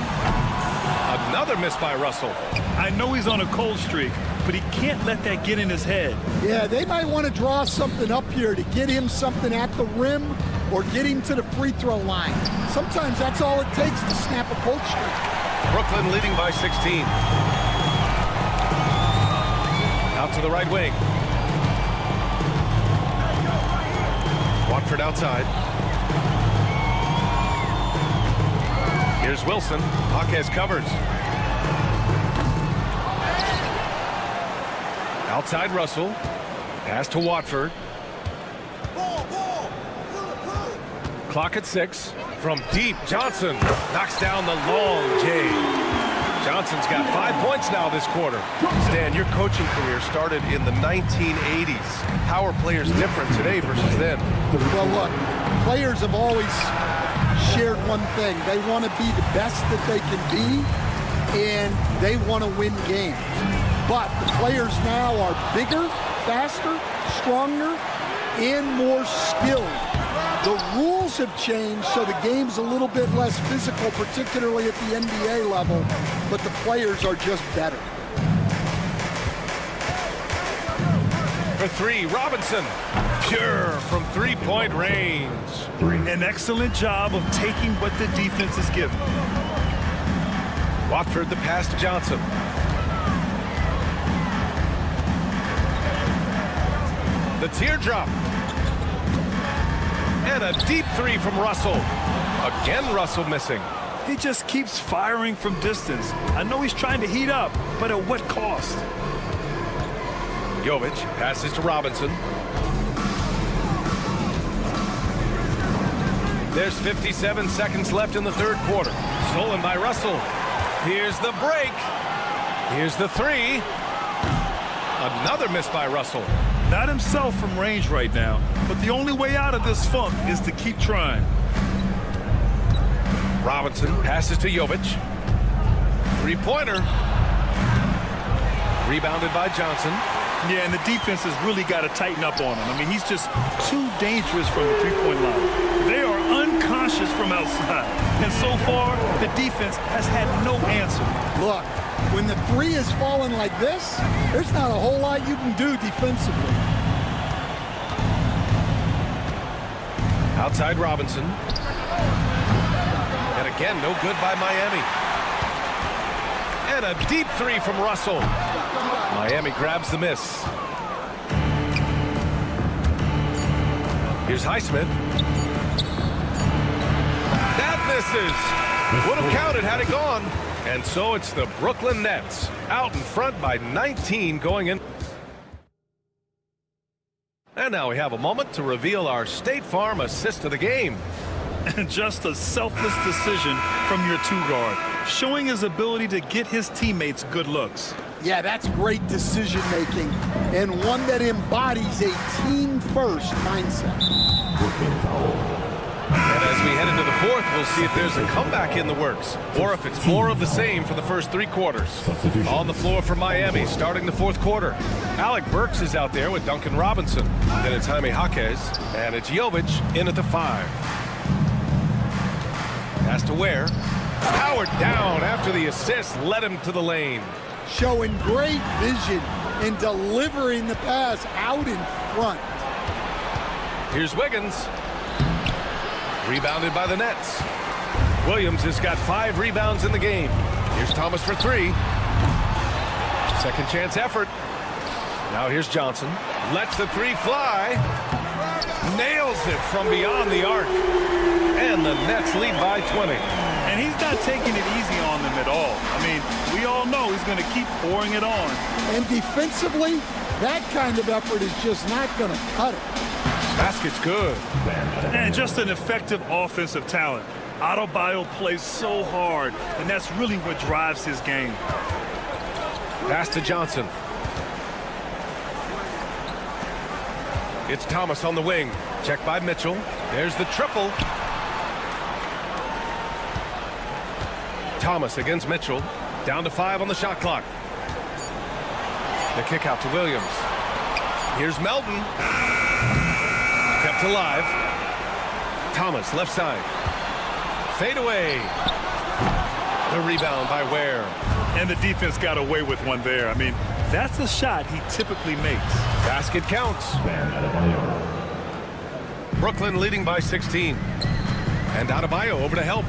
Speaker 7: Another miss by Russell.
Speaker 8: I know he's on a cold streak, but he can't let that get in his head.
Speaker 12: Yeah, they might want to draw something up here to get him something at the rim or get him to the free throw line. Sometimes that's all it takes to snap a cold streak.
Speaker 7: Brooklyn leading by 16. Out to the right wing. Watford outside. Here's Wilson. Jaquez covers. Outside Russell. Pass to Watford. Clock at 6. From deep, Johnson knocks down the long J. Johnson's got 5 points now this quarter. Stan, your coaching career started in the 1980s. How are players different today versus then?
Speaker 12: Well, look, players have always shared one thing. They want to be the best that they can be, and they want to win games. But the players now are bigger, faster, stronger, and more skilled. The rules have changed, so the game's a little bit less physical, particularly at the NBA level, but the players are just better.
Speaker 7: For three, Robinson. Pure from three-point range.
Speaker 8: An excellent job of taking what the defense is given.
Speaker 7: Watford the pass to Johnson. The teardrop. And a deep three from Russell. Again, Russell missing.
Speaker 8: He just keeps firing from distance. I know he's trying to heat up, but at what cost?
Speaker 7: Jovic passes to Robinson. There's 57 seconds left in the third quarter. Stolen by Russell. Here's the break. Here's the three. Another miss by Russell.
Speaker 8: Not himself from range right now, but the only way out of this funk is to keep trying.
Speaker 7: Robinson passes to Jovic. Three-pointer. Rebounded by Johnson.
Speaker 8: Yeah, and the defense has really got to tighten up on him. I mean, he's just too dangerous from the three-point line. They are unconscious from outside. And so far, the defense has had no answer.
Speaker 12: Look, when the three is falling like this, there's not a whole lot you can do defensively.
Speaker 7: Outside Robinson. And again, no good by Miami. And a deep three from Russell. Miami grabs the miss. Here's Highsmith. That misses. Would have counted had it gone. And so it's the Brooklyn Nets out in front by 19 going in. And now we have a moment to reveal our State Farm assist of the game.
Speaker 8: And just a selfless decision from your two-guard, showing his ability to get his teammates good looks.
Speaker 12: Yeah, that's great decision-making, and one that embodies a team-first mindset.
Speaker 7: And as we head into the fourth, we'll see if there's a comeback in the works, or if it's more of the same for the first three quarters. On the floor for Miami, starting the fourth quarter. Alec Burks is out there with Duncan Robinson. Then it's Jaime Jaquez, and it's Jovic in at the 5. Pass to Ware. Powered down after the assist led him to the lane.
Speaker 12: Showing great vision and delivering the pass out in front.
Speaker 7: Here's Wiggins. Rebounded by the Nets. Williams has got 5 rebounds in the game. Here's Thomas for 3. Second chance effort. Now here's Johnson. Lets the 3 fly. Nails it from beyond the arc. And the Nets lead by 20.
Speaker 8: And he's not taking it easy on them at all. I mean, we all know he's going to keep pouring it on.
Speaker 12: And defensively, that kind of effort is just not going to cut it.
Speaker 7: Basket's good.
Speaker 8: And just an effective offensive talent. Adebayo plays so hard, and that's really what drives his game.
Speaker 7: Pass to Johnson. It's Thomas on the wing. Checked by Mitchell. There's the triple. Thomas against Mitchell. Down to 5 on the shot clock. The kick out to Williams. Here's Melton. Kept alive. Thomas, left side. Fade away. The rebound by Ware.
Speaker 8: And the defense got away with one there. I mean, that's a shot he typically makes.
Speaker 7: Basket counts. Brooklyn leading by 16. And Adebayo over to help.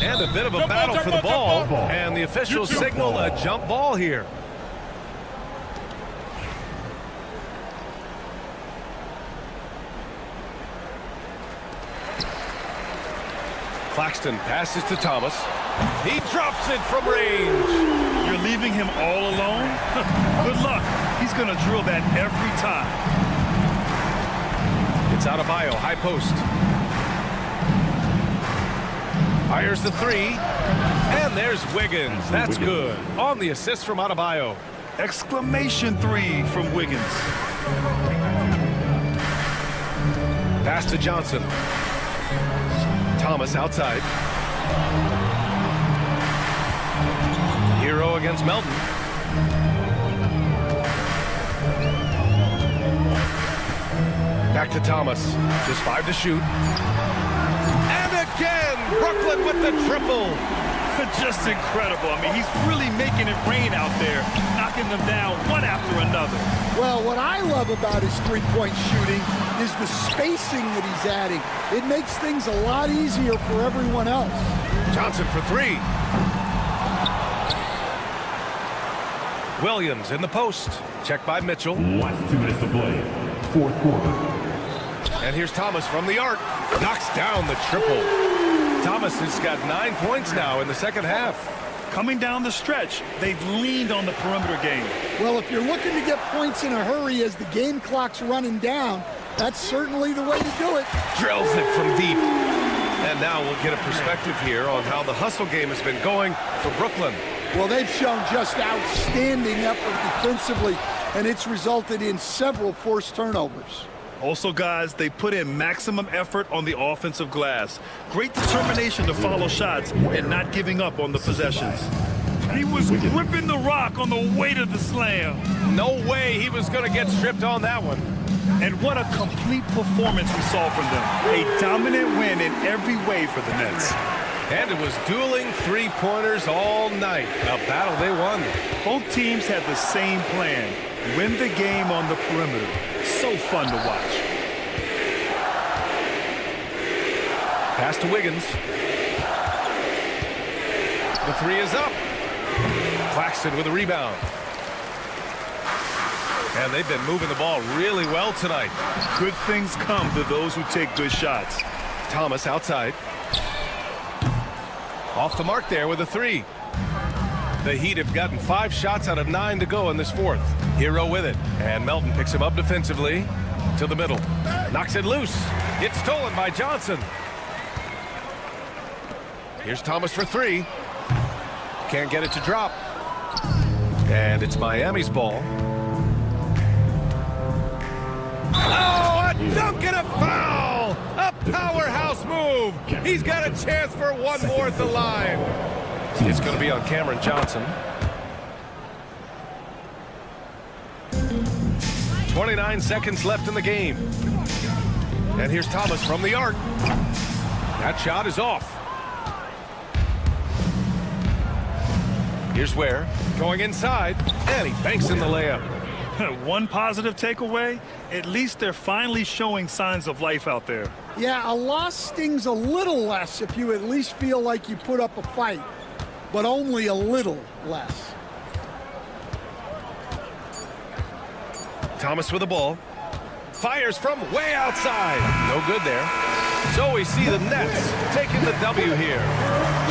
Speaker 7: And a bit of a battle for the ball. And the officials signal a jump ball here. Claxton passes to Thomas. He drops it from range.
Speaker 8: You're leaving him all alone? Good luck. He's going to drill that every time.
Speaker 7: It's Adebayo, high post. Fires the three. And there's Wiggins. That's good. On the assist from Adebayo.
Speaker 8: Exclamation three from Wiggins.
Speaker 7: Pass to Johnson. Thomas outside. Hero against Melton. Back to Thomas. Just 5 to shoot. And again, Brooklyn with the triple.
Speaker 8: Just incredible. I mean, he's really making it rain out there, knocking them down one after another.
Speaker 12: Well, what I love about his three-point shooting is the spacing that he's adding. It makes things a lot easier for everyone else.
Speaker 7: Johnson for three. Williams in the post. Checked by Mitchell.
Speaker 4: Last 2 minutes to play. Fourth quarter.
Speaker 7: And here's Thomas from the arc. Knocks down the triple. Thomas has got 9 points now in the second half.
Speaker 8: Coming down the stretch, they've leaned on the perimeter game.
Speaker 12: Well, if you're looking to get points in a hurry as the game clock's running down, that's certainly the way to do it.
Speaker 7: Drills it from deep. And now we'll get a perspective here on how the hustle game has been going for Brooklyn.
Speaker 12: Well, they've shown just outstanding effort defensively, and it's resulted in several forced turnovers.
Speaker 8: Also, guys, they put in maximum effort on the offensive glass. Great determination to follow shots and not giving up on the possessions. He was gripping the rock on the way to the slam.
Speaker 7: No way he was going to get stripped on that one.
Speaker 8: And what a complete performance we saw from them. A dominant win in every way for the Nets.
Speaker 7: And it was dueling three-pointers all night. A battle they won.
Speaker 8: Both teams had the same plan. Win the game on the perimeter. So fun to watch.
Speaker 7: Pass to Wiggins. The three is up. Claxton with a rebound. And they've been moving the ball really well tonight.
Speaker 8: Good things come to those who take good shots.
Speaker 7: Thomas outside. Off the mark there with a three. The Heat have gotten 5 shots out of 9 to go in this fourth. Hero with it. And Melton picks him up defensively to the middle. Knocks it loose. It's stolen by Johnson. Here's Thomas for three. Can't get it to drop. And it's Miami's ball. Oh, a dunk and a foul! A powerhouse move! He's got a chance for one more at the line. It's going to be on Cameron Johnson. 29 seconds left in the game. And here's Thomas from the arc. That shot is off. Here's Ware going inside, and he banks in the layup.
Speaker 8: One positive takeaway, at least they're finally showing signs of life out there.
Speaker 12: Yeah, a loss stings a little less if you at least feel like you put up a fight, but only a little less.
Speaker 7: Thomas with the ball. Fires from way outside. No good there. So we see the Nets taking the W here,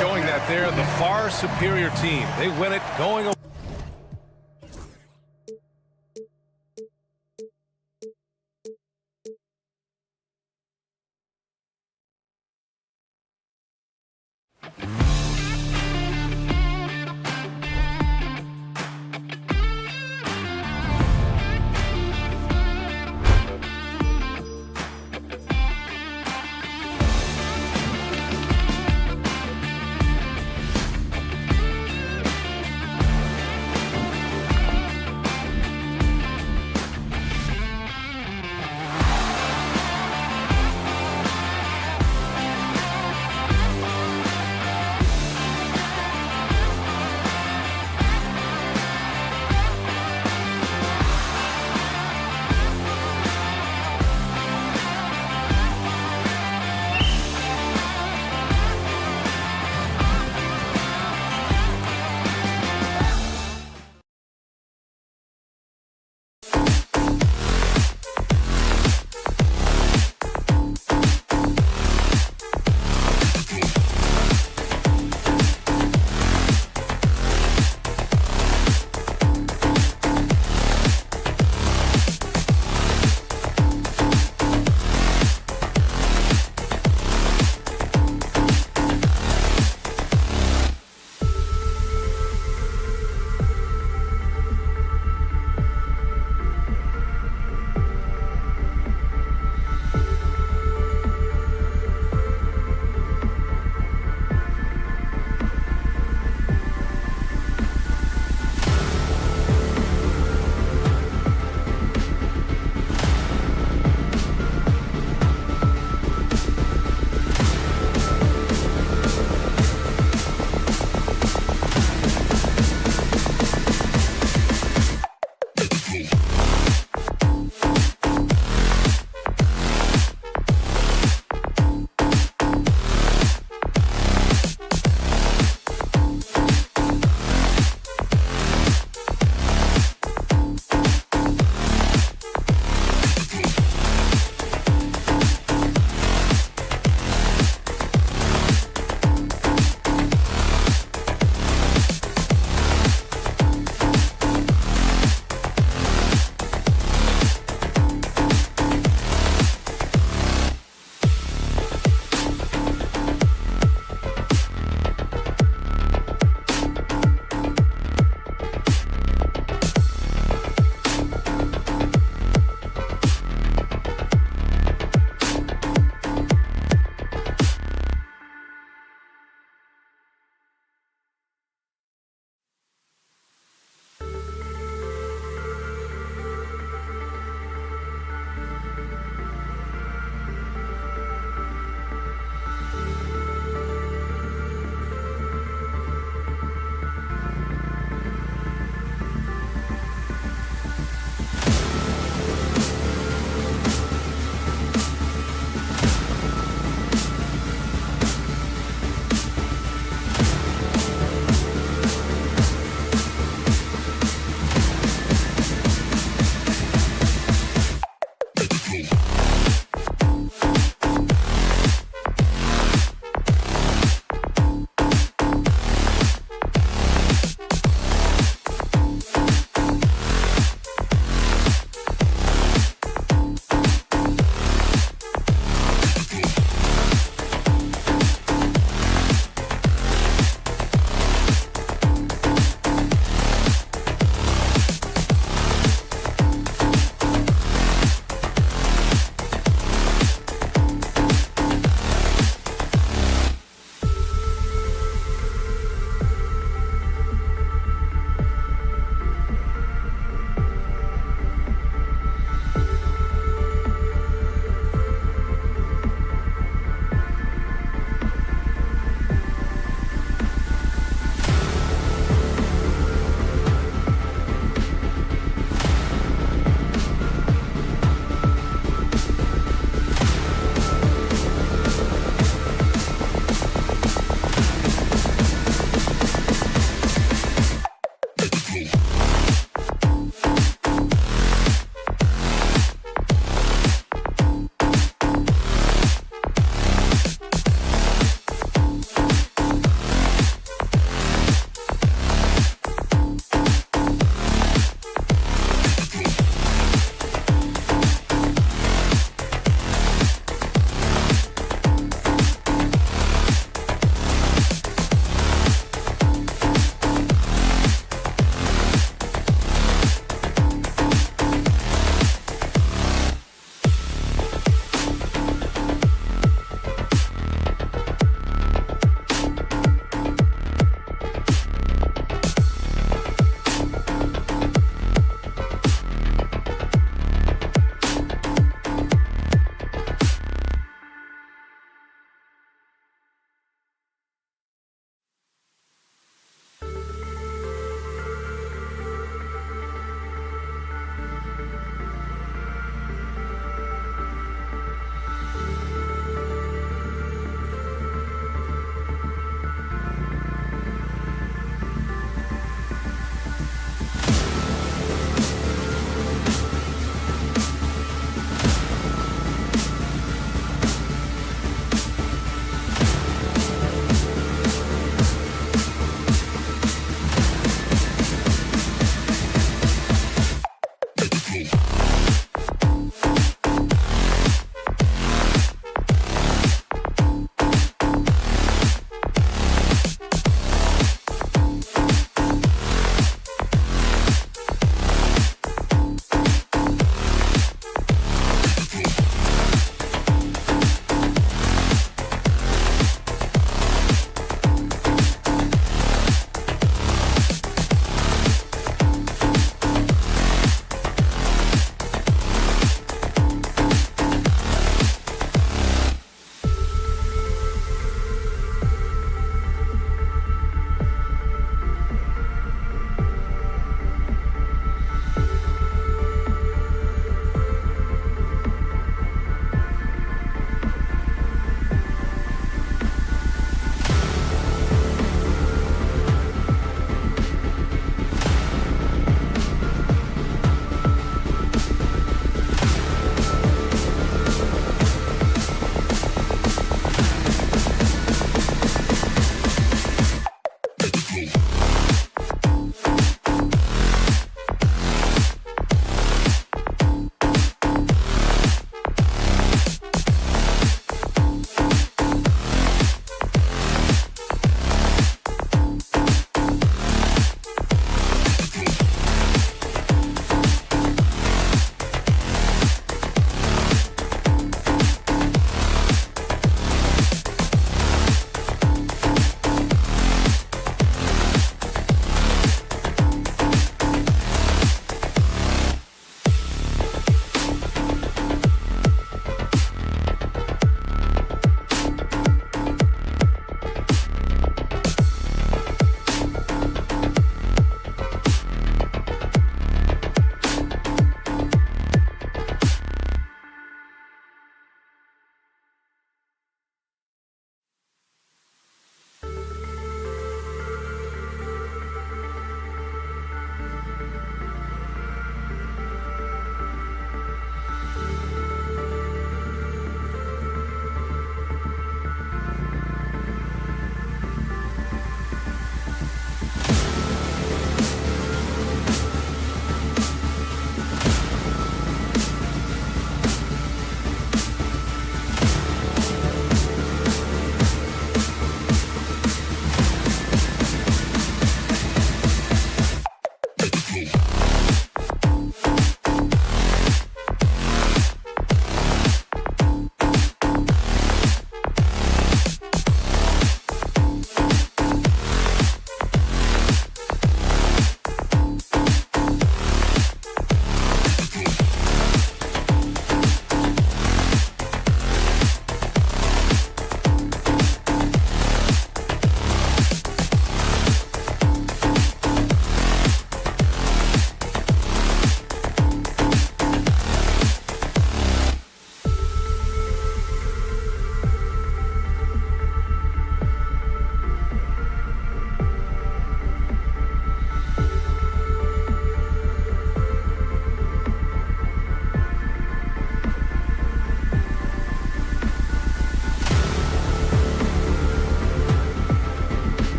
Speaker 7: showing that they're the far superior team. They win it going away.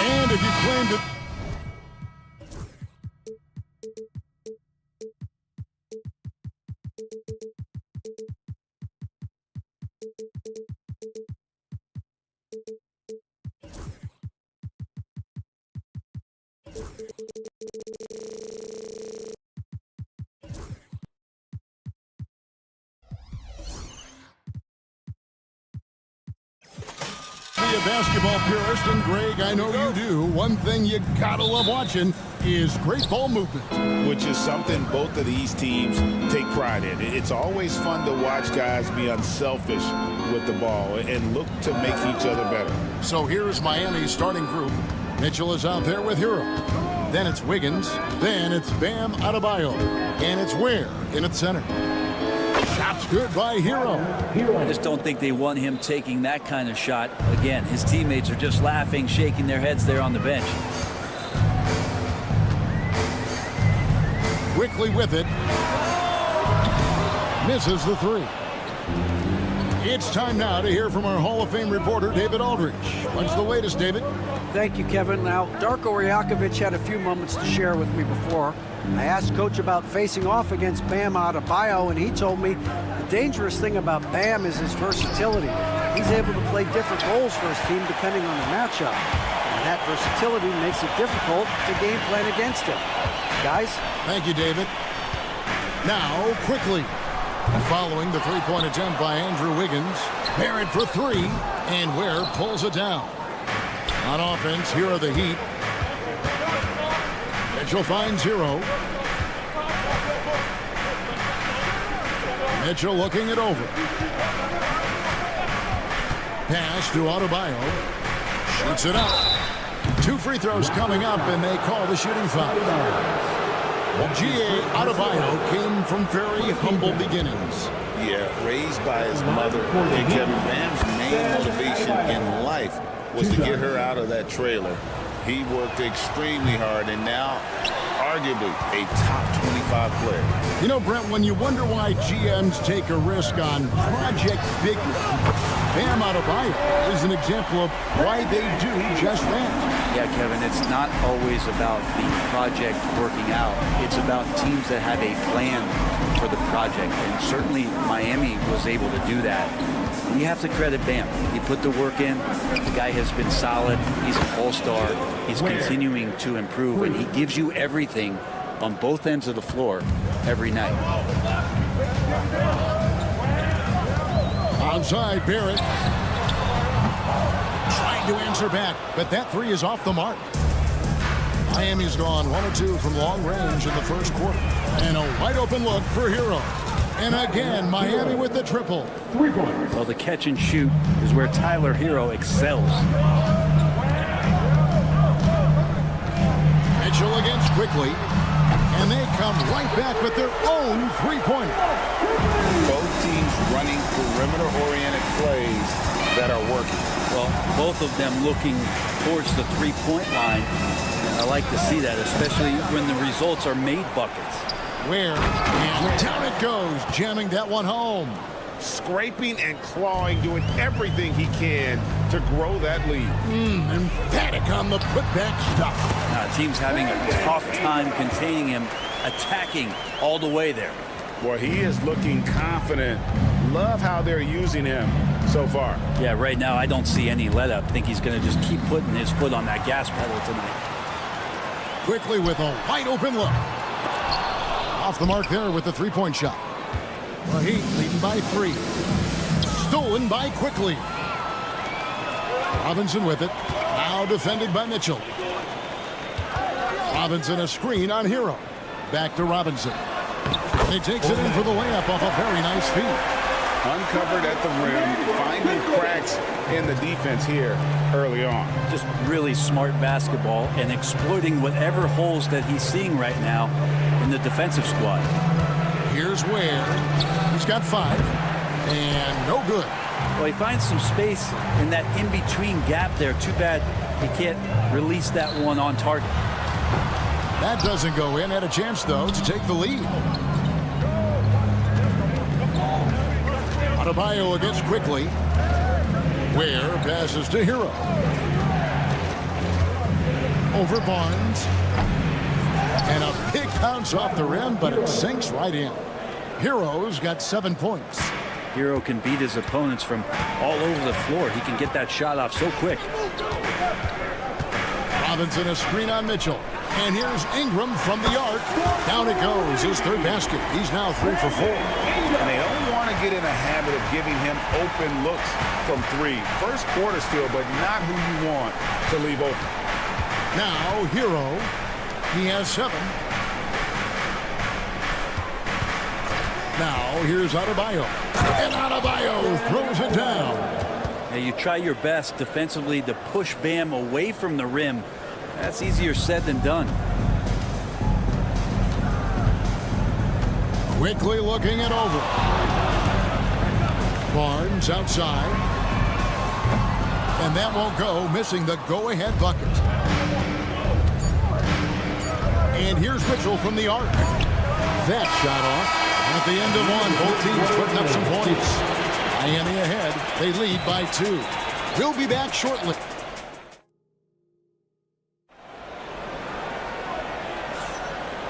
Speaker 1: And if you claimed it... A basketball purist, and Greg, I know you do. One thing you gotta love watching is great ball movement.
Speaker 2: Which is something both of these teams take pride in. It's always fun to watch guys be unselfish with the ball and look to make each other better.
Speaker 1: So here's Miami's starting group. Mitchell is out there with Hero. Then it's Wiggins. Then it's Bam Adebayo. And it's Ware in at center. Shot's good by Hero.
Speaker 3: I just don't think they want him taking that kind of shot. Again, his teammates are just laughing, shaking their heads there on the bench.
Speaker 1: Quickly with it. Misses the three. It's time now to hear from our Hall of Fame reporter, David Aldridge. What's the latest, David?
Speaker 6: Thank you, Kevin. Now, Darko Rajakovic had a few moments to share with me before. I asked Coach about facing off against Bam Adebayo, and he told me the dangerous thing about Bam is his versatility. He's able to play different roles for his team depending on the matchup. And that versatility makes it difficult to game plan against him. Guys?
Speaker 1: Thank you, David. Now, quickly. Following the three-point attempt by Andrew Wiggins. Barrett for three, and Ware pulls it down. On offense, here are the Heat. Mitchell finds Hero. Mitchell looking it over. Pass to Adebayo. Shoots it up. 2 free throws coming up, and they call the shooting foul. G.A. Adebayo came from very humble beginnings.
Speaker 2: Yeah, raised by his mother. And Kevin Bam's main motivation in life was to get her out of that trailer. He worked extremely hard, and now arguably a top 25 player.
Speaker 1: You know, Brent, when you wonder why GMs take a risk on Project Big, Bam Adebayo is an example of why they do just that.
Speaker 3: Yeah, Kevin, it's not always about the project working out. It's about teams that have a plan for the project, and certainly Miami was able to do that. You have to credit Bam. He put the work in. The guy has been solid. He's an all-star. He's continuing to improve, and he gives you everything on both ends of the floor every night.
Speaker 1: Onside, Barrett. Trying to answer back, but that three is off the mark. Miami's gone 1 of 2 from long range in the first quarter. And a wide open look for Hero. And again, Miami with the triple.
Speaker 4: 3 points.
Speaker 3: Well, the catch and shoot is where Tyler Hero excels.
Speaker 1: Mitchell against quickly. And they come right back with their own three-pointer.
Speaker 2: Both teams running perimeter-oriented plays that are working.
Speaker 3: Well, both of them looking towards the three-point line. And I like to see that, especially when the results are made buckets.
Speaker 1: Where? And down it goes, jamming that one home.
Speaker 5: Scraping and clawing, doing everything he can to grow that lead.
Speaker 1: Emphatic on the putback stuff.
Speaker 3: Team's having a tough time containing him, attacking all the way there.
Speaker 5: Boy, he is looking confident. Love how they're using him so far.
Speaker 3: Yeah, right now I don't see any let up. I think he's going to just keep putting his foot on that gas pedal tonight.
Speaker 1: Quickly with a wide open look. Off the mark there with the three-point shot. The Heat leading by 3. Stolen by Quickly. Robinson with it. Now defended by Mitchell. Robinson a screen on Hero. Back to Robinson. He takes it in for the layup off a very nice feed.
Speaker 5: Uncovered at the rim, finding cracks in the defense here early on.
Speaker 3: Just really smart basketball and exploiting whatever holes that he's seeing right now in the defensive squad.
Speaker 1: Here's Ware. He's got 5. And no good.
Speaker 3: Well, he finds some space in that in-between gap there. Too bad he can't release that one on target.
Speaker 1: That doesn't go in. Had a chance, though, to take the lead. Adebayo against Quickly. Ware passes to Hero. over Barnes. And a big bounce off the rim, but it sinks right in. Hero's got 7 points.
Speaker 3: Hero can beat his opponents from all over the floor. He can get that shot off so quick.
Speaker 1: Robinson a screen on Mitchell. And here's Ingram from the arc. Down it goes, his third basket. He's now 3 for 4.
Speaker 2: And they don't want to get in a habit of giving him open looks from 3. First quarter still, but not who you want to leave open.
Speaker 1: Now, Hero. He has 7. Now, here's Adebayo. And Adebayo throws it down.
Speaker 3: Now you try your best defensively to push Bam away from the rim. That's easier said than done.
Speaker 1: Quickly looking it over. Barnes outside. And that won't go, missing the go-ahead bucket. And here's Mitchell from the arc. That shot off. At the end of one, both teams putting up some points. Miami ahead. They lead by 2. We'll be back shortly.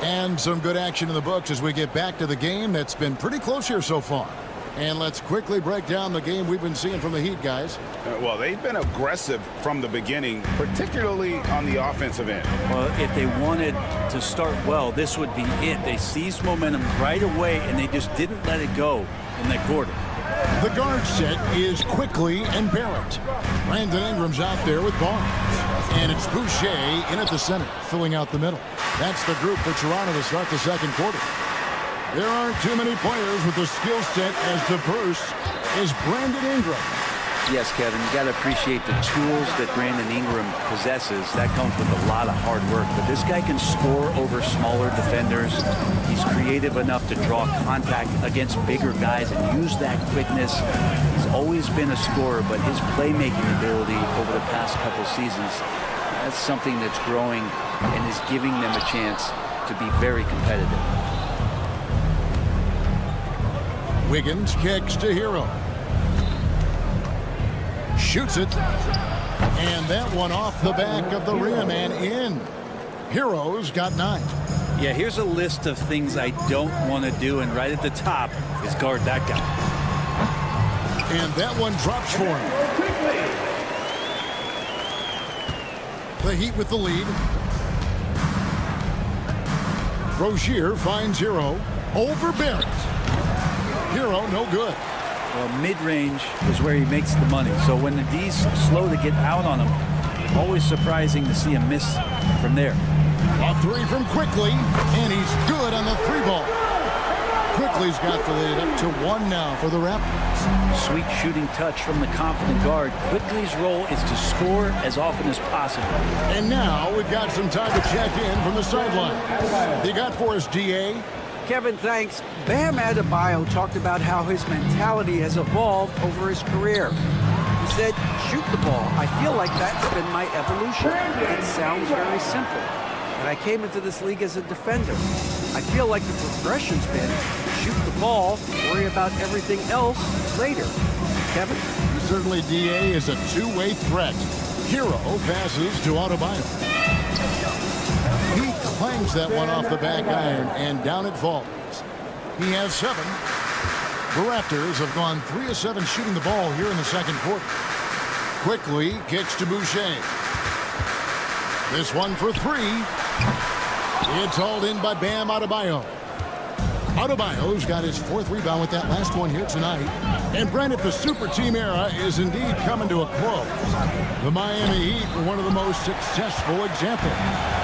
Speaker 1: And some good action in the books as we get back to the game that's been pretty close here so far. And let's quickly break down the game we've been seeing from the Heat, guys.
Speaker 2: Well, they've been aggressive from the beginning, particularly on the offensive end.
Speaker 3: Well, if they wanted to start well, this would be it. They seized momentum right away, and they just didn't let it go in that quarter.
Speaker 1: The guard set is Quickly and Barrett. Brandon Ingram's out there with Barnes. And it's Boucher in at the center, filling out the middle. That's the group for Toronto to start the second quarter. There aren't too many players with the skill set as diverse as Brandon Ingram.
Speaker 3: Yes, Kevin, you got to appreciate the tools that Brandon Ingram possesses. That comes with a lot of hard work. But this guy can score over smaller defenders. He's creative enough to draw contact against bigger guys and use that quickness. He's always been a scorer, but his playmaking ability over the past couple seasons, that's something that's growing and is giving them a chance to be very competitive.
Speaker 1: Wiggins kicks to Hero. Shoots it. And that one off the back of the rim and in. Hero's got 9.
Speaker 3: Yeah, here's a list of things I don't want to do, and right at the top is guard that guy.
Speaker 1: And that one drops for him. The Heat with the lead. Rozier finds Hero over Barrett. Hero no good.
Speaker 3: Well, mid-range is where he makes the money. So when the D's slow to get out on him, always surprising to see him miss from there.
Speaker 1: A 3 from Quickly, and he's good on the 3-ball. Quickly's got the lead up to 1 now for the Raptors.
Speaker 3: Sweet shooting touch from the confident guard. Quickly's role is to score as often as possible.
Speaker 1: And now we've got some time to check in from the sideline. You got for us, DA?
Speaker 6: Kevin, thanks. Bam Adebayo talked about how his mentality has evolved over his career. He said, shoot the ball. I feel like that's been my evolution. It sounds very simple. And I came into this league as a defender. I feel like the progression's been shoot the ball, worry about everything else later. Kevin?
Speaker 1: Certainly, DA is a two-way threat. Hero passes to Adebayo. He clangs that one off the back iron, and down it falls. He has 7. The Raptors have gone 3 of 7 shooting the ball here in the second quarter. Quickly kicks to Boucher. This one for 3. It's hauled in by Bam Adebayo. Adebayo's got his 4th rebound with that last one here tonight. And Brandon, the super team era is indeed coming to a close. The Miami Heat were one of the most successful examples.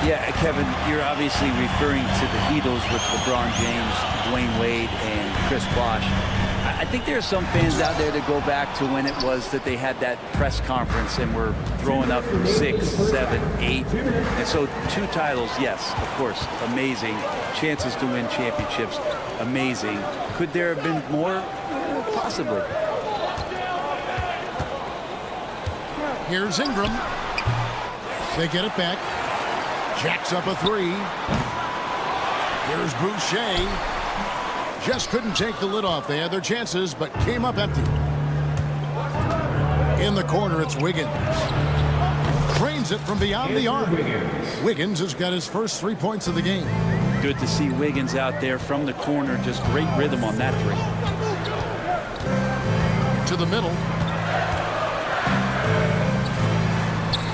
Speaker 3: Yeah, Kevin, you're obviously referring to the Heatles with LeBron James, Dwayne Wade, and Chris Bosh. I think there are some fans out there that go back to when it was that they had that press conference and were throwing up 6, 7, 8. And so 2 titles, yes, of course, amazing. Chances to win championships, amazing. Could there have been more? Possibly.
Speaker 1: Here's Ingram. They get it back. Jacks up a 3. Here's Boucher. Just couldn't take the lid off. They had their chances, but came up empty. In the corner, it's Wiggins. Drains it from beyond the arc. Wiggins has got his first 3 points of the game.
Speaker 3: Good to see Wiggins out there from the corner. Just great rhythm on that three.
Speaker 1: To the middle.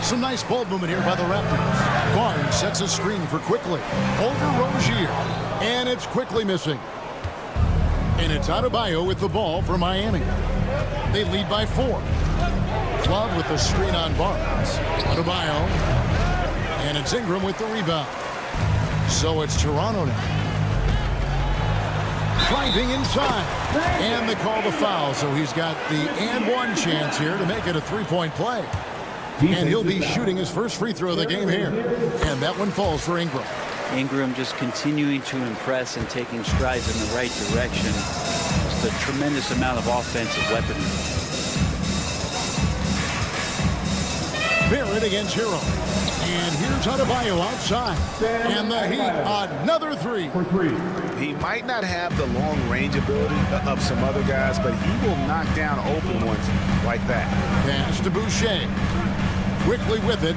Speaker 1: Some nice ball movement here by the Raptors. Barnes sets a screen for Quickly. Over Rozier. And it's Quickly missing. And it's Adebayo with the ball for Miami. They lead by 4. Love with the screen on Barnes. Adebayo. And it's Ingram with the rebound. So it's Toronto now. Driving inside. And they call the foul. So he's got the and one chance here to make it a 3-point play. And he'll be shooting his first free throw of the game here. And that one falls for Ingram.
Speaker 3: Ingram just continuing to impress and taking strides in the right direction. Just a tremendous amount of offensive weaponry.
Speaker 1: Barrett against Hero. And here's Adebayo outside. And the Heat, another three.
Speaker 5: He might not have the long range ability of some other guys, but he will knock down open ones like that.
Speaker 1: Pass to Boucher. Quickly with it.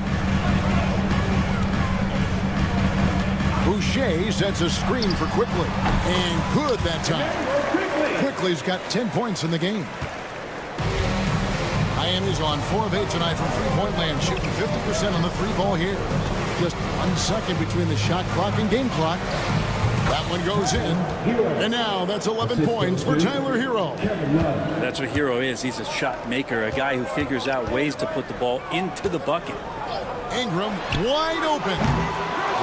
Speaker 1: Boucher sets a screen for Quickly. And good that time. Quickly's got 10 points in the game. Miami's on 4 of 8 tonight from three-point land, shooting 50% on the three ball here. Just 1 second between the shot clock and game clock. That one goes in. And now that's 11 points for Tyler Hero.
Speaker 3: That's what Hero is. He's a shot maker, a guy who figures out ways to put the ball into the bucket.
Speaker 1: Ingram wide open.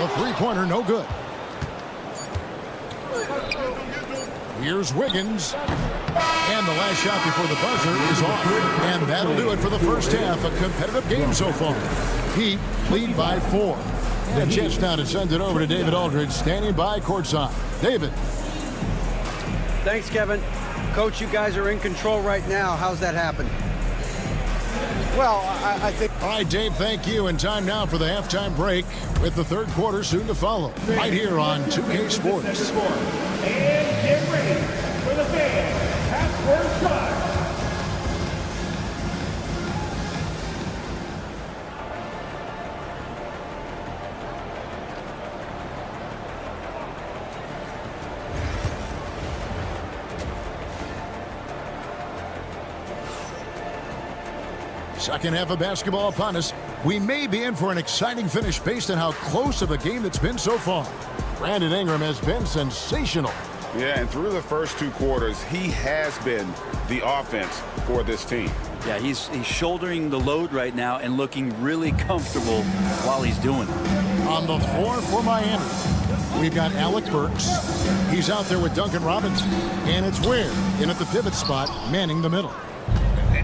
Speaker 1: The three-pointer no good. Here's Wiggins. And the last shot before the buzzer is off. And that'll do it for the first half. A competitive game so far. Heat lead by 4. The chance now to send it over to David Aldridge, standing by courtside. David.
Speaker 6: Thanks, Kevin. Coach, you guys are in control right now. How's that happen?
Speaker 12: Well, I think...
Speaker 1: All right, Dave, thank you. And time now for the halftime break with the third quarter soon to follow. Right here on 2K Sports.
Speaker 4: And get ready for the fans. Half-court shot.
Speaker 1: Second half of basketball upon us. We may be in for an exciting finish based on how close of a game it's been so far. Brandon Ingram has been sensational.
Speaker 5: Yeah, and through the first 2 quarters, he has been the offense for this team.
Speaker 3: Yeah, he's shouldering the load right now and looking really comfortable while he's doing it.
Speaker 1: On the floor for Miami, we've got Alec Burks. He's out there with Duncan Robinson. And it's Ware in at the pivot spot, manning the middle.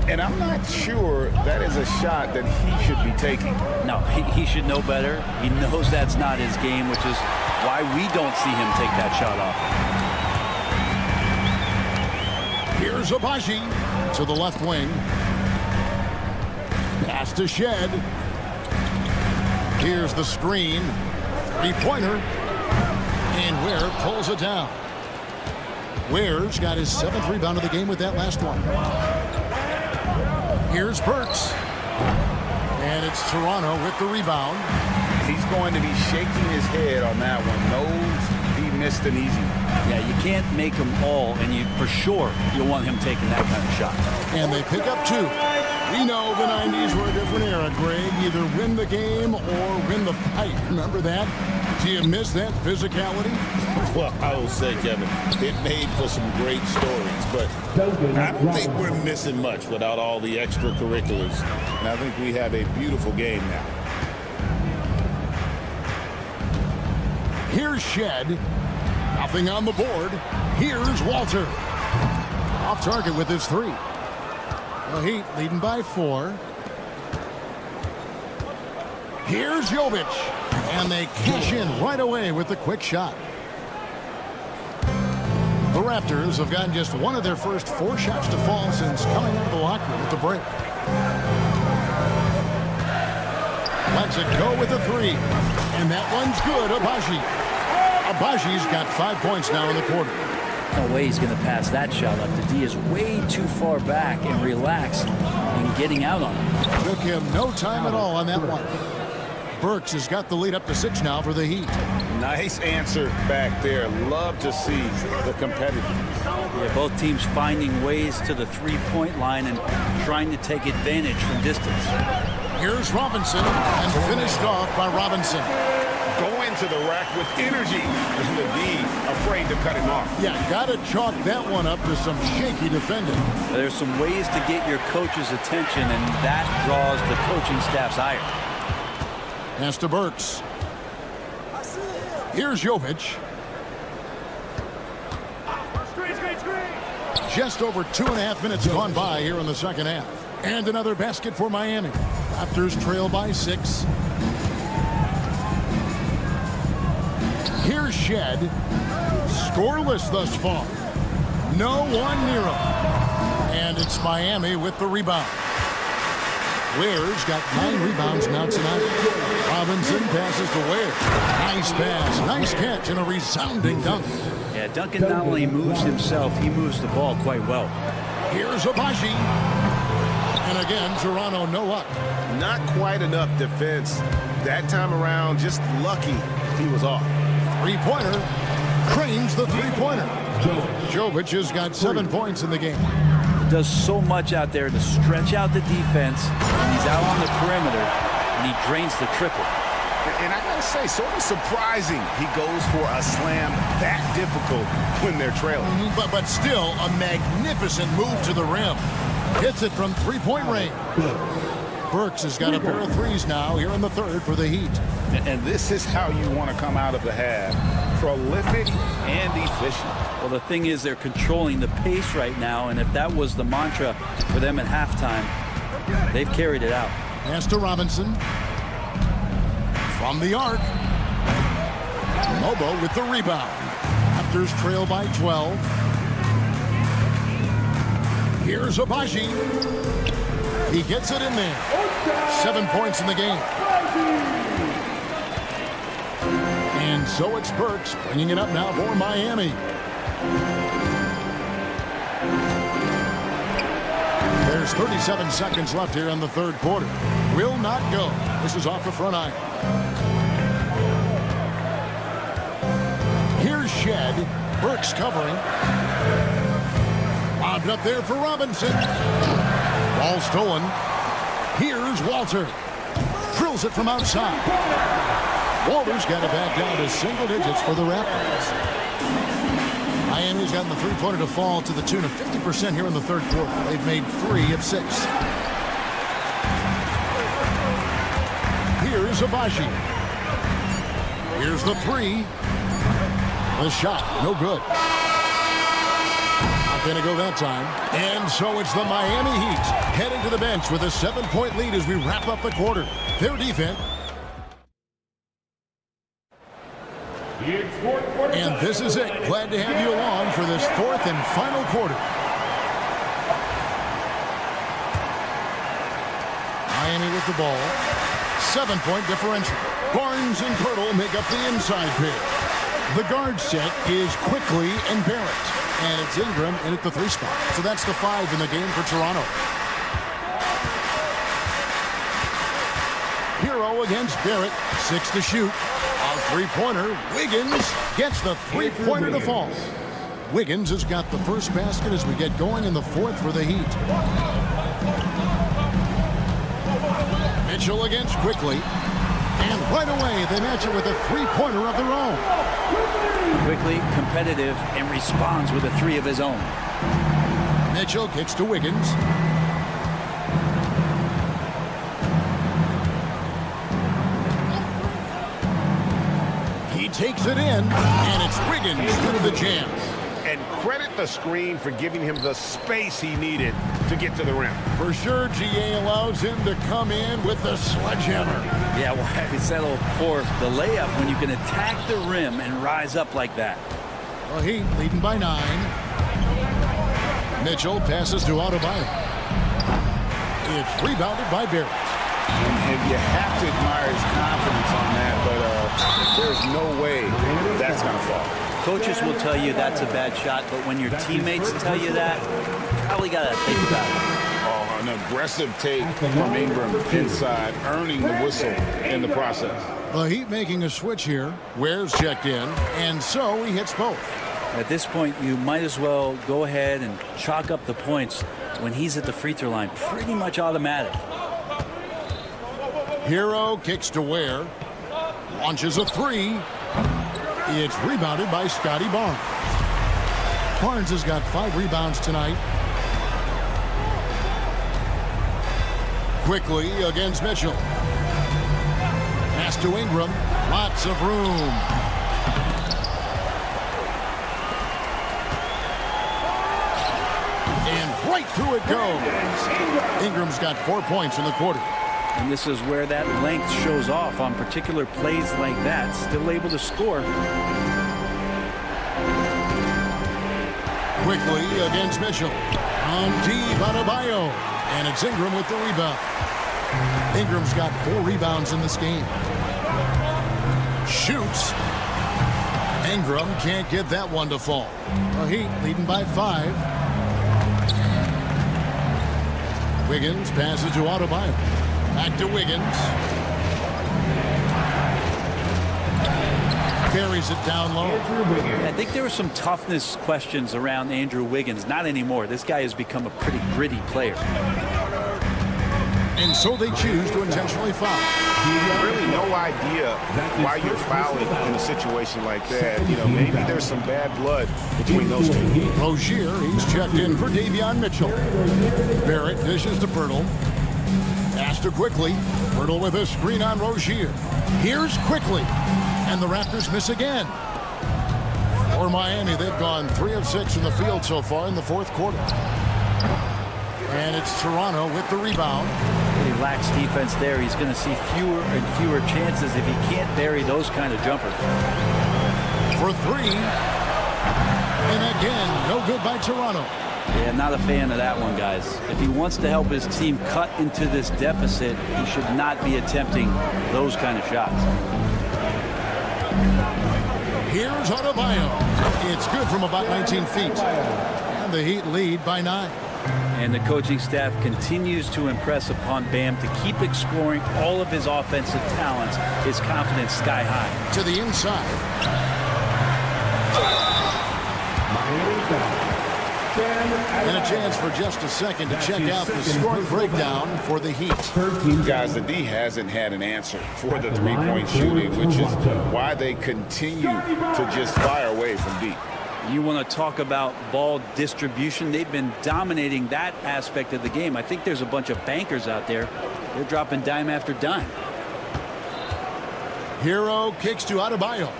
Speaker 5: And I'm not sure that is a shot that he should be taking.
Speaker 3: No, he should know better. He knows that's not his game, which is why we don't see him take that shot off.
Speaker 1: Here's Abaji to the left wing. Pass to Shed. Here's the screen. Three-pointer. And Ware pulls it down. Ware's got his 7th rebound of the game with that last one. Here's Burks. And it's Toronto with the rebound.
Speaker 5: He's going to be shaking his head on that one. Knows he missed an easy one.
Speaker 3: Yeah, you can't make them all, and you for sure you'll want him taking that kind of shot.
Speaker 1: And they pick up 2. We know the 90s were a different era, Greg. Either win the game or win the fight. Remember that? Do you miss that physicality?
Speaker 2: Well, I will say, Kevin, it made for some great stories, but I don't think we're missing much without all the extracurriculars. And I think we have a beautiful game now.
Speaker 1: Here's Shed. Nothing on the board. Here's Walter. Off target with his 3. The Heat leading by 4. Here's Jovic. And they cash in right away with the quick shot. The Raptors have gotten just one of their first 4 shots to fall since coming out of the locker room at the break. Lets it go with a 3. And that one's good. Abaji. Abaji's got 5 points now in the quarter.
Speaker 3: No way he's going to pass that shot up. The D is way too far back and relaxed in getting out on him.
Speaker 1: Took him no time at all on that one. Burks has got the lead up to 6 now for the Heat.
Speaker 5: Nice answer back there. Love to see the competitiveness.
Speaker 3: Yeah, both teams finding ways to the three-point line and trying to take advantage from distance.
Speaker 1: Here's Robinson, and finished off by Robinson.
Speaker 5: Going to the rack with energy, and the D afraid to cut him off.
Speaker 1: Yeah, got to chalk that one up to some shaky defending.
Speaker 3: There's some ways to get your coach's attention, and that draws the coaching staff's ire.
Speaker 1: Pass to Burks. Here's Jovic. Just over 2.5 minutes gone by here in the second half. And another basket for Miami. Raptors trail by 6. Here's Shed. Scoreless thus far. No one near him. And it's Miami with the rebound. Ware's got 9 rebounds now tonight. Robinson passes to Ware. Nice pass, nice catch, and a resounding dunk.
Speaker 3: Yeah, Duncan not only moves himself, he moves the ball quite well.
Speaker 1: Here's Abaji. And again, Toronto no luck.
Speaker 5: Not quite enough defense. That time around, just lucky he was off.
Speaker 1: Three-pointer. Cranes the three-pointer. Jovic has got 7 points in the game.
Speaker 3: Does so much out there to stretch out the defense. He's out on the perimeter, and he drains the triple.
Speaker 5: And I gotta say, sort of surprising he goes for a slam that difficult when they're trailing.
Speaker 1: But still, a magnificent move to the rim. Hits it from three-point range. Burks has got a pair of threes now here in the third for the Heat.
Speaker 5: And this is how you want to come out of the half. Prolific and efficient.
Speaker 3: Well, the thing is they're controlling the pace right now, and if that was the mantra for them at halftime, they've carried it out.
Speaker 1: Pass to Robinson. From the arc. Mobo with the rebound. Raptors trail by 12. Here's Abaji. He gets it in there. 7 points in the game. And so it's Burks bringing it up now for Miami. There's 37 seconds left here in the third quarter. Will not go. This is off the front iron. Here's Shed. Burks covering. Lobbed up there for Robinson. Ball stolen. Here's Walter. Drills it from outside. Walter's got it back down to single digits for the Raptors. Miami's gotten the three-pointer to fall to the tune of 50% here in the third quarter. They've made 3 of 6. Here's Abaji. Here's the 3. The shot, no good. Not going to go that time. And so it's the Miami Heat heading to the bench with a 7-point lead as we wrap up the quarter. Their defense. And this is it. Glad to have you along for this fourth and final quarter. Miami with the ball. 7-point differential. Barnes and Pirtle make up the inside pair. The guard set is Quickly and Barrett. And it's Ingram in at the 3 spot. So that's the 5 in the game for Toronto. Hero against Barrett. 6 to shoot. A three-pointer. Wiggins gets the three-pointer to fall. Wiggins has got the first basket as we get going in the fourth for the Heat. Mitchell against Quickly. And right away, they match it with a three-pointer of their own.
Speaker 3: Quickly, competitive, and responds with a 3 of his own.
Speaker 1: Mitchell kicks to Wiggins. He takes it in, and it's Wiggins with the jam.
Speaker 5: And credit the screen for giving him the space he needed to get to the rim.
Speaker 1: For sure, GA allows him to come in with the sledgehammer.
Speaker 3: Yeah, why settle for the layup when you can attack the rim and rise up like that?
Speaker 1: Well, Heat leading by 9. Mitchell passes to Adebayo. It's rebounded by Barrett.
Speaker 5: And you have to admire his confidence on that, but there's no way that's going to fall.
Speaker 3: Coaches will tell you that's a bad shot, but when your teammates tell you that, you probably got to think about it.
Speaker 2: Oh, an aggressive take from Ingram inside, earning the whistle in the process.
Speaker 1: The Heat making a switch here. Ware's checked in, and so he hits both.
Speaker 3: At this point, you might as well go ahead and chalk up the points when he's at the free throw line. Pretty much automatic.
Speaker 1: Hero kicks to Ware. Launches a three. It's rebounded by Scotty Barnes. Barnes has got 5 rebounds tonight. Quickly against Mitchell. Pass to Ingram. Lots of room. And right through it goes. Ingram's got 4 points in the quarter.
Speaker 3: And this is where that length shows off on particular plays like that. Still able to score.
Speaker 1: Quickly against Mitchell. On deep on Adebayo. And it's Ingram with the rebound. Ingram's got 4 rebounds in this game. Shoots. Ingram can't get that one to fall. The Heat leading by 5. Wiggins passes to Adebayo. Back to Wiggins. Carries it down low.
Speaker 3: I think there were some toughness questions around Andrew Wiggins. Not anymore. This guy has become a pretty gritty player.
Speaker 1: And so they choose to intentionally foul.
Speaker 5: Really no idea why you're fouling in a situation like that. You know, maybe there's some bad blood between those two.
Speaker 1: Rozier, he's checked in for Davion Mitchell. Barrett dishes to Pirtle. Pass to Quickly. Pirtle with a screen on Rozier. Here's Quickly. And the Raptors miss again. For Miami, they've gone 3 of 6 from the field so far in the 4th quarter. And it's Toronto with the rebound.
Speaker 3: He lacks defense there. He's going to see fewer and fewer chances if he can't bury those kind of jumpers.
Speaker 1: For 3. And again, no good by Toronto.
Speaker 3: Yeah, not a fan of that one, guys. If he wants to help his team cut into this deficit, he should not be attempting those kind of shots.
Speaker 1: Here's Adebayo. It's good from about 19 feet. And the Heat lead by 9.
Speaker 3: And the coaching staff continues to impress upon Bam to keep exploring all of his offensive talents, his confidence sky high.
Speaker 1: To the inside. And a chance for just a second to check out the scoring breakdown for the Heat.
Speaker 2: Guys, the D hasn't had an answer for the three-point shooting, which is why they continue to just fire away from deep.
Speaker 3: You want to talk about ball distribution. They've been dominating that aspect of the game. I think there's a bunch of bankers out there. They're dropping dime after dime.
Speaker 1: Hero kicks to Adebayo.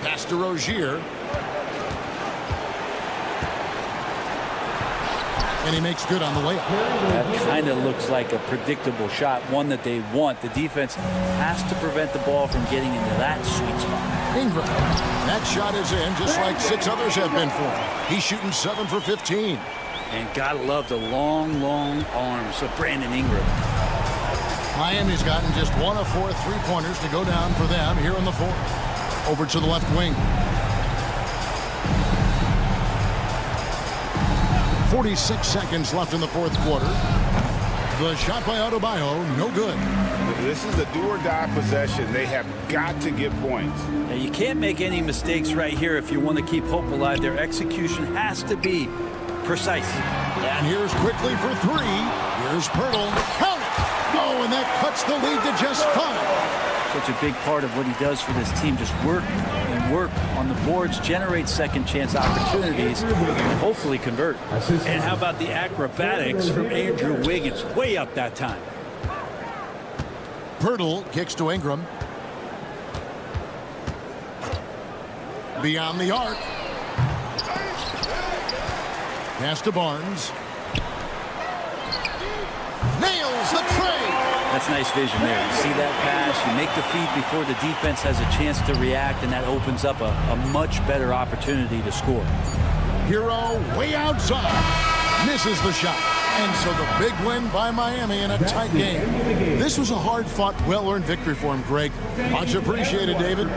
Speaker 1: Pass to Rozier. And he makes good on the layup.
Speaker 3: That kind of looks like a predictable shot, one that they want. The defense has to prevent the ball from getting into that sweet spot.
Speaker 1: Ingram. That shot is in just like 6 others have been for him. He's shooting 7 for 15.
Speaker 3: And gotta love the long, long arms of Brandon Ingram.
Speaker 1: Miami's gotten just 1 of 4 3-pointers to go down for them here in the 4th. Over to the left wing. 46 seconds left in the 4th quarter. The shot by Adebayo, no good.
Speaker 2: This is a do-or-die possession. They have got to get points.
Speaker 3: Now, you can't make any mistakes right here if you want to keep hope alive. Their execution has to be precise.
Speaker 1: And here's Quickly for 3. Here's Pirtle. Count it! Oh, and that cuts the lead to just 5.
Speaker 3: Such a big part of what he does for this team. Just work and work on the boards, generate second chance opportunities, and hopefully convert. And how about the acrobatics from Andrew Wiggins? Way up that time.
Speaker 1: Pirtle kicks to Ingram. Beyond the arc. Pass to Barnes. Nails the tray.
Speaker 3: That's nice vision there. You see that pass, you make the feed before the defense has a chance to react, and that opens up a much better opportunity to score.
Speaker 1: Hero way outside. Misses the shot. And so the big win by Miami in a tight game. This was a hard-fought, well-earned victory for him, Greg. Much appreciated, David.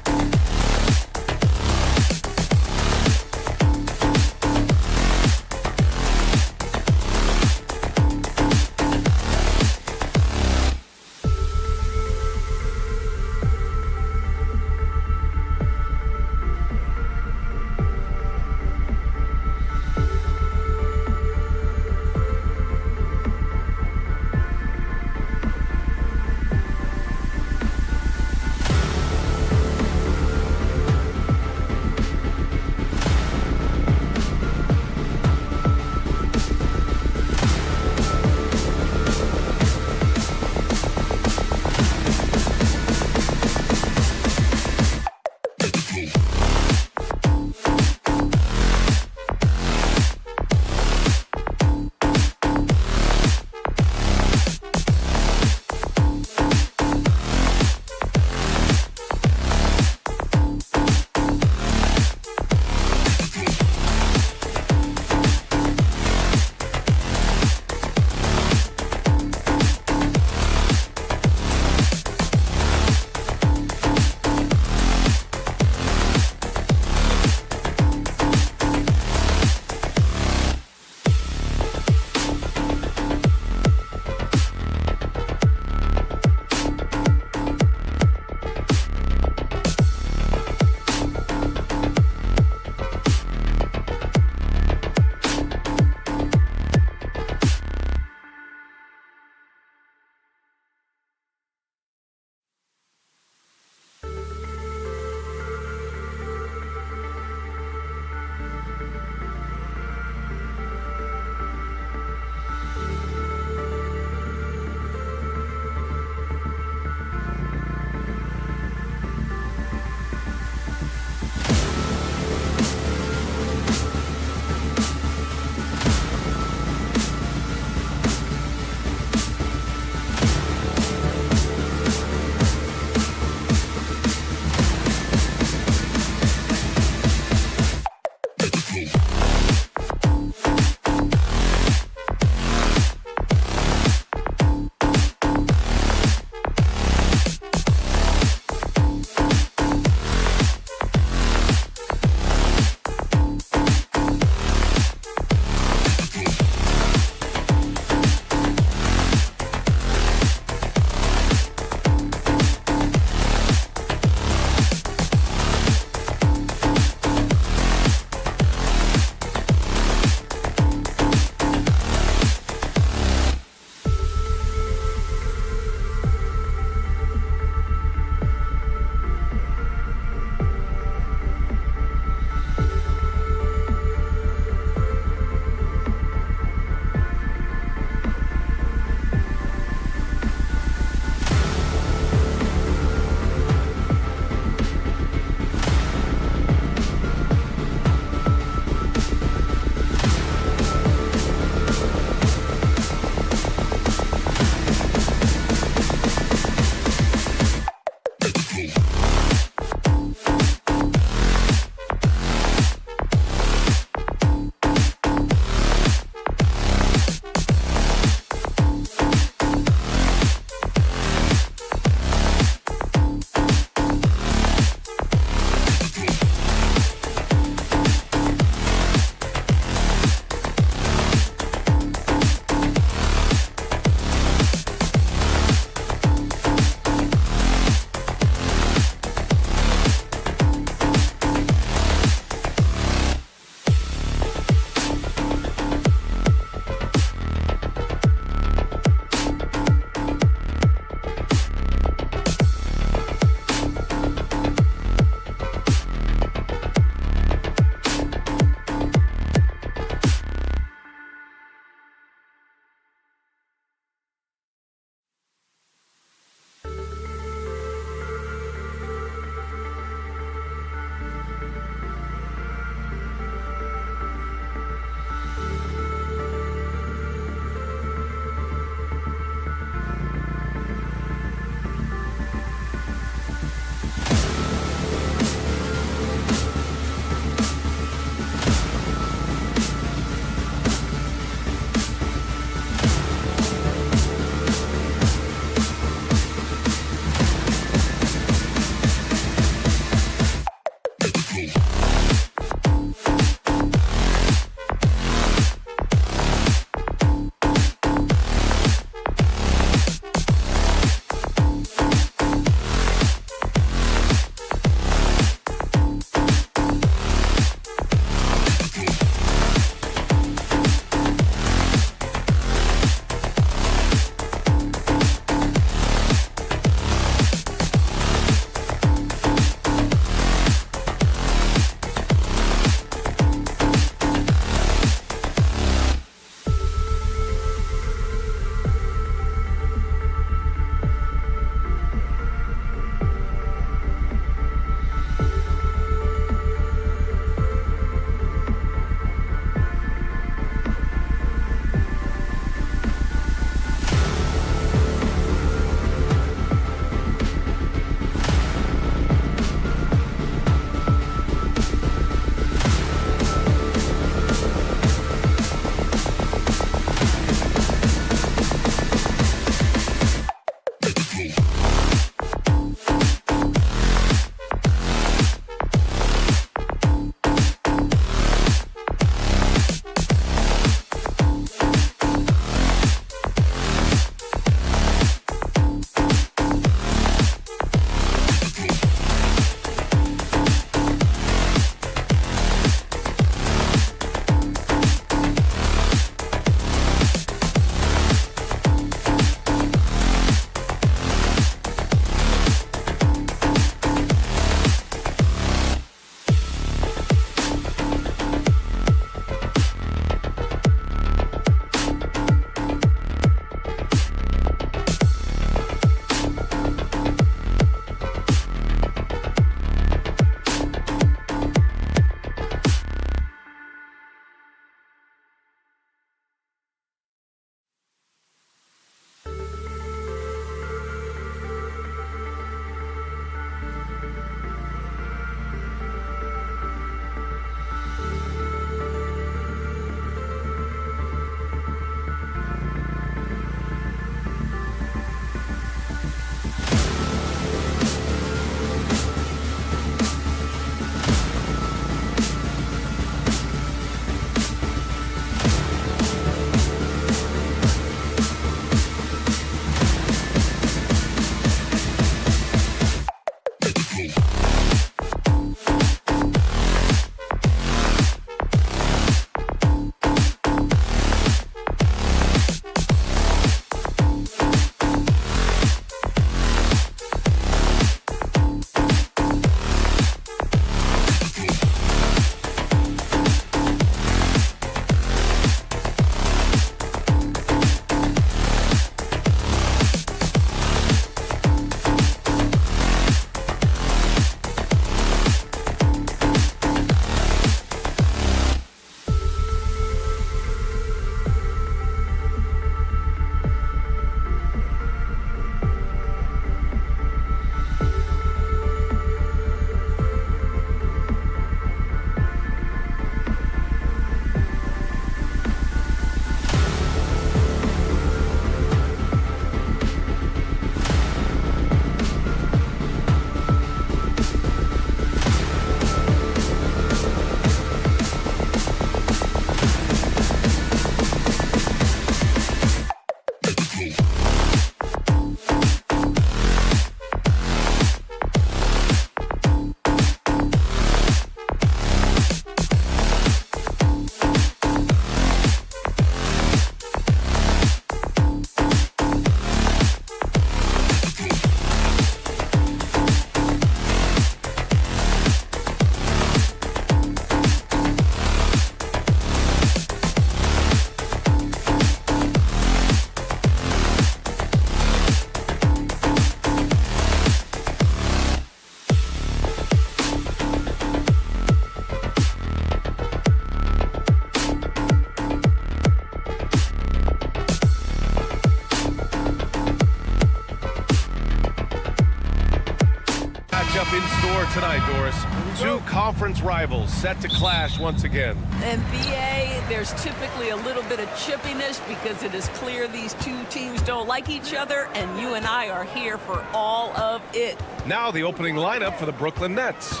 Speaker 7: tonight, Doris. Two conference rivals set to clash once again.
Speaker 9: And BA, there's typically a little bit of chippiness because it is clear these two teams don't like each other, and you and I are here for all of it.
Speaker 7: Now the opening lineup for the Brooklyn Nets.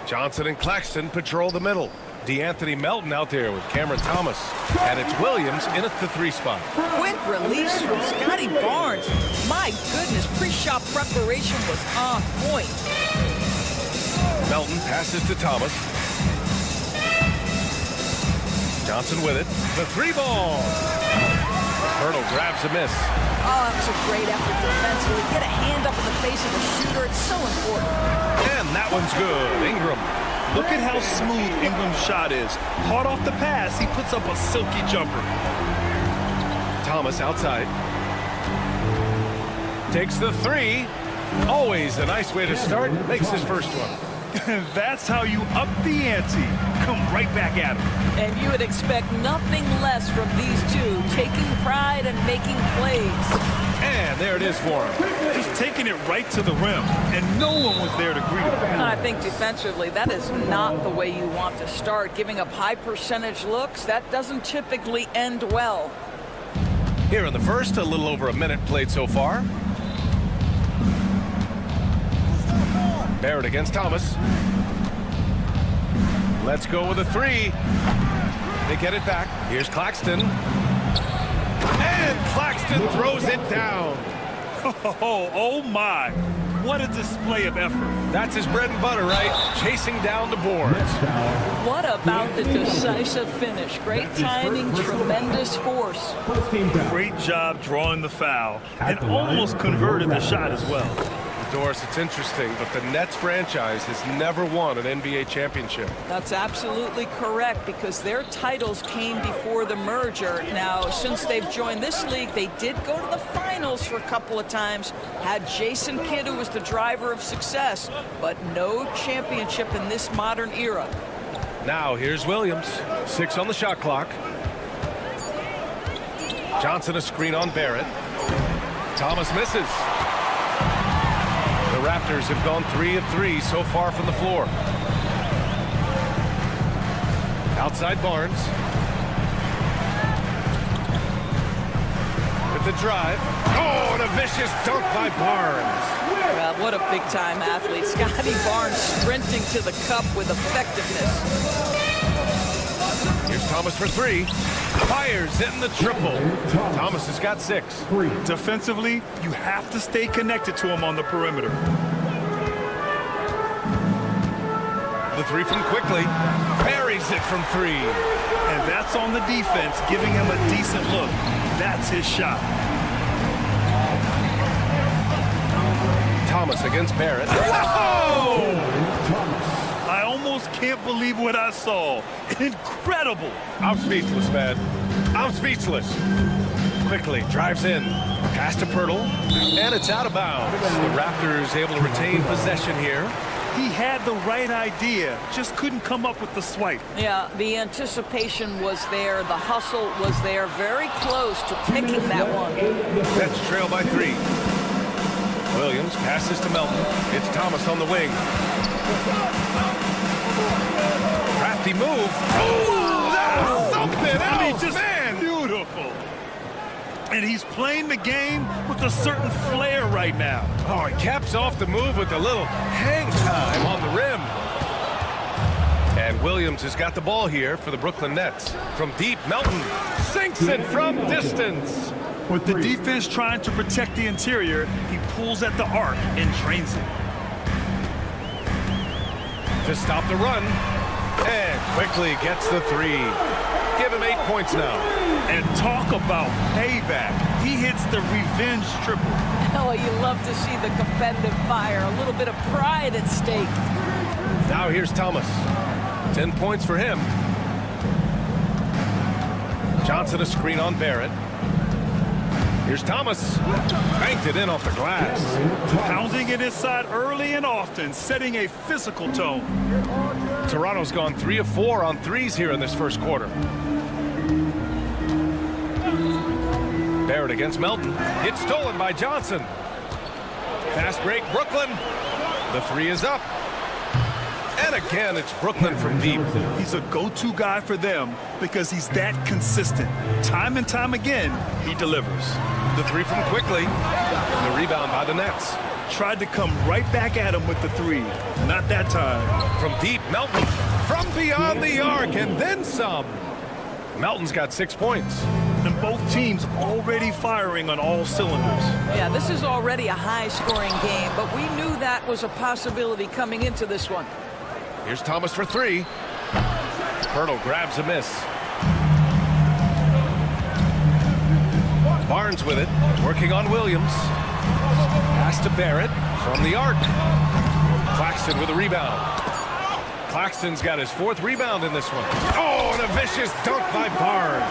Speaker 7: Johnson and Claxton patrol the middle. D'Anthony Melton out there with Cameron Thomas. And it's Williams in at the 3 spot.
Speaker 9: Quick release from Scotty Barnes. My goodness, pre-shot preparation was on point.
Speaker 7: Melton passes to Thomas. Johnson with it. The 3 ball. Hurdle grabs a miss.
Speaker 9: Oh, that was a great effort defensively. Get a hand up in the face of the shooter. It's so important.
Speaker 7: And that one's good. Ingram.
Speaker 8: Look at how smooth Ingram's shot is. Hard off the pass, he puts up a silky jumper.
Speaker 7: Thomas outside. Takes the 3. Always a nice way to start. Makes his first one.
Speaker 8: That's how you up the ante. Come right back at him.
Speaker 9: And you would expect nothing less from these two, taking pride and making plays.
Speaker 7: And there it is for him.
Speaker 8: Just taking it right to the rim, and no one was there to greet him.
Speaker 9: And I think defensively, that is not the way you want to start. Giving up high percentage looks, that doesn't typically end well.
Speaker 7: Here in the first, a little over a minute played so far. Barrett against Thomas. Let's go with a 3. They get it back. Here's Claxton. And Claxton throws it down.
Speaker 8: Oh my. What a display of effort.
Speaker 7: That's his bread and butter, right? Chasing down the boards.
Speaker 9: What about the decisive finish? Great timing, tremendous force.
Speaker 8: Great job drawing the foul and almost converted the shot as well.
Speaker 7: Doris, it's interesting, but the Nets franchise has never won an NBA championship.
Speaker 9: That's absolutely correct because their titles came before the merger. Now, since they've joined this league, they did go to the finals for a couple of times, had Jason Kidd, who was the driver of success, but no championship in this modern era.
Speaker 7: Now, here's Williams. 6 on the shot clock. Johnson a screen on Barrett. Thomas misses. The Raptors have gone 3 of 3 so far from the floor. Outside Barnes. With the drive. Oh, and a vicious dunk by Barnes.
Speaker 9: Well, what a big-time athlete. Scotty Barnes sprinting to the cup with effectiveness.
Speaker 7: Here's Thomas for 3. Fires in the triple. Thomas has got 6.
Speaker 8: Defensively, you have to stay connected to him on the perimeter.
Speaker 7: The 3 from Quickly. Buries it from 3.
Speaker 8: And that's on the defense, giving him a decent look. That's his shot.
Speaker 7: Thomas against Barrett. Oh!
Speaker 8: I almost can't believe what I saw. Incredible.
Speaker 7: I'm speechless, man. I'm speechless. Quickly drives in. Pass to Pirtle. And it's out of bounds. The Raptors able to retain possession here.
Speaker 8: He had the right idea, just couldn't come up with the swipe.
Speaker 9: Yeah, the anticipation was there. The hustle was there. Very close to picking that one.
Speaker 7: Nets trail by 3. Williams passes to Melton. It's Thomas on the wing. Crafty move. Oh, that was something else,
Speaker 8: just
Speaker 7: man.
Speaker 8: Beautiful. And he's playing the game with a certain flair right now.
Speaker 7: Oh, he caps off the move with a little hang time on the rim. And Williams has got the ball here for the Brooklyn Nets. From deep, Melton sinks it from distance.
Speaker 8: With the defense trying to protect the interior, he pulls at the arc and drains it.
Speaker 7: To stop the run. And quickly gets the 3. Give him 8 points now.
Speaker 8: And talk about payback. He hits the revenge triple.
Speaker 9: Oh, you love to see the competitive fire. A little bit of pride at stake.
Speaker 7: Now here's Thomas. 10 points for him. Johnson a screen on Barrett. Here's Thomas. Banked it in off the glass.
Speaker 8: Pounding it inside early and often, setting a physical tone.
Speaker 7: Toronto's gone 3 of 4 on 3s here in this first quarter. Barrett against Melton. It's stolen by Johnson. Fast break, Brooklyn. The 3 is up. And again, it's Brooklyn from deep.
Speaker 8: He's a go-to guy for them because he's that consistent. Time and time again, he delivers.
Speaker 7: The three from quickly. The rebound by the Nets.
Speaker 8: Tried to come right back at him with the three. Not that time.
Speaker 7: From deep, Melton. From beyond the arc, and then some. Melton's got 6 points.
Speaker 8: And both teams already firing on all cylinders.
Speaker 9: Yeah, this is already a high-scoring game, but we knew that was a possibility coming into this one.
Speaker 7: Here's Thomas for three. Pirtle grabs a miss. Barnes with it, working on Williams. Pass to Barrett from the arc. Claxton with a rebound. Claxton's got his 4th rebound in this one. Oh, and a vicious dunk by Barnes.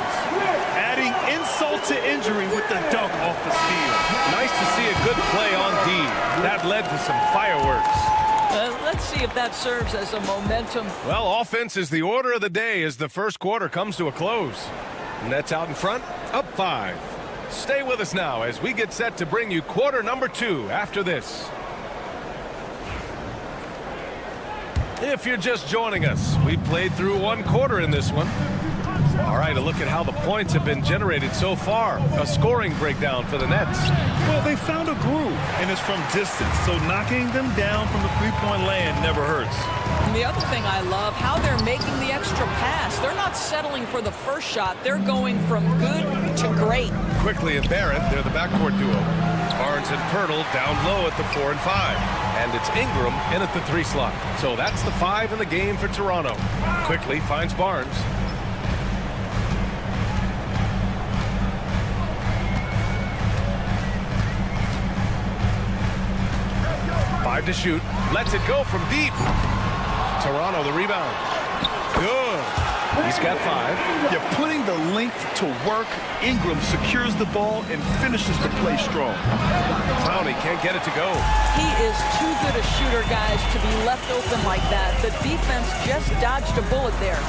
Speaker 8: Adding insult to injury with the dunk off the steal.
Speaker 7: Nice to see a good play on D. That led to some fireworks.
Speaker 9: Let's see if that serves as a momentum.
Speaker 7: Well, offense is the order of the day as the first quarter comes to a close. Nets out in front, up 5. Stay with us now as we get set to bring you quarter number 2 after this. If you're just joining us, we played through 1 quarter in this one. All right, a look at how the points have been generated so far. A scoring breakdown for the Nets.
Speaker 8: Well, they found a groove, and it's from distance, so knocking them down from the three-point land never hurts.
Speaker 9: And the other thing I love, how they're making the extra pass. They're not settling for the first shot. They're going from good to great.
Speaker 7: Quickly and Barrett, they're the backcourt duo. Barnes and Pirtle down low at the 4 and 5. And it's Ingram in at the 3 slot. So that's the 5 in the game for Toronto. Quickly finds Barnes. Five to shoot. Lets it go from deep. Toronto the rebound. Good. He's got 5.
Speaker 8: You're putting the length to work. Ingram secures the ball and finishes the play strong.
Speaker 7: Clowney can't get it to go.
Speaker 9: He is too good a shooter, guys, to be left open like that. The defense just dodged a bullet there.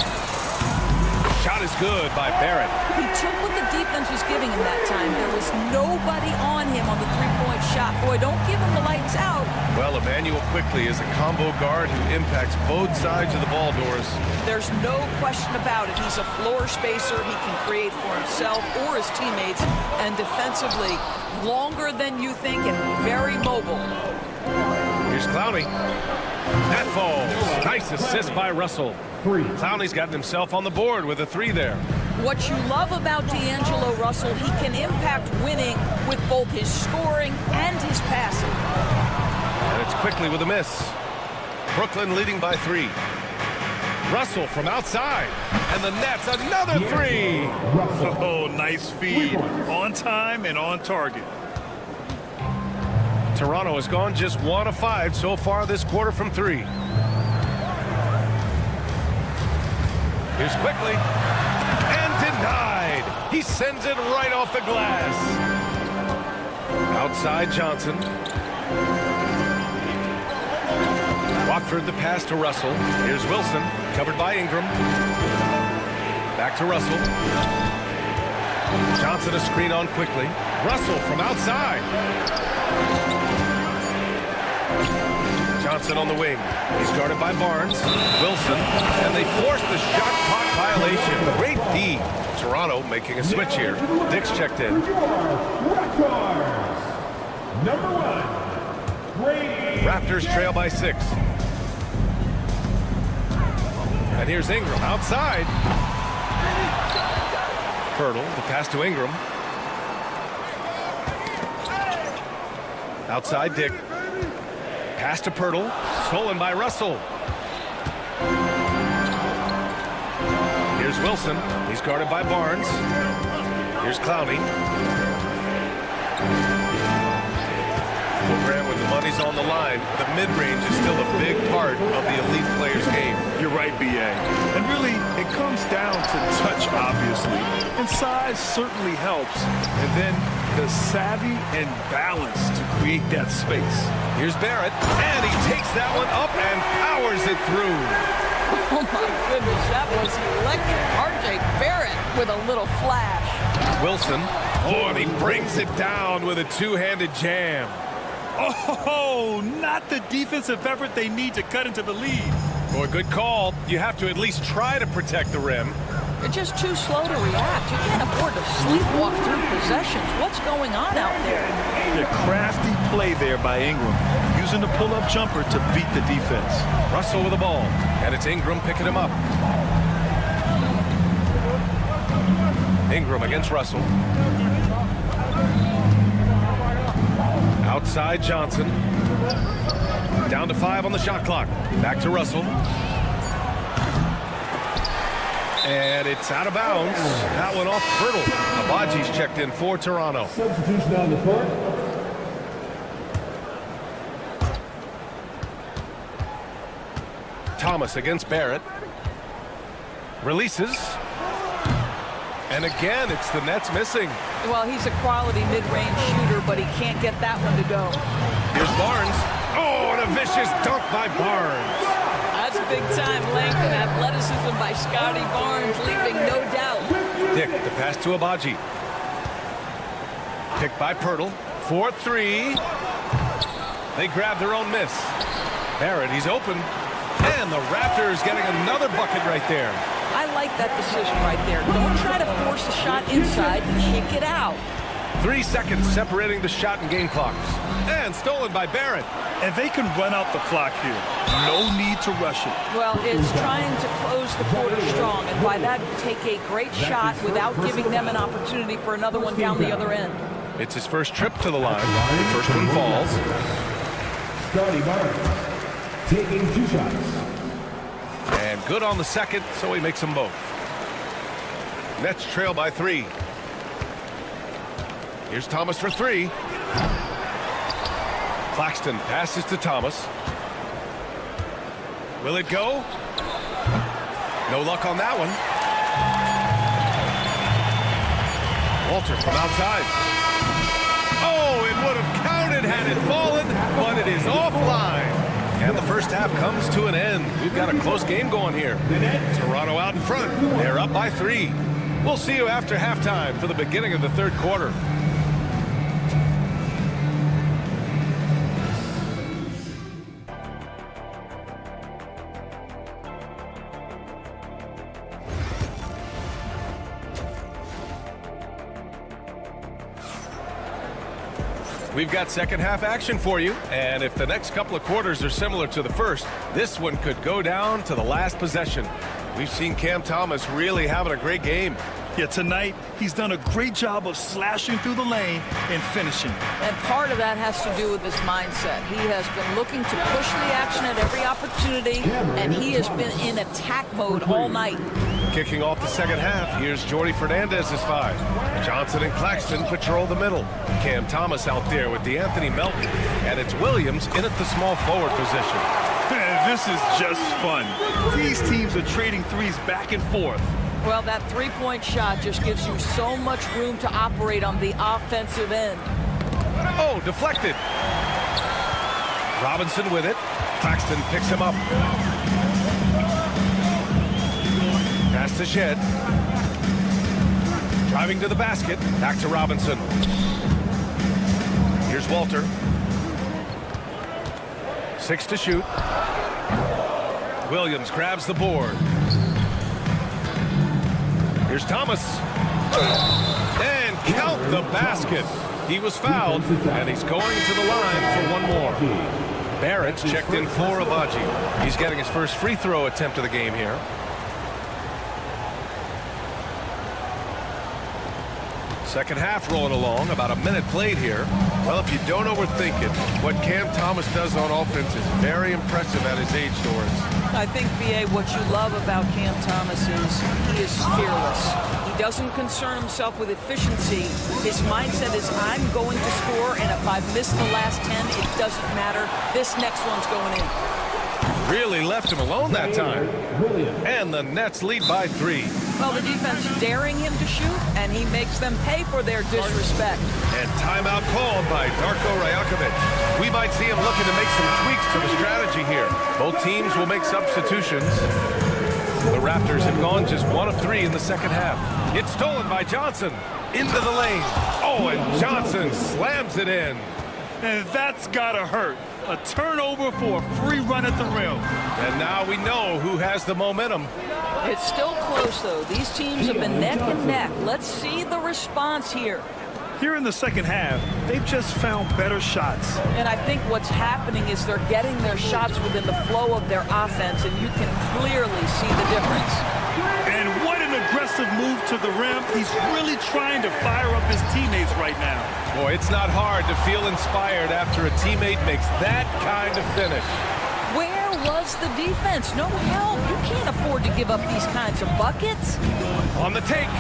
Speaker 7: Shot is good by Barrett.
Speaker 9: He took what the defense was giving him that time. There was nobody on him on the three-point shot. Boy, don't give him the lights out.
Speaker 7: Well, Emmanuel Quickly is a combo guard who impacts both sides of the ball, Doris.
Speaker 9: There's no question about it. He's a floor spacer. He can create for himself or his teammates. And defensively, longer than you think and very mobile.
Speaker 7: Here's Clowney. That falls. Nice assist by Russell. Clowney's gotten himself on the board with a 3 there.
Speaker 9: What you love about D'Angelo Russell, he can impact winning with both his scoring and his passing.
Speaker 7: And it's Quickly with a miss. Brooklyn leading by 3. Russell from outside. And the Nets, another 3.
Speaker 8: Oh, nice feed. On time and on target.
Speaker 7: Toronto has gone just 1 of 5 so far this quarter from 3. Here's Quickly. And denied. He sends it right off the glass. Outside Johnson. Watford the pass to Russell. Here's Wilson. Covered by Ingram. Back to Russell. Johnson a screen on Quickly. Russell from outside. Johnson on the wing. He's guarded by Barnes. Wilson. And they force the shot clock violation. Great D. Toronto making a switch here. Dick's checked in.
Speaker 4: Number 1, Brady.
Speaker 7: Raptors trail by 6. And here's Ingram outside. Pirtle, the pass to Ingram. Outside Dick. Pass to Pirtle. Stolen by Russell. Here's Wilson. He's guarded by Barnes. Here's Clowney. Program when the money's on the line, the mid-range is still a big part of the elite player's game.
Speaker 8: You're right, B.A. And really, it comes down to touch, obviously. And size certainly helps. And then the savvy and balance to create that space.
Speaker 7: Here's Barrett, and he takes that one up and powers it through.
Speaker 9: Oh, my goodness, that was electric. R.J. Barrett with a little flash.
Speaker 7: Wilson, oh, and he brings it down with a two-handed jam.
Speaker 8: Oh, not the defensive effort they need to cut into the lead.
Speaker 7: Boy, good call. You have to at least try to protect the rim.
Speaker 9: You're just too slow to react. You can't afford to sleepwalk through possessions. What's going on out there?
Speaker 8: The crafty play there by Ingram, using the pull-up jumper to beat the defense.
Speaker 7: Russell with the ball, and it's Ingram picking him up. Ingram against Russell. Outside Johnson. Down to 5 on the shot clock. Back to Russell. And it's out of bounds. That one off Pirtle. Abaji's checked in for Toronto.
Speaker 4: Substitution on the court.
Speaker 7: Thomas against Barrett. Releases. And again, it's the Nets missing.
Speaker 9: Well, he's a quality mid-range shooter, but he can't get that one to go.
Speaker 7: Here's Barnes. Oh, and a vicious dunk by Barnes.
Speaker 9: That's big-time length and athleticism by Scotty Barnes, leaving no doubt.
Speaker 7: Dick, the pass to Abaji. Picked by Pirtle. 4-3. They grab their own miss. Barrett, he's open. And the Raptors getting another bucket right there.
Speaker 9: I like that decision right there. Don't try to force a shot inside. Kick it out.
Speaker 7: 3 seconds separating the shot and game clocks. And stolen by Barrett.
Speaker 8: And they can run out the clock here. No need to rush it.
Speaker 9: Well, it's trying to close the quarter strong, and by that, take a great shot without giving them an opportunity for another one down the other end.
Speaker 7: It's his first trip to the line. The first one falls.
Speaker 4: Scotty Barnes taking 2 shots.
Speaker 7: And good on the second, so he makes them both. Nets trail by 3. Here's Thomas for 3. Claxton passes to Thomas. Will it go? No luck on that one. Walter from outside. Oh, it would have counted had it fallen, but it is offline. And the first half comes to an end. We've got a close game going here. Toronto out in front. They're up by 3. We'll see you after halftime for the beginning of the third quarter. We've got second half action for you, and if the next couple of quarters are similar to the first, this one could go down to the last possession. We've seen Cam Thomas really having a great game.
Speaker 8: Yeah, tonight, he's done a great job of slashing through the lane and finishing.
Speaker 9: And part of that has to do with his mindset. He has been looking to push the action at every opportunity, and he has been in attack mode all night.
Speaker 7: Kicking off the second half, here's Jordy Fernandez's 5. Johnson and Claxton patrol the middle. Cam Thomas out there with DeAnthony Melton. And it's Williams in at the small forward position.
Speaker 8: This is just fun. These teams are trading threes back and forth.
Speaker 9: Well, that three-point shot just gives you so much room to operate on the offensive end.
Speaker 7: Oh, deflected. Robinson with it. Claxton picks him up. Pass to Shed. Driving to the basket. Back to Robinson. Here's Walter. 6 to shoot. Williams grabs the board. Here's Thomas. And count the basket. He was fouled, and he's going to the line for one more. Barrett's checked in for Abaji. He's getting his first free throw attempt of the game here. Second half rolling along, about a minute played here. Well, if you don't overthink it, what Cam Thomas does on offense is very impressive at his age, Doris.
Speaker 9: I think, B.A., what you love about Cam Thomas is he is fearless. He doesn't concern himself with efficiency. His mindset is, I'm going to score, and if I've missed the last 10, it doesn't matter. This next one's going in.
Speaker 7: Really left him alone that time. And the Nets lead by 3.
Speaker 9: Well, the defense daring him to shoot, and he makes them pay for their disrespect.
Speaker 7: And timeout called by Darko Rajakovic. We might see him looking to make some tweaks to the strategy here. Both teams will make substitutions. The Raptors have gone just 1 of 3 in the second half. It's stolen by Johnson. Into the lane. Oh, and Johnson slams it in.
Speaker 8: And that's gotta hurt. A turnover for a free run at the rim.
Speaker 7: And now we know who has the momentum.
Speaker 9: It's still close, though. These teams have been neck and neck. Let's see the response here.
Speaker 8: Here in the second half, they've just found better shots.
Speaker 9: And I think what's happening is they're getting their shots within the flow of their offense, and you can clearly see the difference.
Speaker 8: And what an aggressive move to the rim. He's really trying to fire up his teammates right now.
Speaker 7: Boy, it's not hard to feel inspired after a teammate makes that kind of finish.
Speaker 9: Where was the defense? No help. You can't afford to give up these kinds of buckets.
Speaker 7: On the take.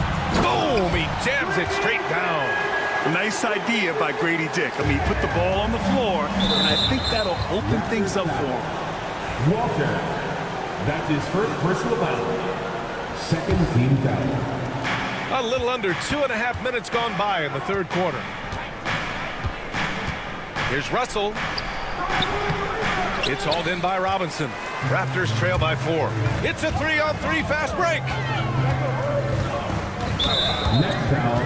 Speaker 7: Boom! He jams it straight down.
Speaker 8: Nice idea by Grady Dick. I mean, he put the ball on the floor, and I think that'll open things up for him.
Speaker 4: Walter, that's his first personal foul. Second team foul.
Speaker 7: A little under 2.5 minutes gone by in the third quarter. Here's Russell. It's hauled in by Robinson. Raptors trail by 4. It's a 3-on-3 fast break.
Speaker 4: Next foul,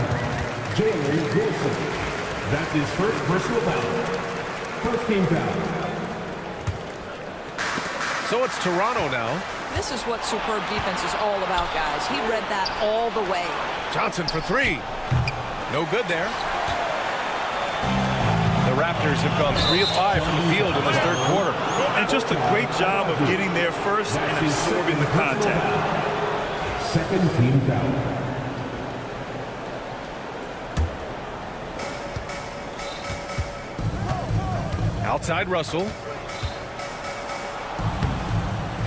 Speaker 4: CLA-HR. That's his first personal foul. First team foul.
Speaker 7: So it's Toronto now.
Speaker 9: This is what superb defense is all about, guys. He read that all the way.
Speaker 7: Johnson for 3. No good there. The Raptors have gone 3 of 5 from the field in this third quarter.
Speaker 8: And just a great job of getting there first and absorbing the contact.
Speaker 4: Second team foul.
Speaker 7: Outside Russell.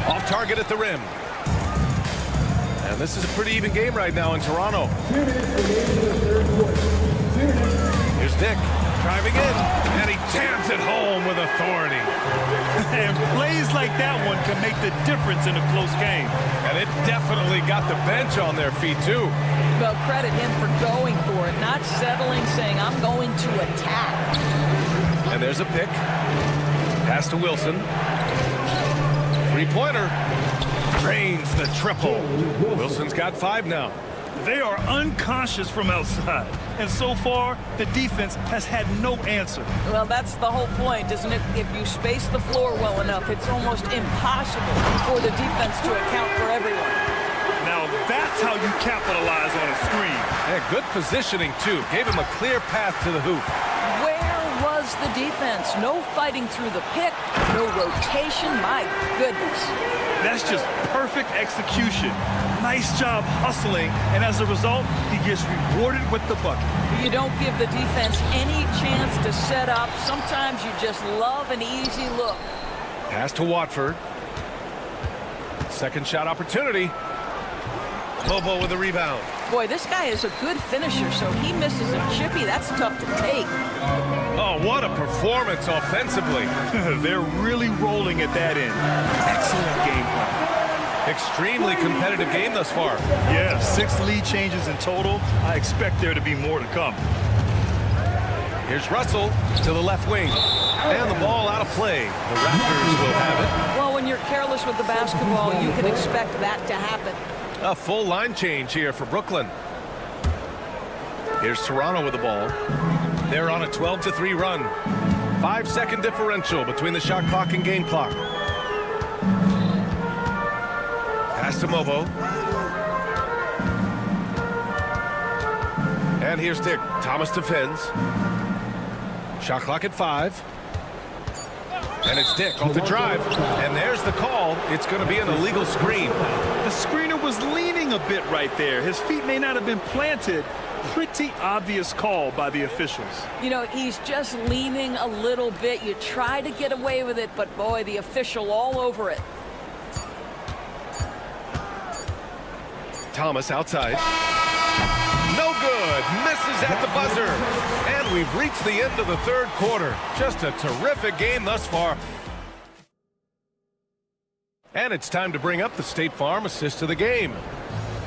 Speaker 7: Off target at the rim. And this is a pretty even game right now in Toronto. Here's Dick driving in, and he jams it home with authority.
Speaker 8: And plays like that one can make the difference in a close game.
Speaker 7: And it definitely got the bench on their feet, too.
Speaker 9: Well, credit him for going for it, not settling, saying, I'm going to attack.
Speaker 7: And there's a pick. Pass to Wilson. Three-pointer. Drains the triple. Wilson's got 5 now.
Speaker 8: They are unconscious from outside. And so far, the defense has had no answer.
Speaker 9: Well, that's the whole point, isn't it? If you space the floor well enough, it's almost impossible for the defense to account for everyone.
Speaker 8: Now, that's how you capitalize on a screen.
Speaker 7: Yeah, good positioning, too. Gave him a clear path to the hoop.
Speaker 9: Where was the defense? No fighting through the pick, no rotation. My goodness.
Speaker 8: That's just perfect execution. Nice job hustling, and as a result, he gets rewarded with the bucket.
Speaker 9: You don't give the defense any chance to set up. Sometimes you just love an easy look.
Speaker 7: Pass to Watford. Second shot opportunity. Bobo with a rebound.
Speaker 9: Boy, this guy is a good finisher, so he misses a chippy. That's tough to take.
Speaker 7: Oh, what a performance offensively.
Speaker 8: They're really rolling at that end. Excellent game plan.
Speaker 7: Extremely competitive game thus far.
Speaker 8: Yeah, 6 lead changes in total. I expect there to be more to come.
Speaker 7: Here's Russell to the left wing. And the ball out of play. The Raptors will have it.
Speaker 9: Well, when you're careless with the basketball, you can expect that to happen.
Speaker 7: A full line change here for Brooklyn. Here's Toronto with the ball. They're on a 12-3 run. 5-second differential between the shot clock and game clock. Pass to Mobo. And here's Dick. Thomas defends. Shot clock at 5. And it's Dick off the drive. And there's the call. It's going to be an illegal screen.
Speaker 8: The screener was leaning a bit right there. His feet may not have been planted. Pretty obvious call by the officials.
Speaker 9: You know, he's just leaning a little bit. You try to get away with it, but boy, the official all over it.
Speaker 7: Thomas outside. No good. Misses at the buzzer. And we've reached the end of the third quarter. Just a terrific game thus far. And it's time to bring up the State Farm assist of the game.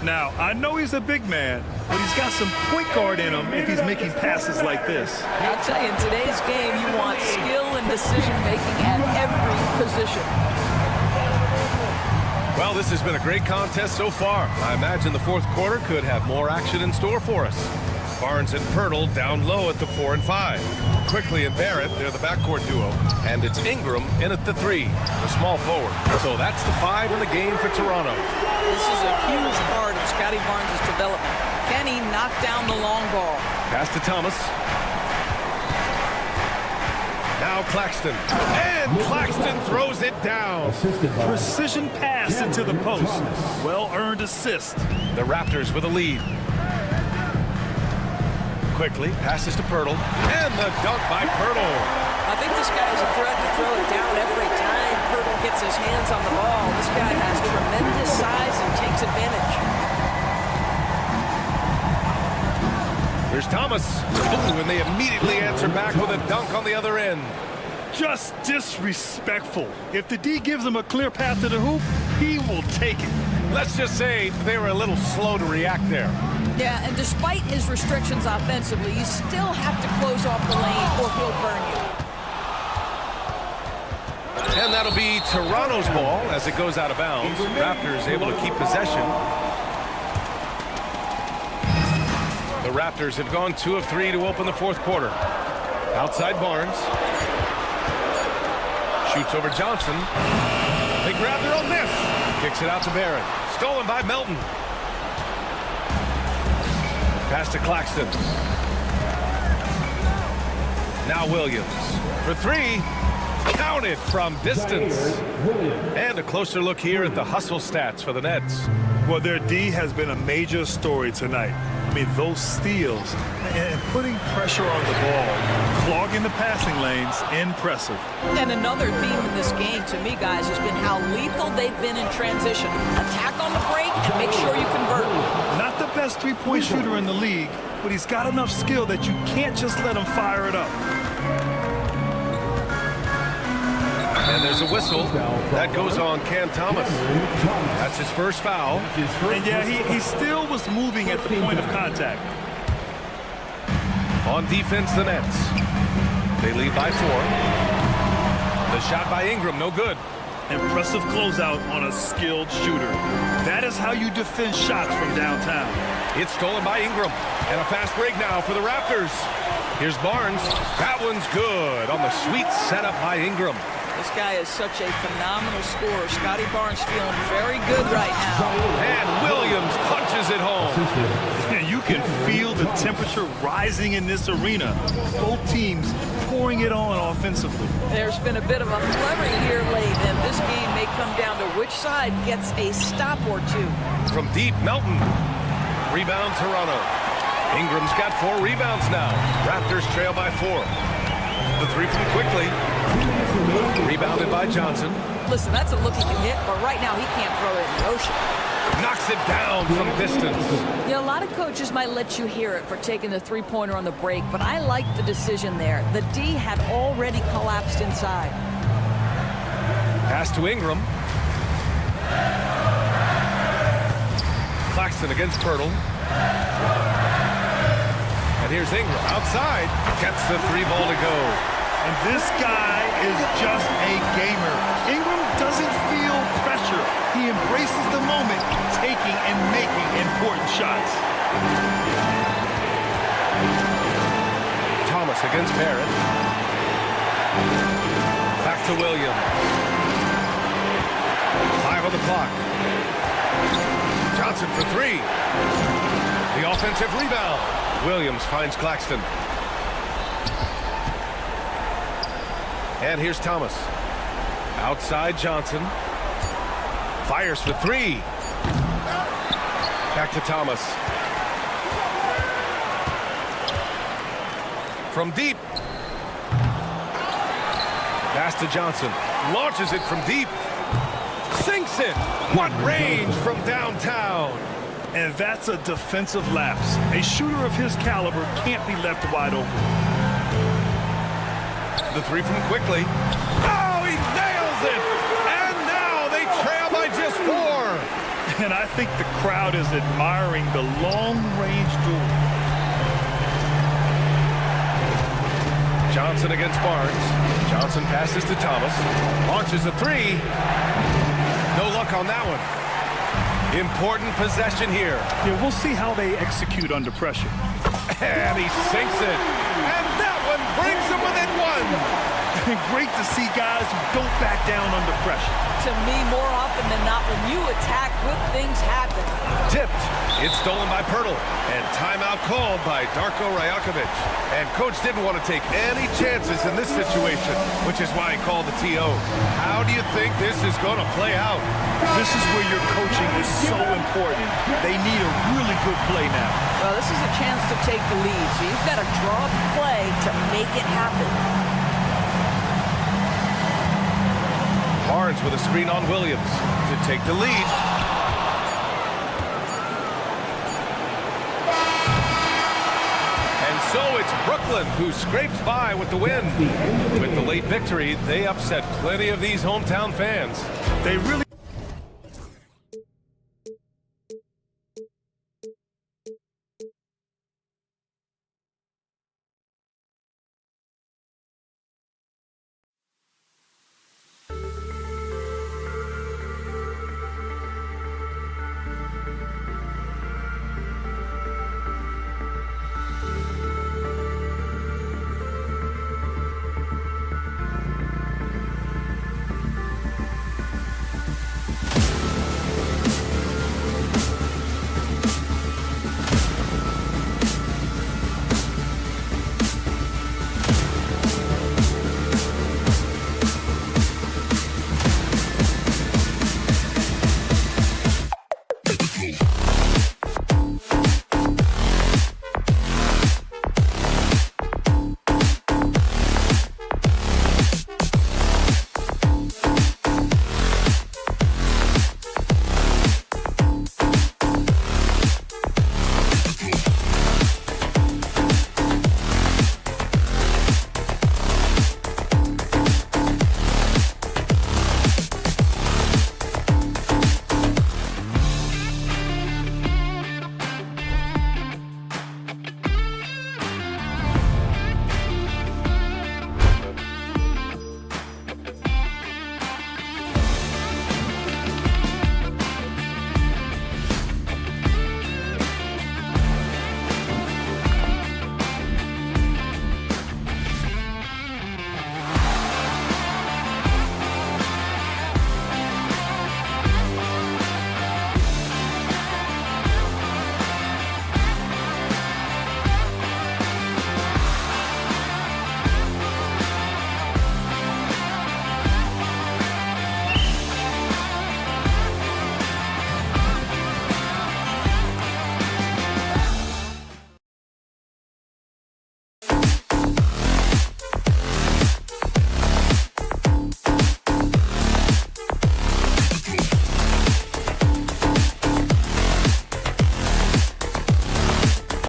Speaker 8: Now, I know he's a big man, but he's got some point guard in him if he's making passes like this.
Speaker 9: I'll tell you, in today's game, you want skill and decision-making at every position.
Speaker 7: Well, this has been a great contest so far. I imagine the fourth quarter could have more action in store for us. Barnes and Pirtle down low at the 4 and 5. Quickly and Barrett, they're the backcourt duo. And it's Ingram in at the 3, the small forward. So that's the 5 in the game for Toronto.
Speaker 9: This is a huge part of Scotty Barnes' development. Can he knock down the long ball?
Speaker 7: Pass to Thomas. Now Claxton. And Claxton throws it down.
Speaker 8: Precision pass into the post. Well-earned assist.
Speaker 7: The Raptors with a lead. Quickly passes to Pirtle. And the dunk by Pirtle.
Speaker 9: I think this guy is a threat to throw it down every time Pirtle gets his hands on the ball. This guy has tremendous size and takes advantage.
Speaker 7: Here's Thomas. Ooh, and they immediately answer back with a dunk on the other end.
Speaker 8: Just disrespectful. If the D gives him a clear path to the hoop, he will take it.
Speaker 7: Let's just say they were a little slow to react there.
Speaker 9: Yeah, and despite his restrictions offensively, you still have to close off the lane or he'll burn you.
Speaker 7: And that'll be Toronto's ball as it goes out of bounds. Raptors able to keep possession. The Raptors have gone 2 of 3 to open the fourth quarter. Outside Barnes. Shoots over Johnson. They grab their own miss. Kicks it out to Barrett. Stolen by Melton. Pass to Claxton. Now Williams. For 3. Counted from distance. And a closer look here at the hustle stats for the Nets.
Speaker 8: Well, their D has been a major story tonight. I mean, those steals and putting pressure on the ball, clogging the passing lanes, impressive.
Speaker 9: And another theme in this game, to me, guys, has been how lethal they've been in transition. Attack on the break and make sure you convert.
Speaker 8: Not the best three-point shooter in the league, but he's got enough skill that you can't just let him fire it up.
Speaker 7: And there's a whistle. That goes on Cam Thomas. That's his first foul.
Speaker 8: And yeah, he still was moving at the point of contact.
Speaker 7: On defense, the Nets. They lead by 4. The shot by Ingram, no good.
Speaker 8: Impressive closeout on a skilled shooter. That is how you defend shots from downtown.
Speaker 7: It's stolen by Ingram. And a fast break now for the Raptors. Here's Barnes. That one's good on the sweet setup by Ingram.
Speaker 9: This guy is such a phenomenal scorer. Scotty Barnes feeling very good right now.
Speaker 7: And Williams punches it home.
Speaker 8: And you can feel the temperature rising in this arena. Both teams pouring it on offensively.
Speaker 9: There's been a bit of a flurry here late, and this game may come down to which side gets a stop or 2.
Speaker 7: From deep, Melton. Rebound, Toronto. Ingram's got 4 rebounds now. Raptors trail by 4. The 3 from Quickly. Rebounded by Johnson.
Speaker 9: Listen, that's a look he can hit, but right now he can't throw it in the ocean.
Speaker 7: Knocks it down from distance.
Speaker 9: You know, a lot of coaches might let you hear it for taking the three-pointer on the break, but I like the decision there. The D had already collapsed inside.
Speaker 7: Pass to Ingram. Claxton against Pirtle. And here's Ingram outside. Gets the 3 ball to go.
Speaker 8: And this guy is just a gamer. Ingram doesn't feel pressure. He embraces the moment, taking and making important shots.
Speaker 7: Thomas against Barrett. Back to Williams. 5 on the clock. Johnson for 3. The offensive rebound. Williams finds Claxton. And here's Thomas. Outside Johnson. Fires for 3. Back to Thomas. From deep. Pass to Johnson. Launches it from deep. Sinks it. What range from downtown.
Speaker 8: And that's a defensive lapse. A shooter of his caliber can't be left wide open.
Speaker 7: The 3 from Quickly. Oh, he nails it! And now they trail by just 4.
Speaker 8: And I think the crowd is admiring the long-range duel.
Speaker 7: Johnson against Barnes. Johnson passes to Thomas. Launches a 3. No luck on that one. Important possession here.
Speaker 8: Yeah, we'll see how they execute under pressure.
Speaker 7: And he sinks it. And that one brings him within one.
Speaker 8: Great to see guys who don't back down under pressure.
Speaker 9: To me, more often than not, when you attack, good things happen.
Speaker 7: Tipped. It's stolen by Pirtle. And timeout called by Darko Rajakovic. And coach didn't want to take any chances in this situation, which is why he called the TO. How do you think this is going to play out?
Speaker 8: This is where your coaching is so important. They need a really good play now.
Speaker 9: Well, this is a chance to take the lead, so you've got to draw the play to make it happen.
Speaker 7: Barnes with a screen on Williams to take the lead. And so it's Brooklyn who scrapes by with the win. With the late victory, they upset plenty of these hometown fans.
Speaker 8: They really